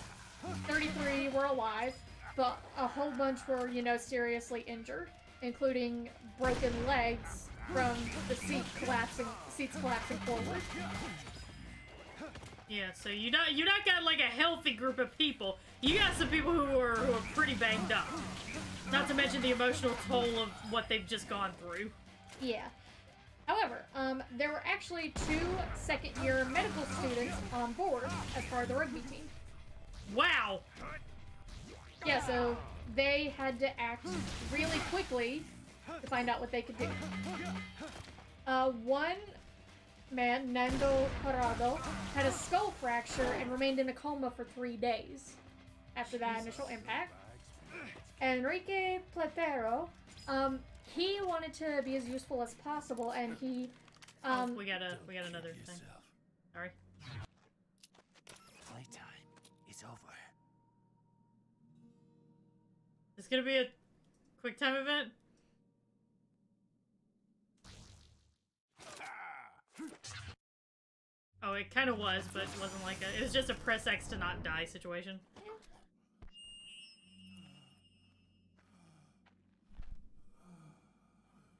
33 were alive, but a whole bunch were, seriously injured, including broken legs from the seats collapsing forward. Yeah, so you not got like a healthy group of people. You got some people who are pretty banged up. Not to mention the emotional toll of what they've just gone through. Yeah. However, there were actually 2 second-year medical students on board as part of the rugby team. Wow! Yeah, so they had to act really quickly to find out what they could do. One man, Nando Parado, had a skull fracture and remained in a coma for 3 days after that initial impact. Enrique Platero, he wanted to be as useful as possible, and he, we got another thing. Sorry. Playtime is over. It's gonna be a quick time event. Oh, it kind of was, but it wasn't like it was just a press X to not die situation.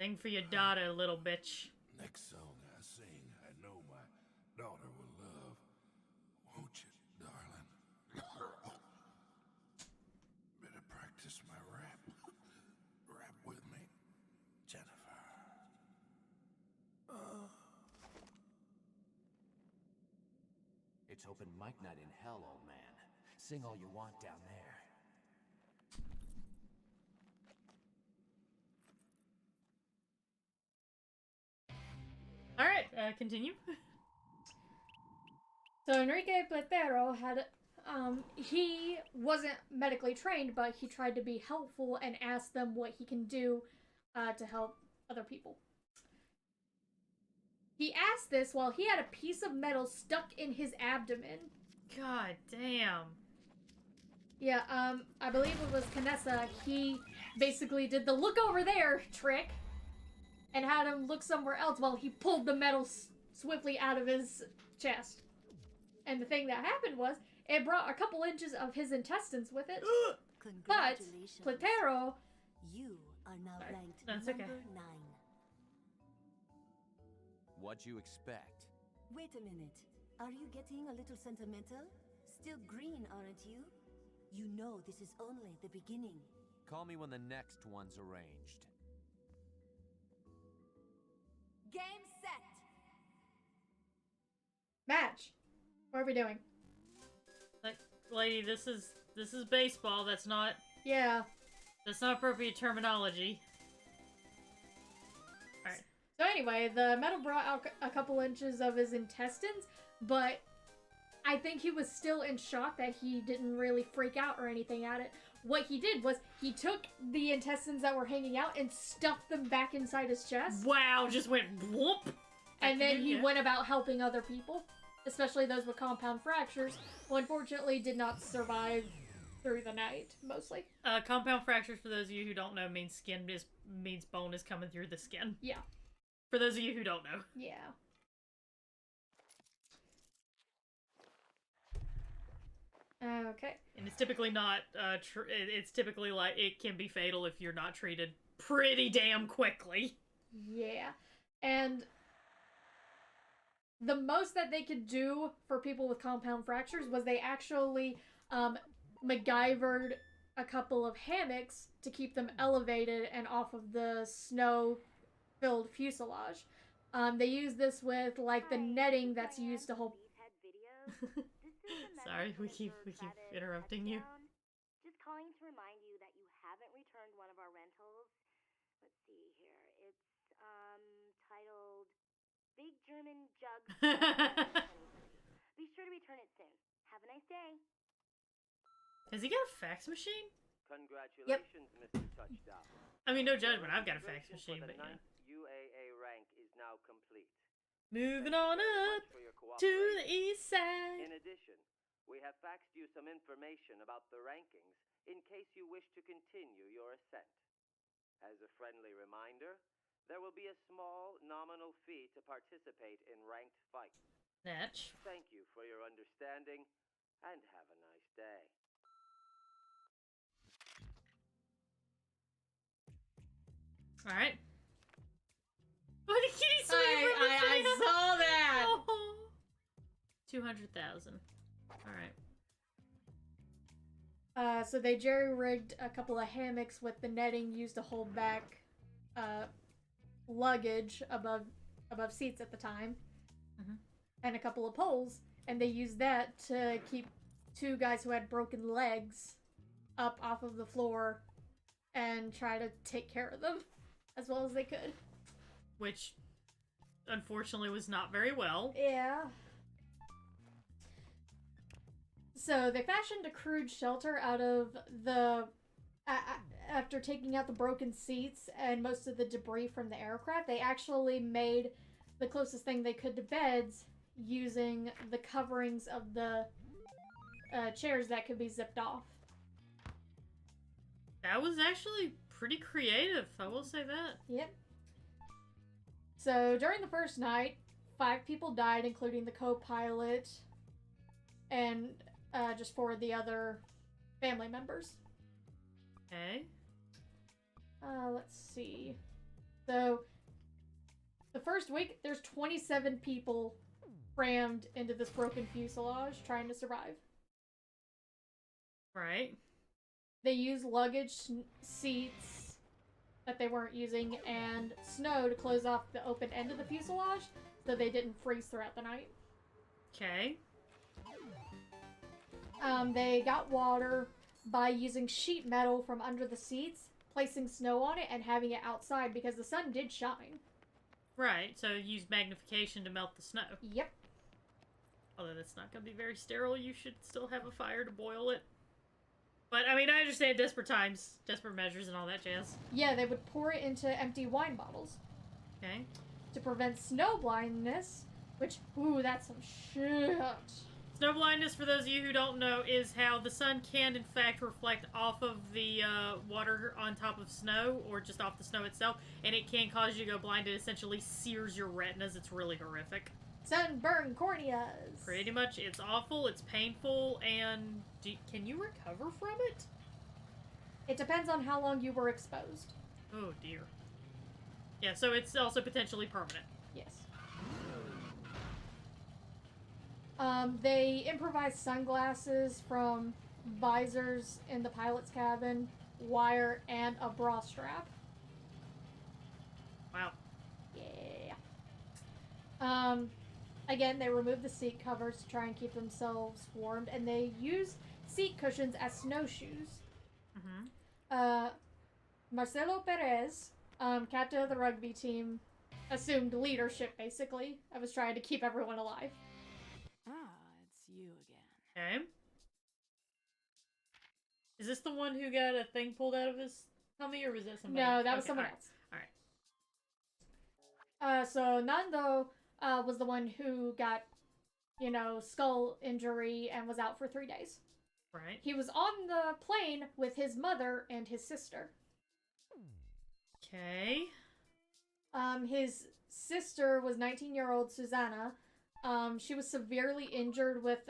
Sing for your daughter, little bitch. Next song I sing, I know my daughter will love. Won't you, darling? Better practice my rap. Rap with me, Jennifer. It's open mic night in hell, old man. Sing all you want down there. Alright, continue. So Enrique Platero had he wasn't medically trained, but he tried to be helpful and asked them what he can do to help other people. He asked this while he had a piece of metal stuck in his abdomen. God damn. Yeah, I believe it was Kanessa. He basically did the look over there trick and had him look somewhere else while he pulled the metal swiftly out of his chest. And the thing that happened was, it brought a couple inches of his intestines with it. But, Platero... You are now ranked That's number okay. 9. What'd you expect? Wait a minute. Are you getting a little sentimental? Still green, aren't you? You know this is only the beginning. Call me when the next one's arranged. Game set! Match. What are we doing? Like, lady, this is baseball. That's not appropriate terminology. Alright. So anyway, the metal brought out a couple inches of his intestines, but I think he was still in shock that he didn't really freak out or anything at it. What he did was he took the intestines that were hanging out and stuffed them back inside his chest. Wow, just went whoop! And then he went about helping other people, especially those with compound fractures, who unfortunately did not survive through the night, mostly. Compound fractures, for those of you who don't know, means means bone is coming through the skin. Yeah. For those of you who don't know. Yeah. Okay. And it's typically not, it's typically like, it can be fatal if you're not treated pretty damn quickly. Yeah. And the most that they could do for people with compound fractures was they actually MacGyvered a couple of hammocks to keep them elevated and off of the snow-filled fuselage. They use this with, like, the netting that's used to hold... Sorry, we keep interrupting you. Just calling to remind you that you haven't returned one of our rentals. Let's see here. It's titled Big German Jug. Be sure to return it soon. Have a nice day. Has he got a fax machine? Congratulations, Mr. Touchdown. I mean, no judgment. I've got a fax machine, but yeah. UAA rank is now complete. Moving on up to the east side. In addition, we have faxed you some information about the rankings in case you wish to continue your ascent. As a friendly reminder, there will be a small nominal fee to participate in ranked fights. Natch. Thank you for your understanding, and have a nice day. Alright. What did he say? I saw that! Oh. 200,000. Alright. So they jerry-rigged a couple of hammocks with the netting used to hold back luggage above seats at the time. Mm-hmm. And a couple of poles, and they used that to keep two guys who had broken legs up off of the floor and try to take care of them as well as they could. Which, unfortunately, was not very well. Yeah. So they fashioned a crude shelter out of the... after taking out the broken seats and most of the debris from the aircraft, they actually made the closest thing they could to beds using the coverings of the chairs that could be zipped off. That was actually pretty creative, I will say that. Yep. So during the first night, 5 people died, including the co-pilot and just 4 of the other family members. Okay. Let's see. So the first week, there's 27 people crammed into this broken fuselage trying to survive. Right. They used luggage, seats that they weren't using, and snow to close off the open end of the fuselage so they didn't freeze throughout the night. Okay. They got water by using sheet metal from under the seats, placing snow on it, and having it outside because the sun did shine. Right, so use magnification to melt the snow. Yep. Although that's not going to be very sterile, you should still have a fire to boil it. But, I mean, I understand desperate times, desperate measures, and all that jazz. Yeah, they would pour it into empty wine bottles. Okay. To prevent snow blindness, which, ooh, that's some shit. Snow blindness, for those of you who don't know, is how the sun can, in fact, reflect off of the water on top of snow, or just off the snow itself, and it can cause you to go blind. It essentially sears your retinas. It's really horrific. Sunburn corneas. Pretty much. It's awful, it's painful, and can you recover from it? It depends on how long you were exposed. Oh, dear. Yeah, so it's also potentially permanent. Yes. They improvised sunglasses from visors in the pilot's cabin, wire, and a bra strap. Wow. Yeah. Again, they removed the seat covers to try and keep themselves warmed, and they used seat cushions as snowshoes. Mm-hmm. Marcelo Perez, captain of the rugby team, assumed leadership, basically. I was trying to keep everyone alive. It's you again. Okay. Is this the one who got a thing pulled out of his tummy, or was that somebody? No, that was someone else. Alright. So Nando was the one who got, skull injury and was out for 3 days. Right. He was on the plane with his mother and his sister. Okay. His sister was 19-year-old Susanna. She was severely injured with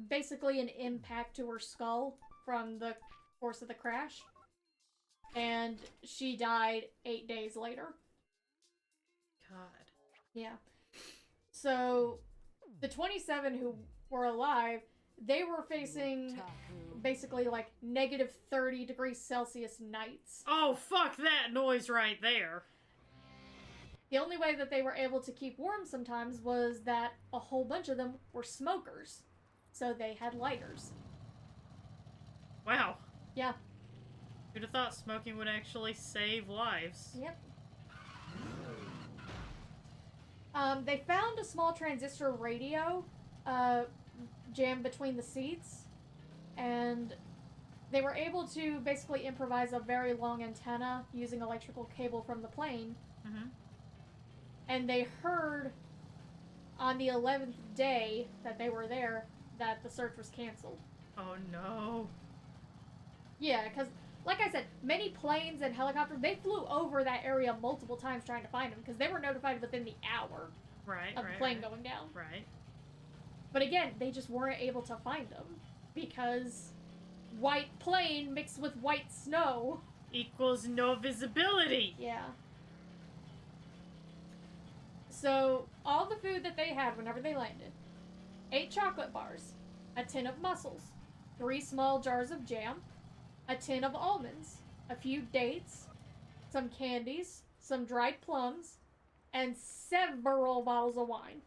basically an impact to her skull from the force of the crash. And she died 8 days later. God. Yeah. So, the 27 who were alive, they were facing basically like negative 30 degrees Celsius nights. Oh, fuck that noise right there. The only way that they were able to keep warm sometimes was that a whole bunch of them were smokers. So they had lighters. Wow. Yeah. Who'd have thought smoking would actually save lives? Yep. They found a small transistor radio jammed between the seats, and they were able to basically improvise a very long antenna using electrical cable from the plane. Mm-hmm. And they heard on the 11th day that they were there that the search was canceled. Oh no. Yeah, because, like I said, many planes and helicopters, they flew over that area multiple times trying to find them, because they were notified within the hour of the plane going down. Right. But again, they just weren't able to find them, because white plane mixed with white snow equals no visibility. Yeah. So, all the food that they had whenever they landed: 8 chocolate bars, a tin of mussels, 3 small jars of jam, a tin of almonds, a few dates, some candies, some dried plums, and several bottles of wine.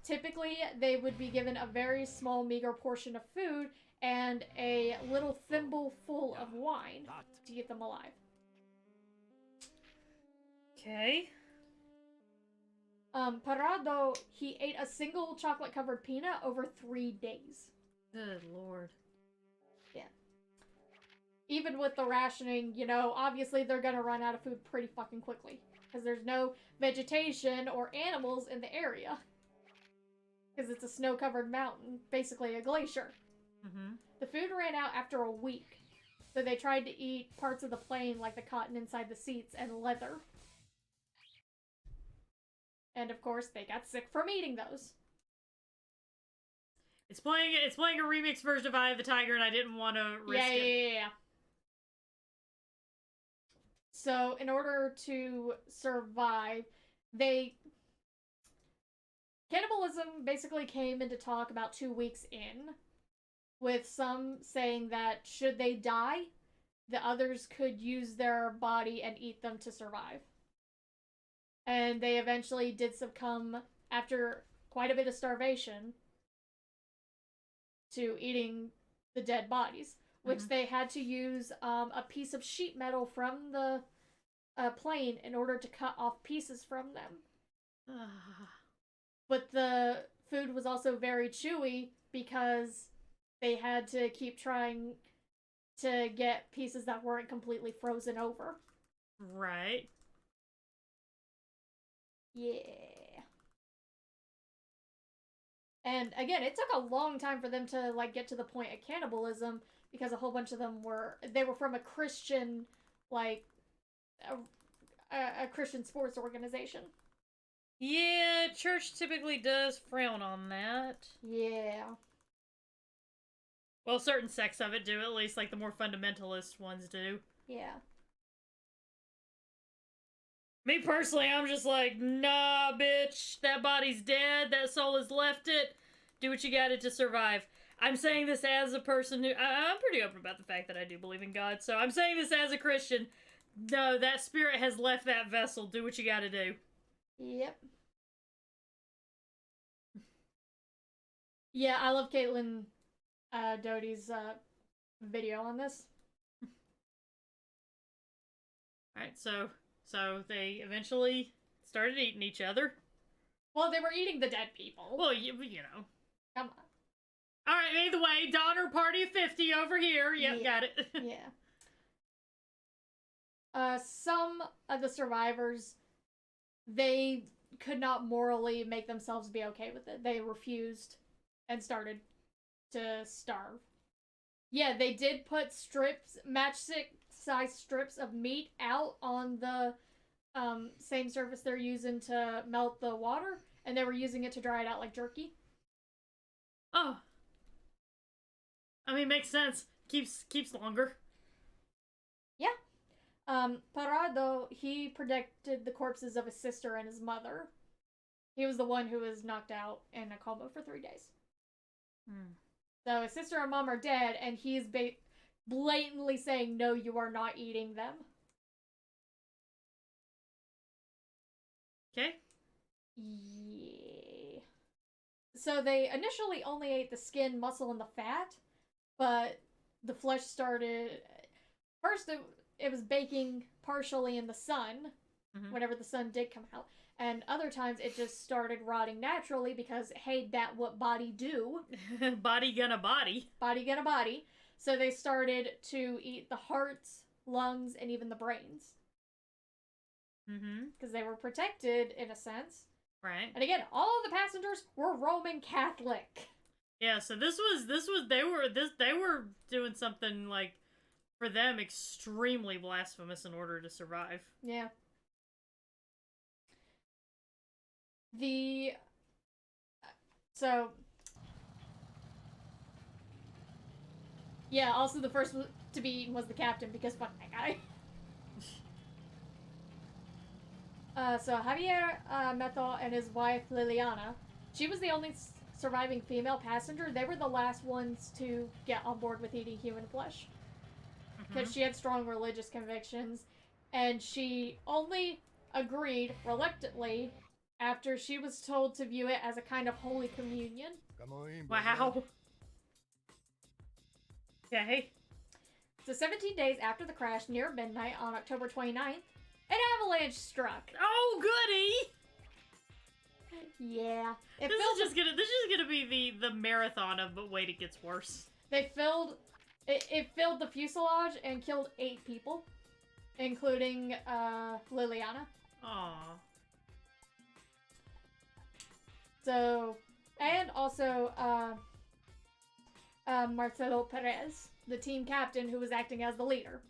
Typically, they would be given a very small, meager portion of food and a little thimble full of wine to keep them alive. Okay. Parado, he ate a single chocolate-covered peanut over 3 days. Good lord. Yeah. Even with the rationing, obviously they're gonna run out of food pretty fucking quickly. Because there's no vegetation or animals in the area. Because it's a snow-covered mountain, basically a glacier. Mm-hmm. The food ran out after a week. So they tried to eat parts of the plane, like the cotton inside the seats and leather. And of course, they got sick from eating those. It's playing a remix version of Eye of the Tiger, and I didn't want to risk it. Yeah. So, in order to survive, cannibalism basically came into talk about 2 weeks in, with some saying that should they die, the others could use their body and eat them to survive. And they eventually did succumb, after quite a bit of starvation, to eating the dead bodies, which they had to use a piece of sheet metal from the plane in order to cut off pieces from them. but the food was also very chewy because they had to keep trying to get pieces that weren't completely frozen over. Right. Yeah. And again, it took a long time for them to like get to the point of cannibalism because a whole bunch of them were from a Christian like a Christian sports organization. Yeah, church typically does frown on that. Yeah. Well, certain sects of it do, at least, like the more fundamentalist ones do. Yeah. Me personally, I'm just like, nah, bitch, that body's dead, that soul has left it, do what you gotta to survive. I'm saying this as a person who, I'm pretty open about the fact that I do believe in God, so I'm saying this as a Christian. No, that spirit has left that vessel, do what you gotta do. Yep. Yeah, I love Caitlin Doty's video on this. Alright, so they eventually started eating each other. Well, they were eating the dead people. Well, you know. Come on. Alright, either way, Donner Party of 50 over here. Yep, Yeah. got it. Yeah. Some of the survivors, they could not morally make themselves be okay with it. They refused and started to starve. Yeah, they did put matchstick-sized strips of meat out on the same surface they're using to melt the water, and they were using it to dry it out like jerky. Oh. I mean, makes sense. Keeps longer. Yeah. Parado, he protected the corpses of his sister and his mother. He was the one who was knocked out in a coma for 3 days. So his sister and mom are dead, and he's blatantly saying, no, you are not eating them. Okay. Yeah. So they initially only ate the skin, muscle, and the fat, but the flesh started... First, it was baking partially in the sun, whenever the sun did come out. And other times it just started rotting naturally because, hey, that what body do. Body gonna body. Body gonna body. So they started to eat the hearts, lungs, and even the brains. Because they were protected, in a sense. Right. And again, all of the passengers were Roman Catholic. Yeah, so they were doing something, like, for them, extremely blasphemous in order to survive. Yeah. Yeah, also the first to be eaten was the captain, because fuck that guy. So Javier Meto and his wife Liliana, she was the only surviving female passenger. They were the last ones to get on board with eating human flesh. Because she had strong religious convictions, and she only agreed reluctantly after she was told to view it as a kind of holy communion. Wow. Okay. So 17 days after the crash, near midnight on October 29th, an avalanche struck. Oh, goody! Yeah. This is just gonna be the marathon of, but wait, it gets worse. It filled the fuselage and killed 8 people, including Liliana. Aww. So, and also Marcelo Perez, the team captain who was acting as the leader.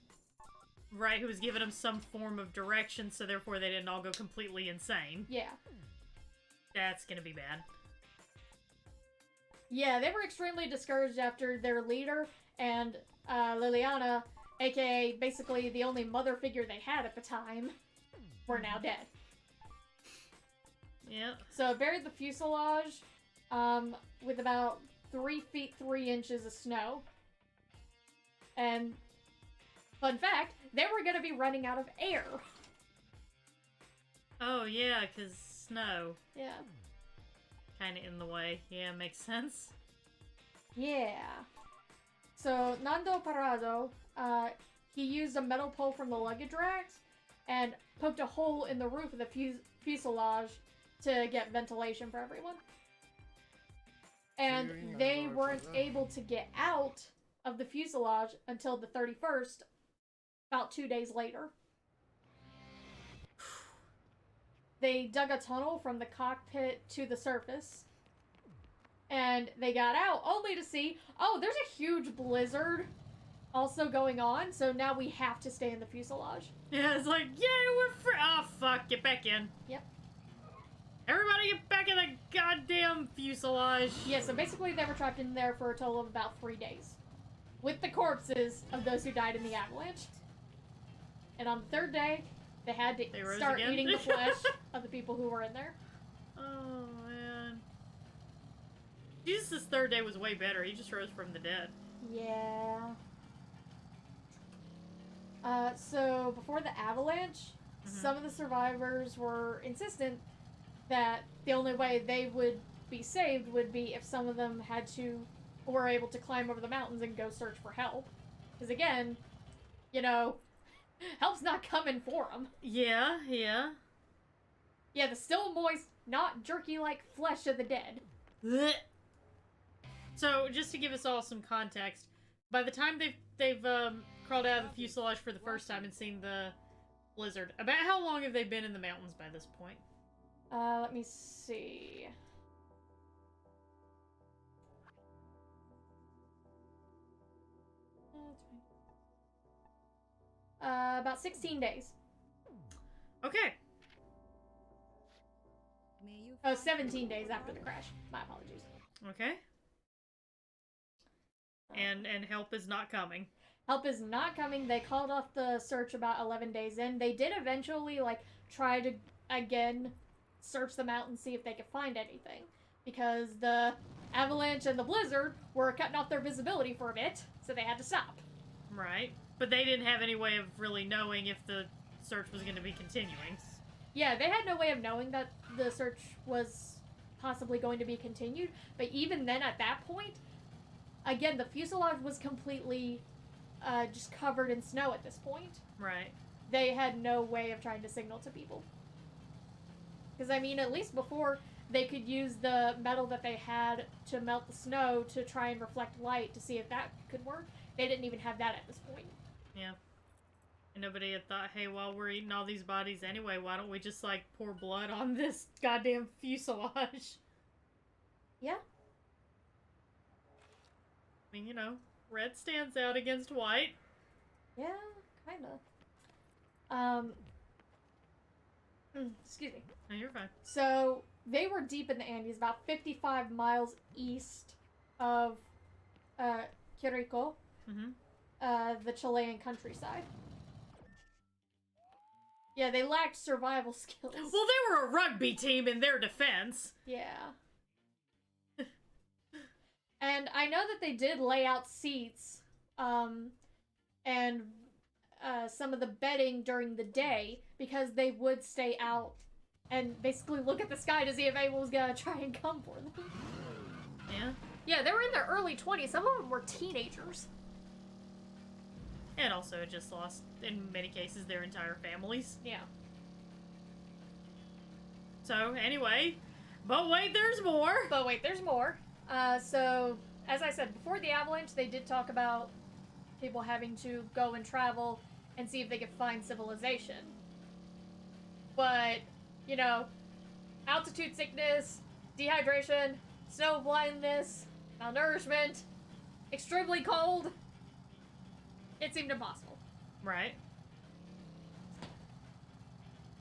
Right, who was giving them some form of direction, so therefore they didn't all go completely insane. Yeah. That's gonna be bad. Yeah, they were extremely discouraged after their leader and Liliana, aka basically the only mother figure they had at the time, were now dead. Yeah. So it buried the fuselage with about 3 feet 3 inches of snow. And fun fact, they were going to be running out of air. Oh yeah, because snow. Yeah. Kind of in the way. Yeah, makes sense. Yeah. So Nando Parado, he used a metal pole from the luggage racks and poked a hole in the roof of the fuselage to get ventilation for everyone. And they weren't able to get out of the fuselage until the 31st, about 2 days later. They dug a tunnel from the cockpit to the surface. And they got out only to see, oh, there's a huge blizzard also going on, so now we have to stay in the fuselage. Yeah, it's like, yeah, we're free. Oh, fuck, get back in. Yep. Everybody get back in the goddamn fuselage. Yeah, so basically they were trapped in there for a total of about 3 days. With the corpses of those who died in the avalanche. And on the 3rd day, they had to start eating the flesh of the people who were in there. Oh, man. Jesus' 3rd day was way better. He just rose from the dead. Yeah. So before the avalanche, some of the survivors were insistent that the only way they would be saved would be if some of them were able to climb over the mountains and go search for help. Because again, you know, help's not coming for them. Yeah, yeah. Yeah, the still moist, not jerky-like flesh of the dead. Blech. So, just to give us all some context, by the time they've crawled out of the fuselage for the first time and seen the blizzard, about how long have they been in the mountains by this point? Let me see. About 16 days. Okay. Oh, 17 days after the crash. My apologies. Okay. And help is not coming. Help is not coming. They called off the search about 11 days in. They did eventually, like, try to, again, search the mountain, see if they could find anything. Because the avalanche and the blizzard were cutting off their visibility for a bit, so they had to stop. Right. But they didn't have any way of really knowing if the search was going to be continuing. Yeah, they had no way of knowing that the search was possibly going to be continued. But even then, at that point, again, the fuselage was completely just covered in snow at this point. Right. They had no way of trying to signal to people. Because, I mean, at least before, they could use the metal that they had to melt the snow to try and reflect light to see if that could work. They didn't even have that at this point. Yeah. And nobody had thought, hey, while we're eating all these bodies anyway, why don't we just, like, pour blood on this goddamn fuselage? Yeah. I mean, you know, red stands out against white. Yeah, kinda. Excuse me. No, you're fine. So, they were deep in the Andes, about 55 miles east of Quirico, the Chilean countryside. Yeah, they lacked survival skills. Well, they were a rugby team in their defense. Yeah. And I know that they did lay out seats, and some of the bedding during the day, because they would stay out and basically look at the sky to see if anyone was gonna try and come for them. Yeah? Yeah, they were in their early 20s. Some of them were teenagers. And also just lost, in many cases, their entire families. Yeah. So, anyway, but wait, there's more! But wait, there's more. So, as I said, before the avalanche, they did talk about people having to go and travel and see if they could find civilization. But, you know, altitude sickness, dehydration, snow blindness, malnourishment, extremely cold. It seemed impossible. Right.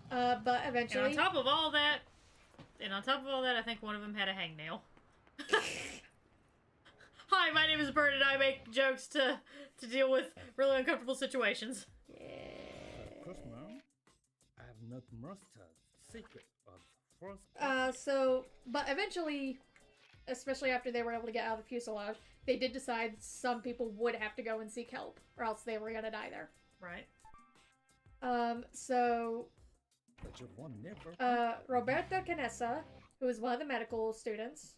But eventually... And on top of all that, I think one of them had a hangnail. Hi, my name is Bert, and I make jokes to deal with really uncomfortable situations. Of course, Mom. I have not mastered the secret of the force. But eventually, especially after they were able to get out of the fuselage, they did decide some people would have to go and seek help, or else they were gonna die there. Right. But you won't never. Roberta Canessa, who was one of the medical students,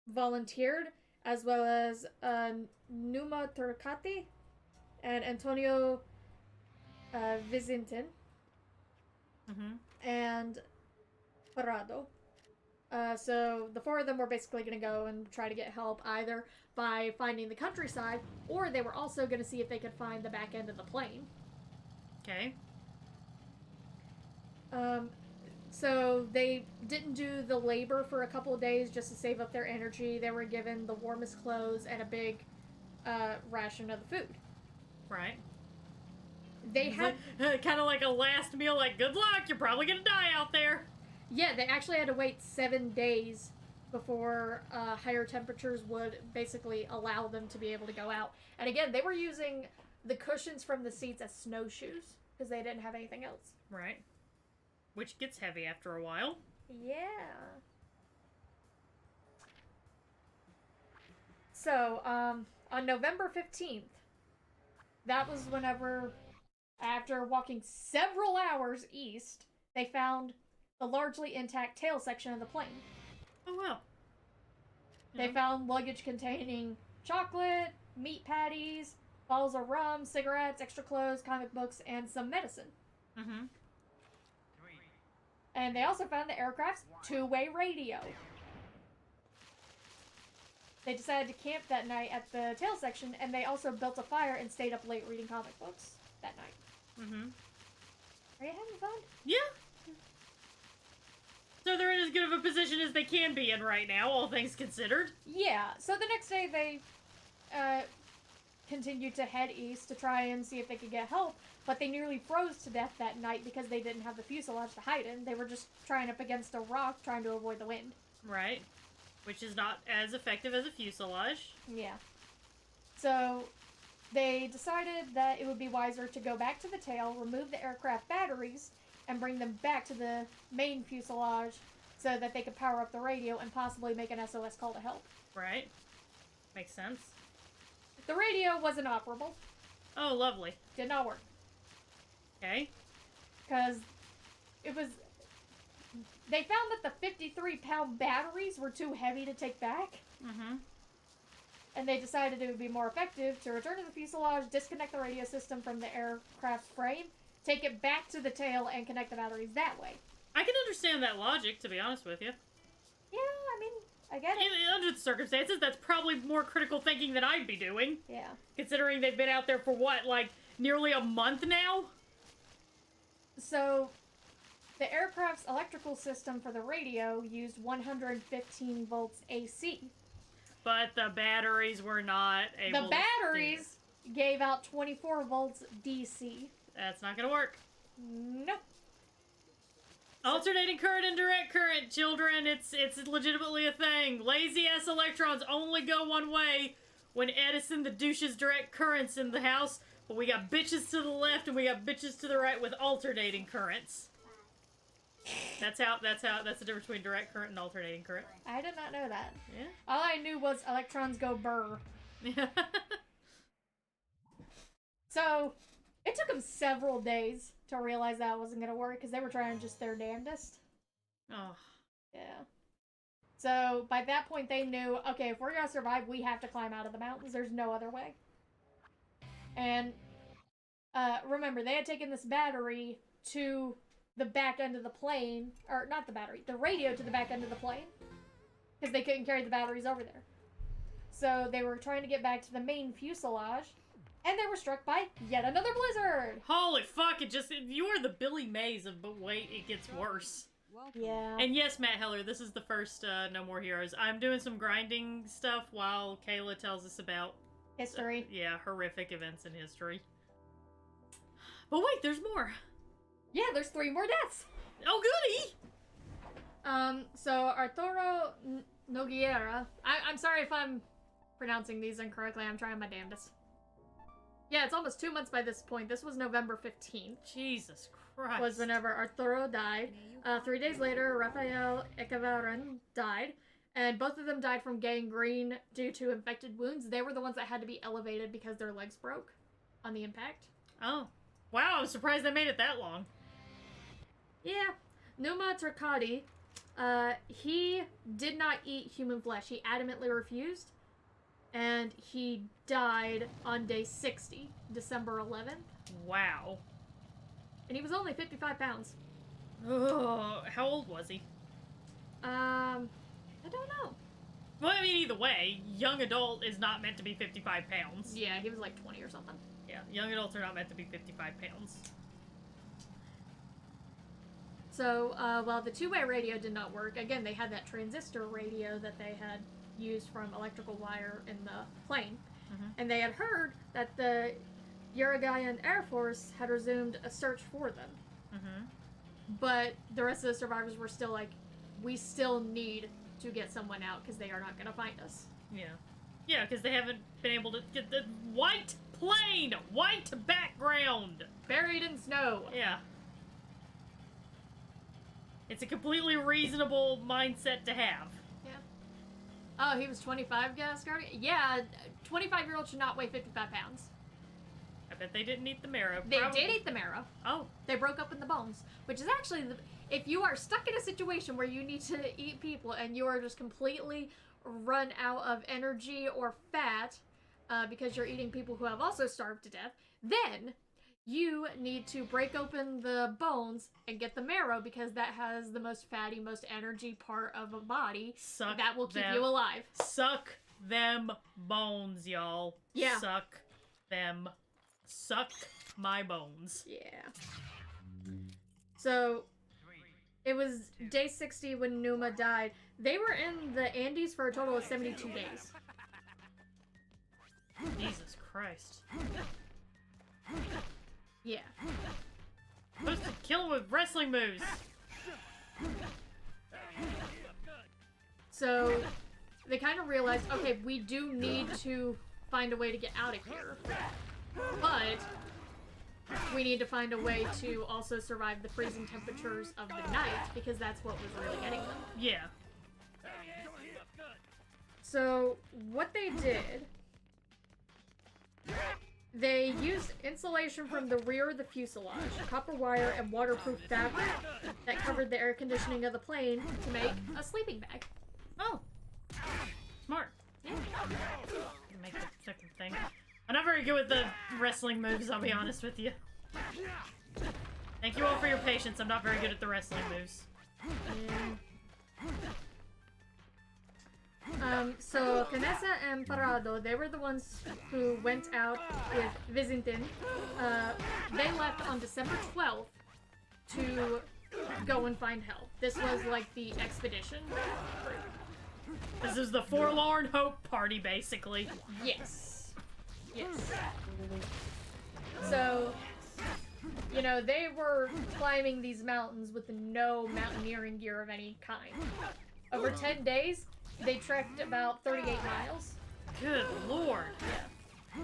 volunteered, as well as Numa Turcati and Antonio Vizintin. And Parado. So the 4 of them were basically going to go and try to get help either by finding the countryside, or they were also going to see if they could find the back end of the plane. Okay. So they didn't do the labor for a couple of days just to save up their energy. They were given the warmest clothes and a big ration of the food. Right. They had kind of like a last meal, like, good luck, you're probably gonna die out there. Yeah, they actually had to wait 7 days before higher temperatures would basically allow them to be able to go out. And again, they were using the cushions from the seats as snowshoes because they didn't have anything else. Right. Which gets heavy after a while. Yeah. So, on November 15th, that was whenever, after walking several hours east, they found the largely intact tail section of the plane. Oh, well. They found luggage containing chocolate, meat patties, bottles of rum, cigarettes, extra clothes, comic books, and some medicine. Mm-hmm. And they also found the aircraft's 2-way radio. They decided to camp that night at the tail section, and they also built a fire and stayed up late reading comic books that night. Mm-hmm. Are you having fun? Yeah. So they're in as good of a position as they can be in right now, all things considered. Yeah. So the next day they continued to head east to try and see if they could get help, but they nearly froze to death that night because they didn't have the fuselage to hide in. They were just trying up against a rock, trying to avoid the wind. Right. Which is not as effective as a fuselage. Yeah. So they decided that it would be wiser to go back to the tail, remove the aircraft batteries, and bring them back to the main fuselage so that they could power up the radio and possibly make an SOS call to help. Right. Makes sense. The radio wasn't operable. Oh, lovely. Did not work. Okay. Because it was... They found that the 53-pound batteries were too heavy to take back. Mm-hmm. And they decided it would be more effective to return to the fuselage, disconnect the radio system from the aircraft's frame, take it back to the tail, and connect the batteries that way. I can understand that logic, to be honest with you. Yeah, I mean, I get it. Under the circumstances, that's probably more critical thinking than I'd be doing. Yeah. Considering they've been out there for what, like, nearly a month now? So, the aircraft's electrical system for the radio used 115 volts AC. But the batteries were not able The batteries gave out 24 volts DC. That's not gonna work. Nope. Alternating current and direct current, children, it's legitimately a thing. Lazy-ass electrons only go one way when Edison the douche's direct currents in the house, but we got bitches to the left and we got bitches to the right with alternating currents. That's the difference between direct current and alternating current. I did not know that. Yeah. All I knew was electrons go burr. So, it took them several days to realize that wasn't going to work because they were trying just their damnedest. Oh. Yeah. So, by that point, they knew, okay, if we're going to survive, we have to climb out of the mountains. There's no other way. And, remember, they had taken this battery to the back end of the plane, or not the battery, the radio to the back end of the plane, because they couldn't carry the batteries over there. So they were trying to get back to the main fuselage, and they were struck by yet another blizzard. Holy fuck, you are the Billy Mays of, but wait, it gets worse. Yeah. And yes, Matt Heller, this is the first No More Heroes. I'm doing some grinding stuff while Kayla tells us about history. Horrific events in history. But wait, there's more. Yeah, there's 3 more deaths. Oh, goody! So Arturo Nogueira, I'm sorry if I'm pronouncing these incorrectly, I'm trying my damnedest. Yeah, it's almost 2 months by this point. This was November 15th. Jesus Christ. Was whenever Arturo died. 3 days later, Rafael Echevarren died. And both of them died from gangrene due to infected wounds. They were the ones that had to be elevated because their legs broke on the impact. Oh. Wow, I was surprised they made it that long. Yeah. Numa Turcati, he did not eat human flesh. He adamantly refused. And he died on day 60, December 11th. Wow. And he was only 55 pounds. Oh, how old was he? I don't know. Well, I mean, either way, young adult is not meant to be 55 pounds. Yeah, he was like 20 or something. Yeah, young adults are not meant to be 55 pounds. So, while the two-way radio did not work, again, they had that transistor radio that they had used from electrical wire in the plane. And they had heard that the Uruguayan Air Force had resumed a search for them. But the rest of the survivors were still like, we still need to get someone out because they are not going to find us. Yeah. Yeah, because they haven't been able to get the white plane! White background! Buried in snow. Yeah. It's a completely reasonable mindset to have. Yeah. Oh, he was 25, gas guardian? Yeah, 25-year-olds should not weigh 55 pounds. I bet they didn't eat the marrow. They did eat the marrow. Oh. They broke up in the bones, which is actually, if you are stuck in a situation where you need to eat people and you are just completely run out of energy or fat because you're eating people who have also starved to death, then you need to break open the bones and get the marrow because that has the most fatty, most energy part of a body that will keep you alive. Suck them bones, y'all. Yeah. Suck them. Suck my bones. Yeah. So, it was day 60 when Numa died. They were in the Andes for a total of 72 days. Jesus Christ. Yeah. Supposed to kill him with wrestling moves. So, they kind of realized, okay, we do need to find a way to get out of here. But we need to find a way to also survive the freezing temperatures of the night because that's what was really getting them. Yeah. So, what they did, they used insulation from the rear of the fuselage, copper wire, and waterproof fabric that covered the air conditioning of the plane to make a sleeping bag. Oh. Smart. Yeah. Make the second thing. I'm not very good with the wrestling moves, I'll be honest with you. Thank you all for your patience. I'm not very good at the wrestling moves. So Canessa and Parado, they were the ones who went out with Vizintin. They left on December 12th to go and find help. This was like the expedition. This is the Forlorn Hope party, basically. Yes. Yes. So, you know, they were climbing these mountains with no mountaineering gear of any kind. Over 10 days, they trekked about 38 miles. Good lord. Yeah.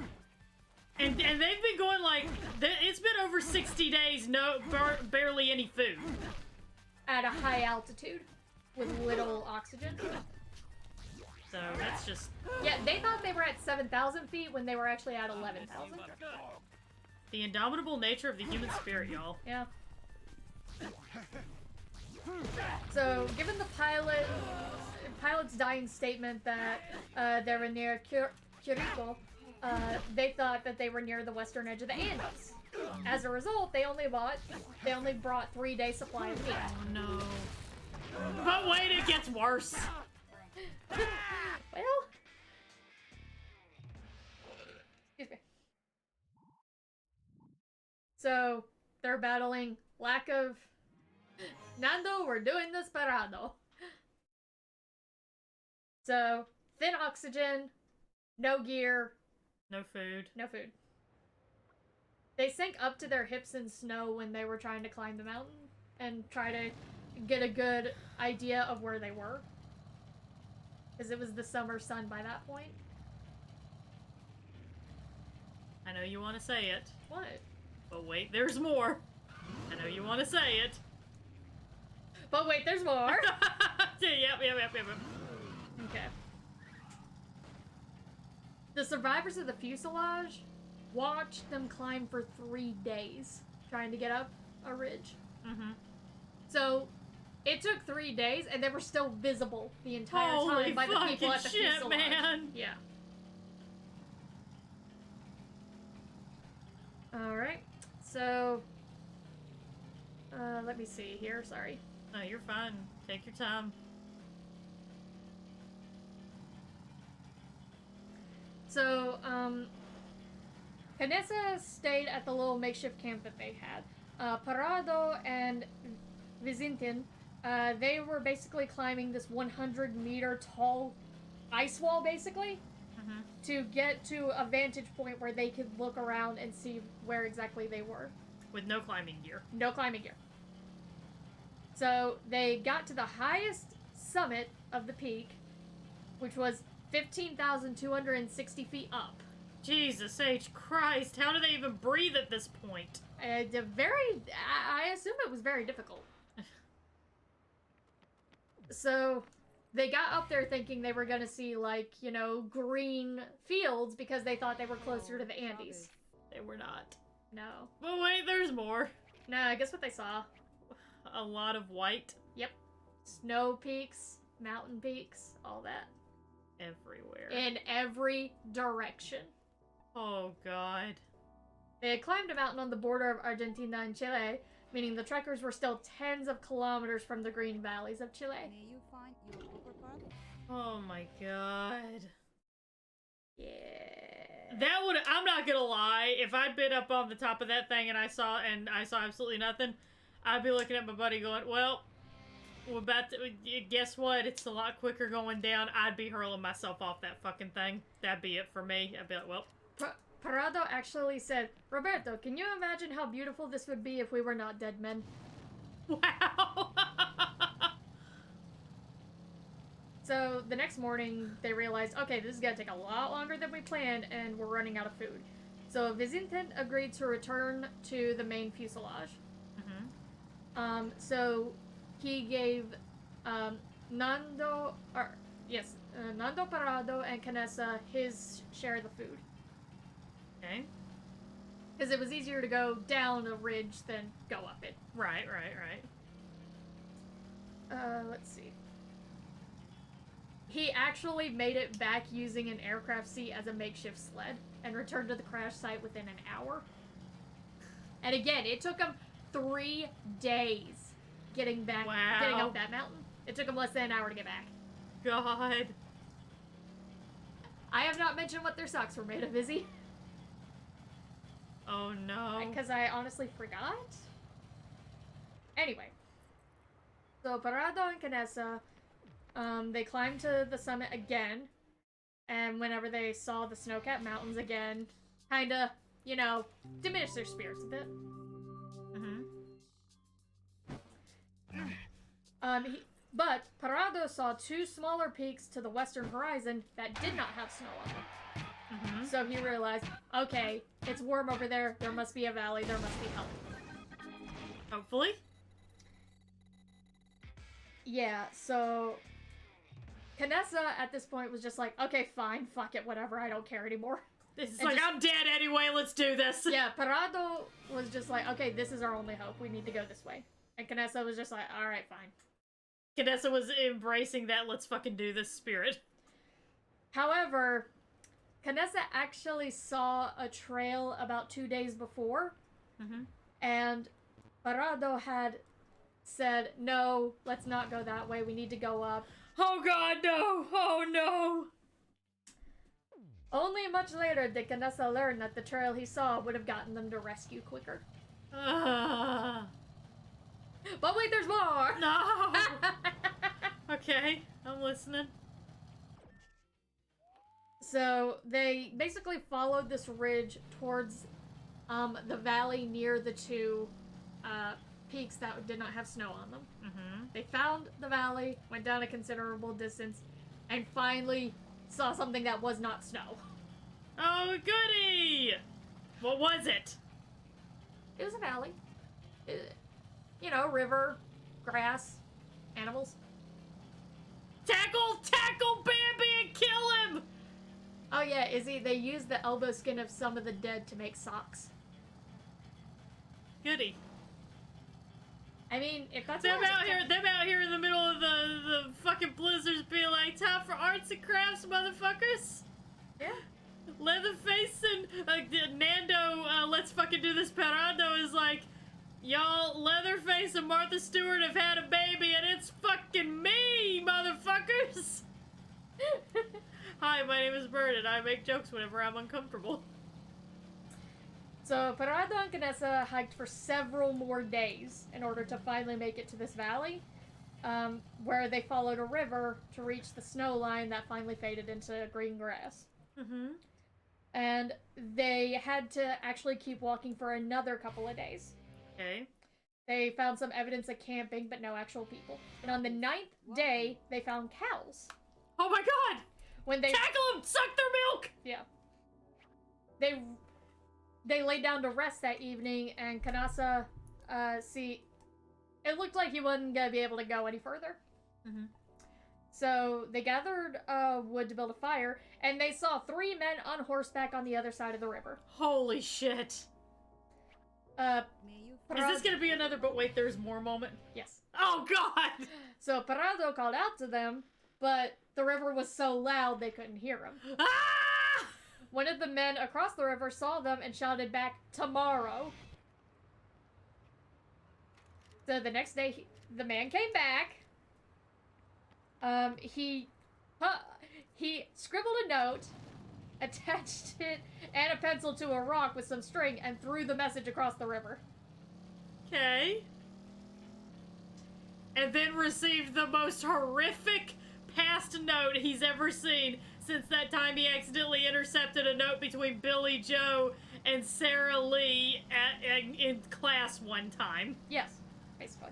And they've been going like, it's been over 60 days, barely any food. At a high altitude, with little oxygen. So that's just... Yeah, they thought they were at 7,000 feet when they were actually at 11,000. The indomitable nature of the human spirit, y'all. Yeah. So, given the pilot's dying statement that they were near Quirico, they thought that they were near the western edge of the Andes. As a result, they only brought 3-day supply of meat. Oh no. But wait, it gets worse. Well, excuse me. So, they're battling lack of... Nando, we're doing this parado. So, thin oxygen, no gear. No food. No food. They sank up to their hips in snow when they were trying to climb the mountain and try to get a good idea of where they were. Because it was the summer sun by that point. I know you want to say it. What? But wait, there's more. I know you want to say it. But wait, there's more. Yep. Okay. The survivors of the fuselage watched them climb for 3 days, trying to get up a ridge. Mm-hmm. So, it took 3 days, and they were still visible the entire Holy time by the people at the shit, fuselage. man. Yeah. Alright, so... let me see here, sorry. No, you're fine. Take your time. So, Canessa stayed at the little makeshift camp that they had. Parado and Vizintin, they were basically climbing this 100-meter tall ice wall, basically, to get to a vantage point where they could look around and see where exactly they were. With no climbing gear. No climbing gear. So, they got to the highest summit of the peak, which was 15,260 feet up. Jesus H. Christ, how do they even breathe at this point? I assume it was very difficult. So, they got up there thinking they were gonna see, like, you know, green fields because they thought they were closer to the Andes. They were not. No. But wait, there's more. No, guess what they saw? A lot of white. Yep. Snow peaks, mountain peaks, all that. Everywhere. In every direction. Oh, God. They had climbed a mountain on the border of Argentina and Chile, meaning the trekkers were still tens of kilometers from the green valleys of Chile. May you find your overpass? Oh, my God. Yeah. That would, I'm not gonna lie, if I'd been up on the top of that thing and I saw absolutely nothing, I'd be looking at my buddy going, well, we're about to, guess what? It's a lot quicker going down. I'd be hurling myself off that fucking thing. That'd be it for me. I'd be like, well. Parado actually said, Roberto, can you imagine how beautiful this would be if we were not dead men? Wow. So the next morning, they realized, okay, this is gonna take a lot longer than we planned, and we're running out of food. So Vizintin agreed to return to the main fuselage. So he gave Nando Parado and Canessa his share of the food. Okay. Because it was easier to go down a ridge than go up it. Right. Let's see. He actually made it back using an aircraft seat as a makeshift sled and returned to the crash site within an hour. And again, it took him 3 days getting back, getting up that mountain. It took him less than an hour to get back. God. I have not mentioned what their socks were made of, Izzy. Oh no. Because I honestly forgot. Anyway. So Parado and Canessa, they climbed to the summit again. And whenever they saw the snow-capped mountains again, kinda, you know, diminished their spirits a bit. But Parado saw 2 smaller peaks to the western horizon that did not have snow on them. So he realized, okay, it's warm over there. There must be a valley. There must be help. Hopefully. Yeah, so Canessa at this point was just like, okay, fine, fuck it, whatever, I don't care anymore. It's like, I'm dead anyway, let's do this. Yeah, Parado was just like, okay, this is our only hope. We need to go this way. And Canessa was just like, alright, fine. Canessa was embracing that let's fucking do this spirit. However, Canessa actually saw a trail about 2 days before, and Parado had said, no, let's not go that way, we need to go up. Oh god, no! Oh no! Only much later did Canessa learn that the trail he saw would have gotten them to rescue quicker. But wait, there's more! No! Okay, I'm listening. So, they basically followed this ridge towards the valley near the 2 peaks that did not have snow on them. They found the valley, went down a considerable distance, and finally saw something that was not snow. Oh, goody! What was it? It was a valley. You know, river, grass, animals. Tackle Bambi and kill him! Oh yeah, Izzy, they used the elbow skin of some of the dead to make socks. Goody. I mean, if that's them out here in the middle of the fucking blizzards being like, time for arts and crafts, motherfuckers! Yeah. Leatherface and Nando, let's fucking do this. Parado is like, y'all, Leatherface and Martha Stewart have had a baby and it's fucking me, motherfuckers! Hi, my name is Bird, and I make jokes whenever I'm uncomfortable. So Parado and Canessa hiked for several more days in order to finally make it to this valley, where they followed a river to reach the snow line that finally faded into green grass. Mm-hmm. And they had to actually keep walking for another couple of days. Okay. They found some evidence of camping, but no actual people. And on the 9th day, they found cows. Oh my god! When they tackle them, suck their milk. Yeah. They laid down to rest that evening, and Kanasa, it looked like he wasn't gonna be able to go any further. Mm-hmm. So they gathered wood to build a fire, and they saw 3 men on horseback on the other side of the river. Holy shit! Is this gonna be another "but wait, there's more" moment? Yes. Oh god! So Parado called out to them, but the river was so loud they couldn't hear him. Ah! One of the men across the river saw them and shouted back, "Tomorrow." So the next day, the man came back. He scribbled a note, attached it and a pencil to a rock with some string, and threw the message across the river. Okay. And then received the most horrific past note he's ever seen since that time he accidentally intercepted a note between Billy Joe and Sarah Lee in class one time. Yes, basically.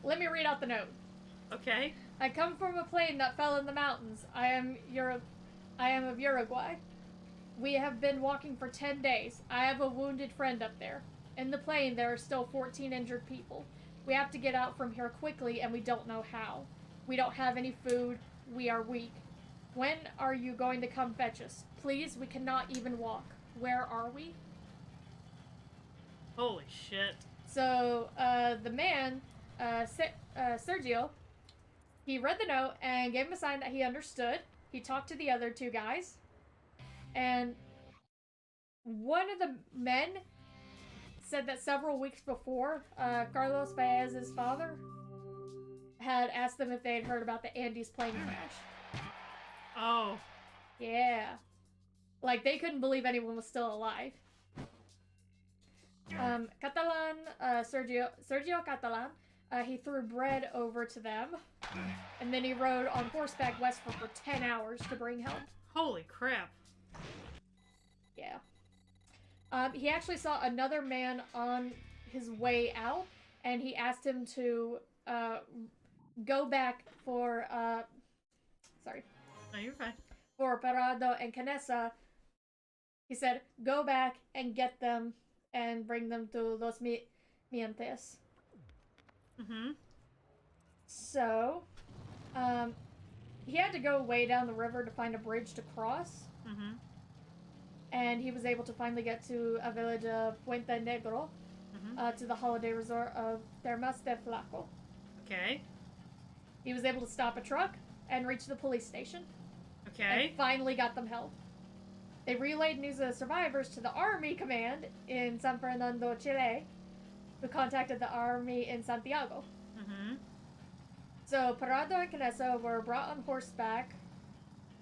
Let me read out the note. Okay. I come from a plane that fell in the mountains. I am of Uruguay. We have been walking for 10 days. I have a wounded friend up there. In the plane, there are still 14 injured people. We have to get out from here quickly, and we don't know how. We don't have any food. We are weak. When are you going to come fetch us? Please, we cannot even walk. Where are we? Holy shit. So, the man, Sergio, he read the note and gave him a sign that he understood. He talked to the other 2 guys. And one of the men said that several weeks before, Carlos Baez's father had asked them if they had heard about the Andes plane crash. Oh. Yeah. Like, they couldn't believe anyone was still alive. Catalan, Sergio Catalan, he threw bread over to them, and then he rode on horseback westward for 10 hours to bring help. Holy crap. Yeah. He actually saw another man on his way out, and he asked him to go back for, sorry. No, you're fine. For Parado and Canessa. He said, go back and get them and bring them to Los Mientes. Mm-hmm. So, he had to go way down the river to find a bridge to cross. Mm-hmm. And he was able to finally get to a village of Puente Negro, to the holiday resort of Termas de Flaco. Okay. He was able to stop a truck and reach the police station. Okay. And finally got them help. They relayed news of the survivors to the Army Command in San Fernando, Chile, who contacted the Army in Santiago. Mm-hmm. So Parado and Canessa were brought on horseback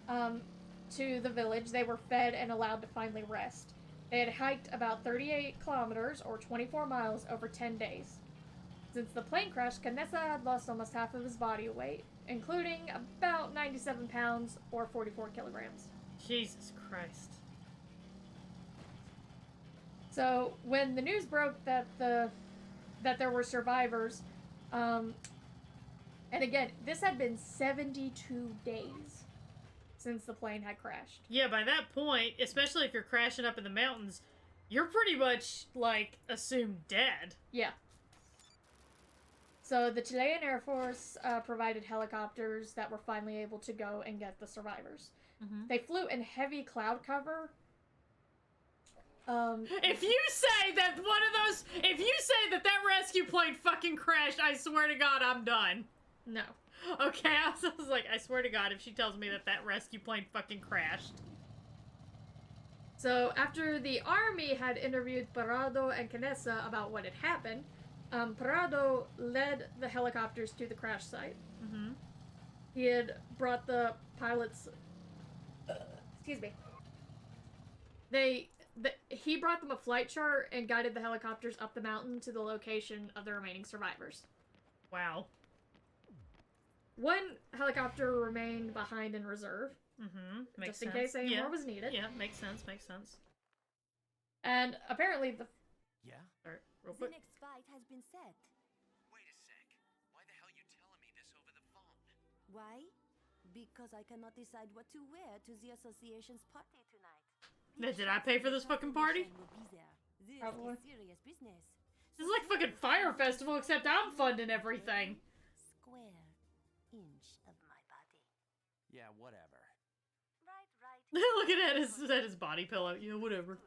to the village. They were fed and allowed to finally rest. They had hiked about 38 kilometers, or 24 miles, over 10 days. Since the plane crash, Canessa had lost almost half of his body weight, including about 97 pounds, or 44 kilograms. Jesus Christ. So, when the news broke that there were survivors, and again, this had been 72 days since the plane had crashed. Yeah, by that point, especially if you're crashing up in the mountains, you're pretty much, like, assumed dead. Yeah. So the Chilean Air Force provided helicopters that were finally able to go and get the survivors. Mm-hmm. They flew in heavy cloud cover. If you say that if you say that rescue plane fucking crashed, I swear to God, I'm done. No. Okay, I was like, I swear to God, if she tells me that rescue plane fucking crashed. So after the army had interviewed Parado and Canessa about what had happened, Parado led the helicopters to the crash site. Mm-hmm. he had brought the pilots. Excuse me. He brought them a flight chart and guided the helicopters up the mountain to the location of the remaining survivors. Wow. One helicopter remained behind in reserve. Makes just in sense. case any more was needed. Yeah, makes sense, makes sense. And apparently the... Yeah? Alright, real The quick. next fight has been set. Wait a sec. Why the hell you telling me this over the phone? Why? Because I cannot decide what to wear to the association's party tonight. Now, did I pay for this fucking party? Will be there. This Probably. is serious business. This is like fucking Fire Festival, except I'm funding everything. Square inch of my body. Yeah, whatever. Right. Looking at his body pillow. Yeah, whatever.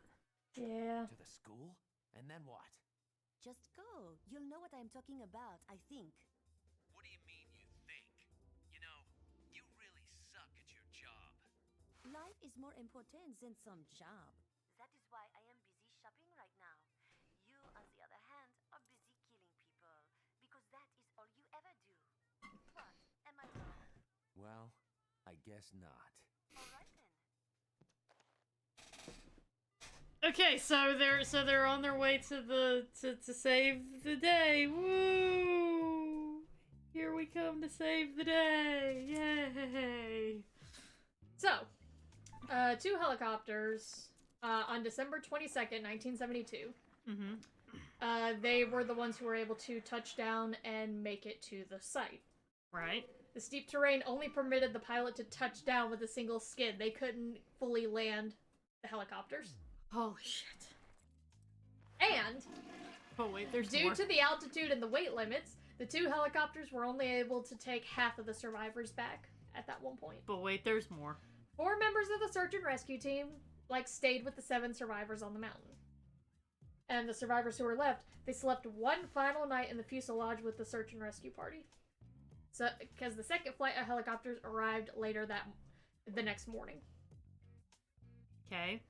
Yeah. To the school? And then what? Just go. You'll know what I'm talking about, I think. What do you mean you think? You know, you really suck at your job. Life is more important than some job. That is why I am busy shopping right now. You, on the other hand, are busy killing people. Because that is all you ever do. What? Am I wrong? Well, I guess not. All right then. Okay, so they're on their way to save the day. Woo! Here we come to save the day. Yay! So, 2 helicopters on December 22nd, 1972. They were the ones who were able to touch down and make it to the site. Right. The steep terrain only permitted the pilot to touch down with a single skid. They couldn't fully land the helicopters. Holy shit. And, oh wait, there's due more. to the altitude and the weight limits, the 2 helicopters were only able to take half of the survivors back at that one point. But wait, there's more. 4 members of the search and rescue team, stayed with the 7 survivors on the mountain. And the survivors who were left, they slept one final night in the fuselage with the search and rescue party. So, because the second flight of helicopters arrived later the next morning. Okay.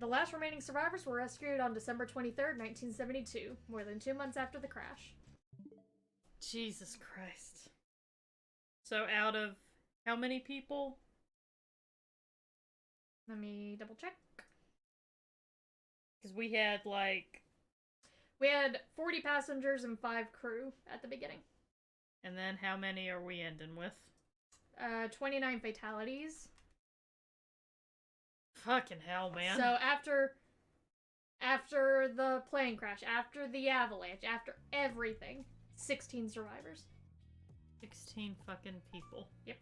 The last remaining survivors were rescued on December 23rd, 1972, more than 2 months after the crash. Jesus Christ. So out of how many people? Let me double check. Because we had We had 40 passengers and 5 crew at the beginning. And then how many are we ending with? 29 fatalities. Fucking hell, man. So after the plane crash, after the avalanche, after everything, 16 survivors. 16 fucking people. Yep.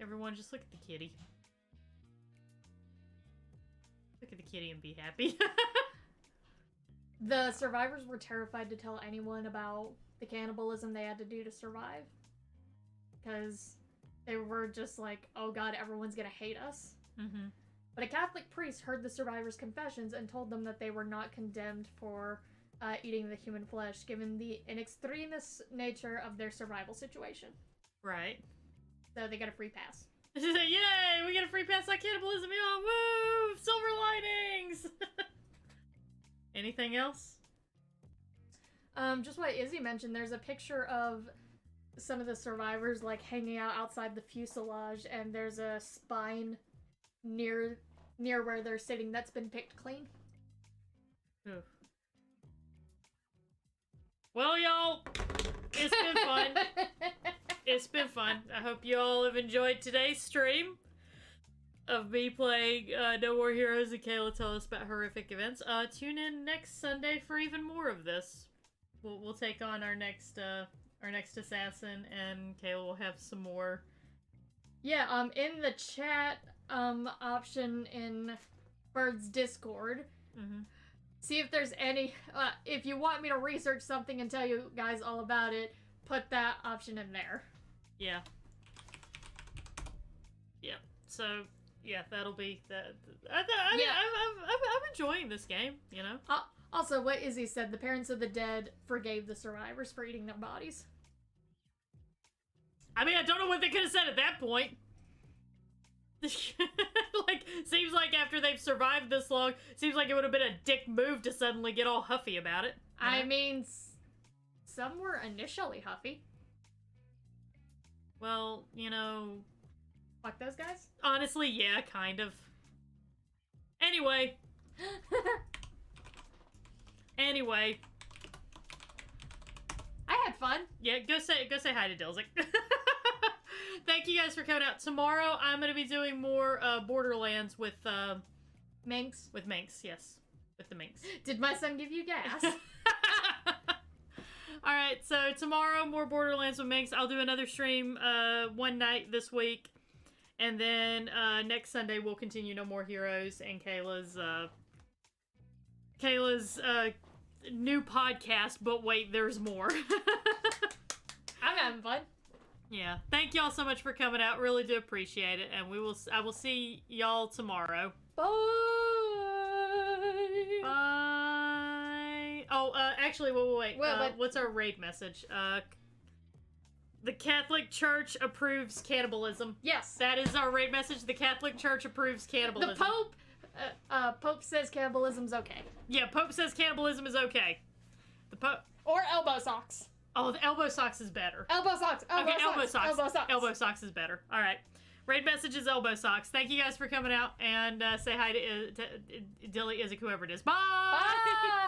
Everyone just look at the kitty. Look at the kitty and be happy. The survivors were terrified to tell anyone about the cannibalism they had to do to survive. Because they were just like, oh god, everyone's gonna hate us. But a Catholic priest heard the survivors' confessions and told them that they were not condemned for eating the human flesh, given the extraneous nature of their survival situation. Right. So they got a free pass. Yay! We get a free pass on cannibalism, y'all! Woo! Silver linings! Anything else? Just what Izzy mentioned, there's a picture of some of the survivors, hanging out outside the fuselage, and there's a spine near where they're sitting that's been picked clean. Oof. Well, y'all, it's been fun. It's been fun. I hope you all have enjoyed today's stream of me playing No More Heroes and Kayla tell us about horrific events. Tune in next Sunday for even more of this. We'll take on our next assassin, and Kayla will have some more. Yeah, in the chat option in Bird's Discord, see if there's any, if you want me to research something and tell you guys all about it, put that option in there. Yeah. Yep. So, yeah, that'll be that. I'm enjoying this game, you know? Also, what Izzy said, the parents of the dead forgave the survivors for eating their bodies. I mean, I don't know what they could have said at that point. Seems like after they've survived this long, seems like it would have been a dick move to suddenly get all huffy about it. I mean, some were initially huffy. Well, you know... Fuck those guys? Honestly, yeah, kind of. Anyway. Anyway. I had fun. Yeah, go say hi to Dilzik. Thank you guys for coming out. Tomorrow, I'm going to be doing more Borderlands with... Minx? With Minx, yes. With the Minx. Did my son give you gas? Alright, so tomorrow, more Borderlands with Minx. I'll do another stream one night this week. And then next Sunday, we'll continue No More Heroes and Kayla's new podcast. But wait, there's more. I'm having fun. Yeah. Thank y'all so much for coming out. Really do appreciate it. And I will see y'all tomorrow. Bye. Bye. Oh, actually, wait. What's our raid message? The Catholic Church approves cannibalism. Yes. That is our raid message. The Catholic Church approves cannibalism. The Pope says cannibalism's okay. Yeah, Pope says cannibalism is okay. The Pope... Or elbow socks. Oh, the elbow socks is better. Elbow socks. Elbow socks. Elbow socks is better. All right. Raid message is elbow socks. Thank you guys for coming out, and say hi to Dilly, Izzy, whoever it is. Bye! Bye!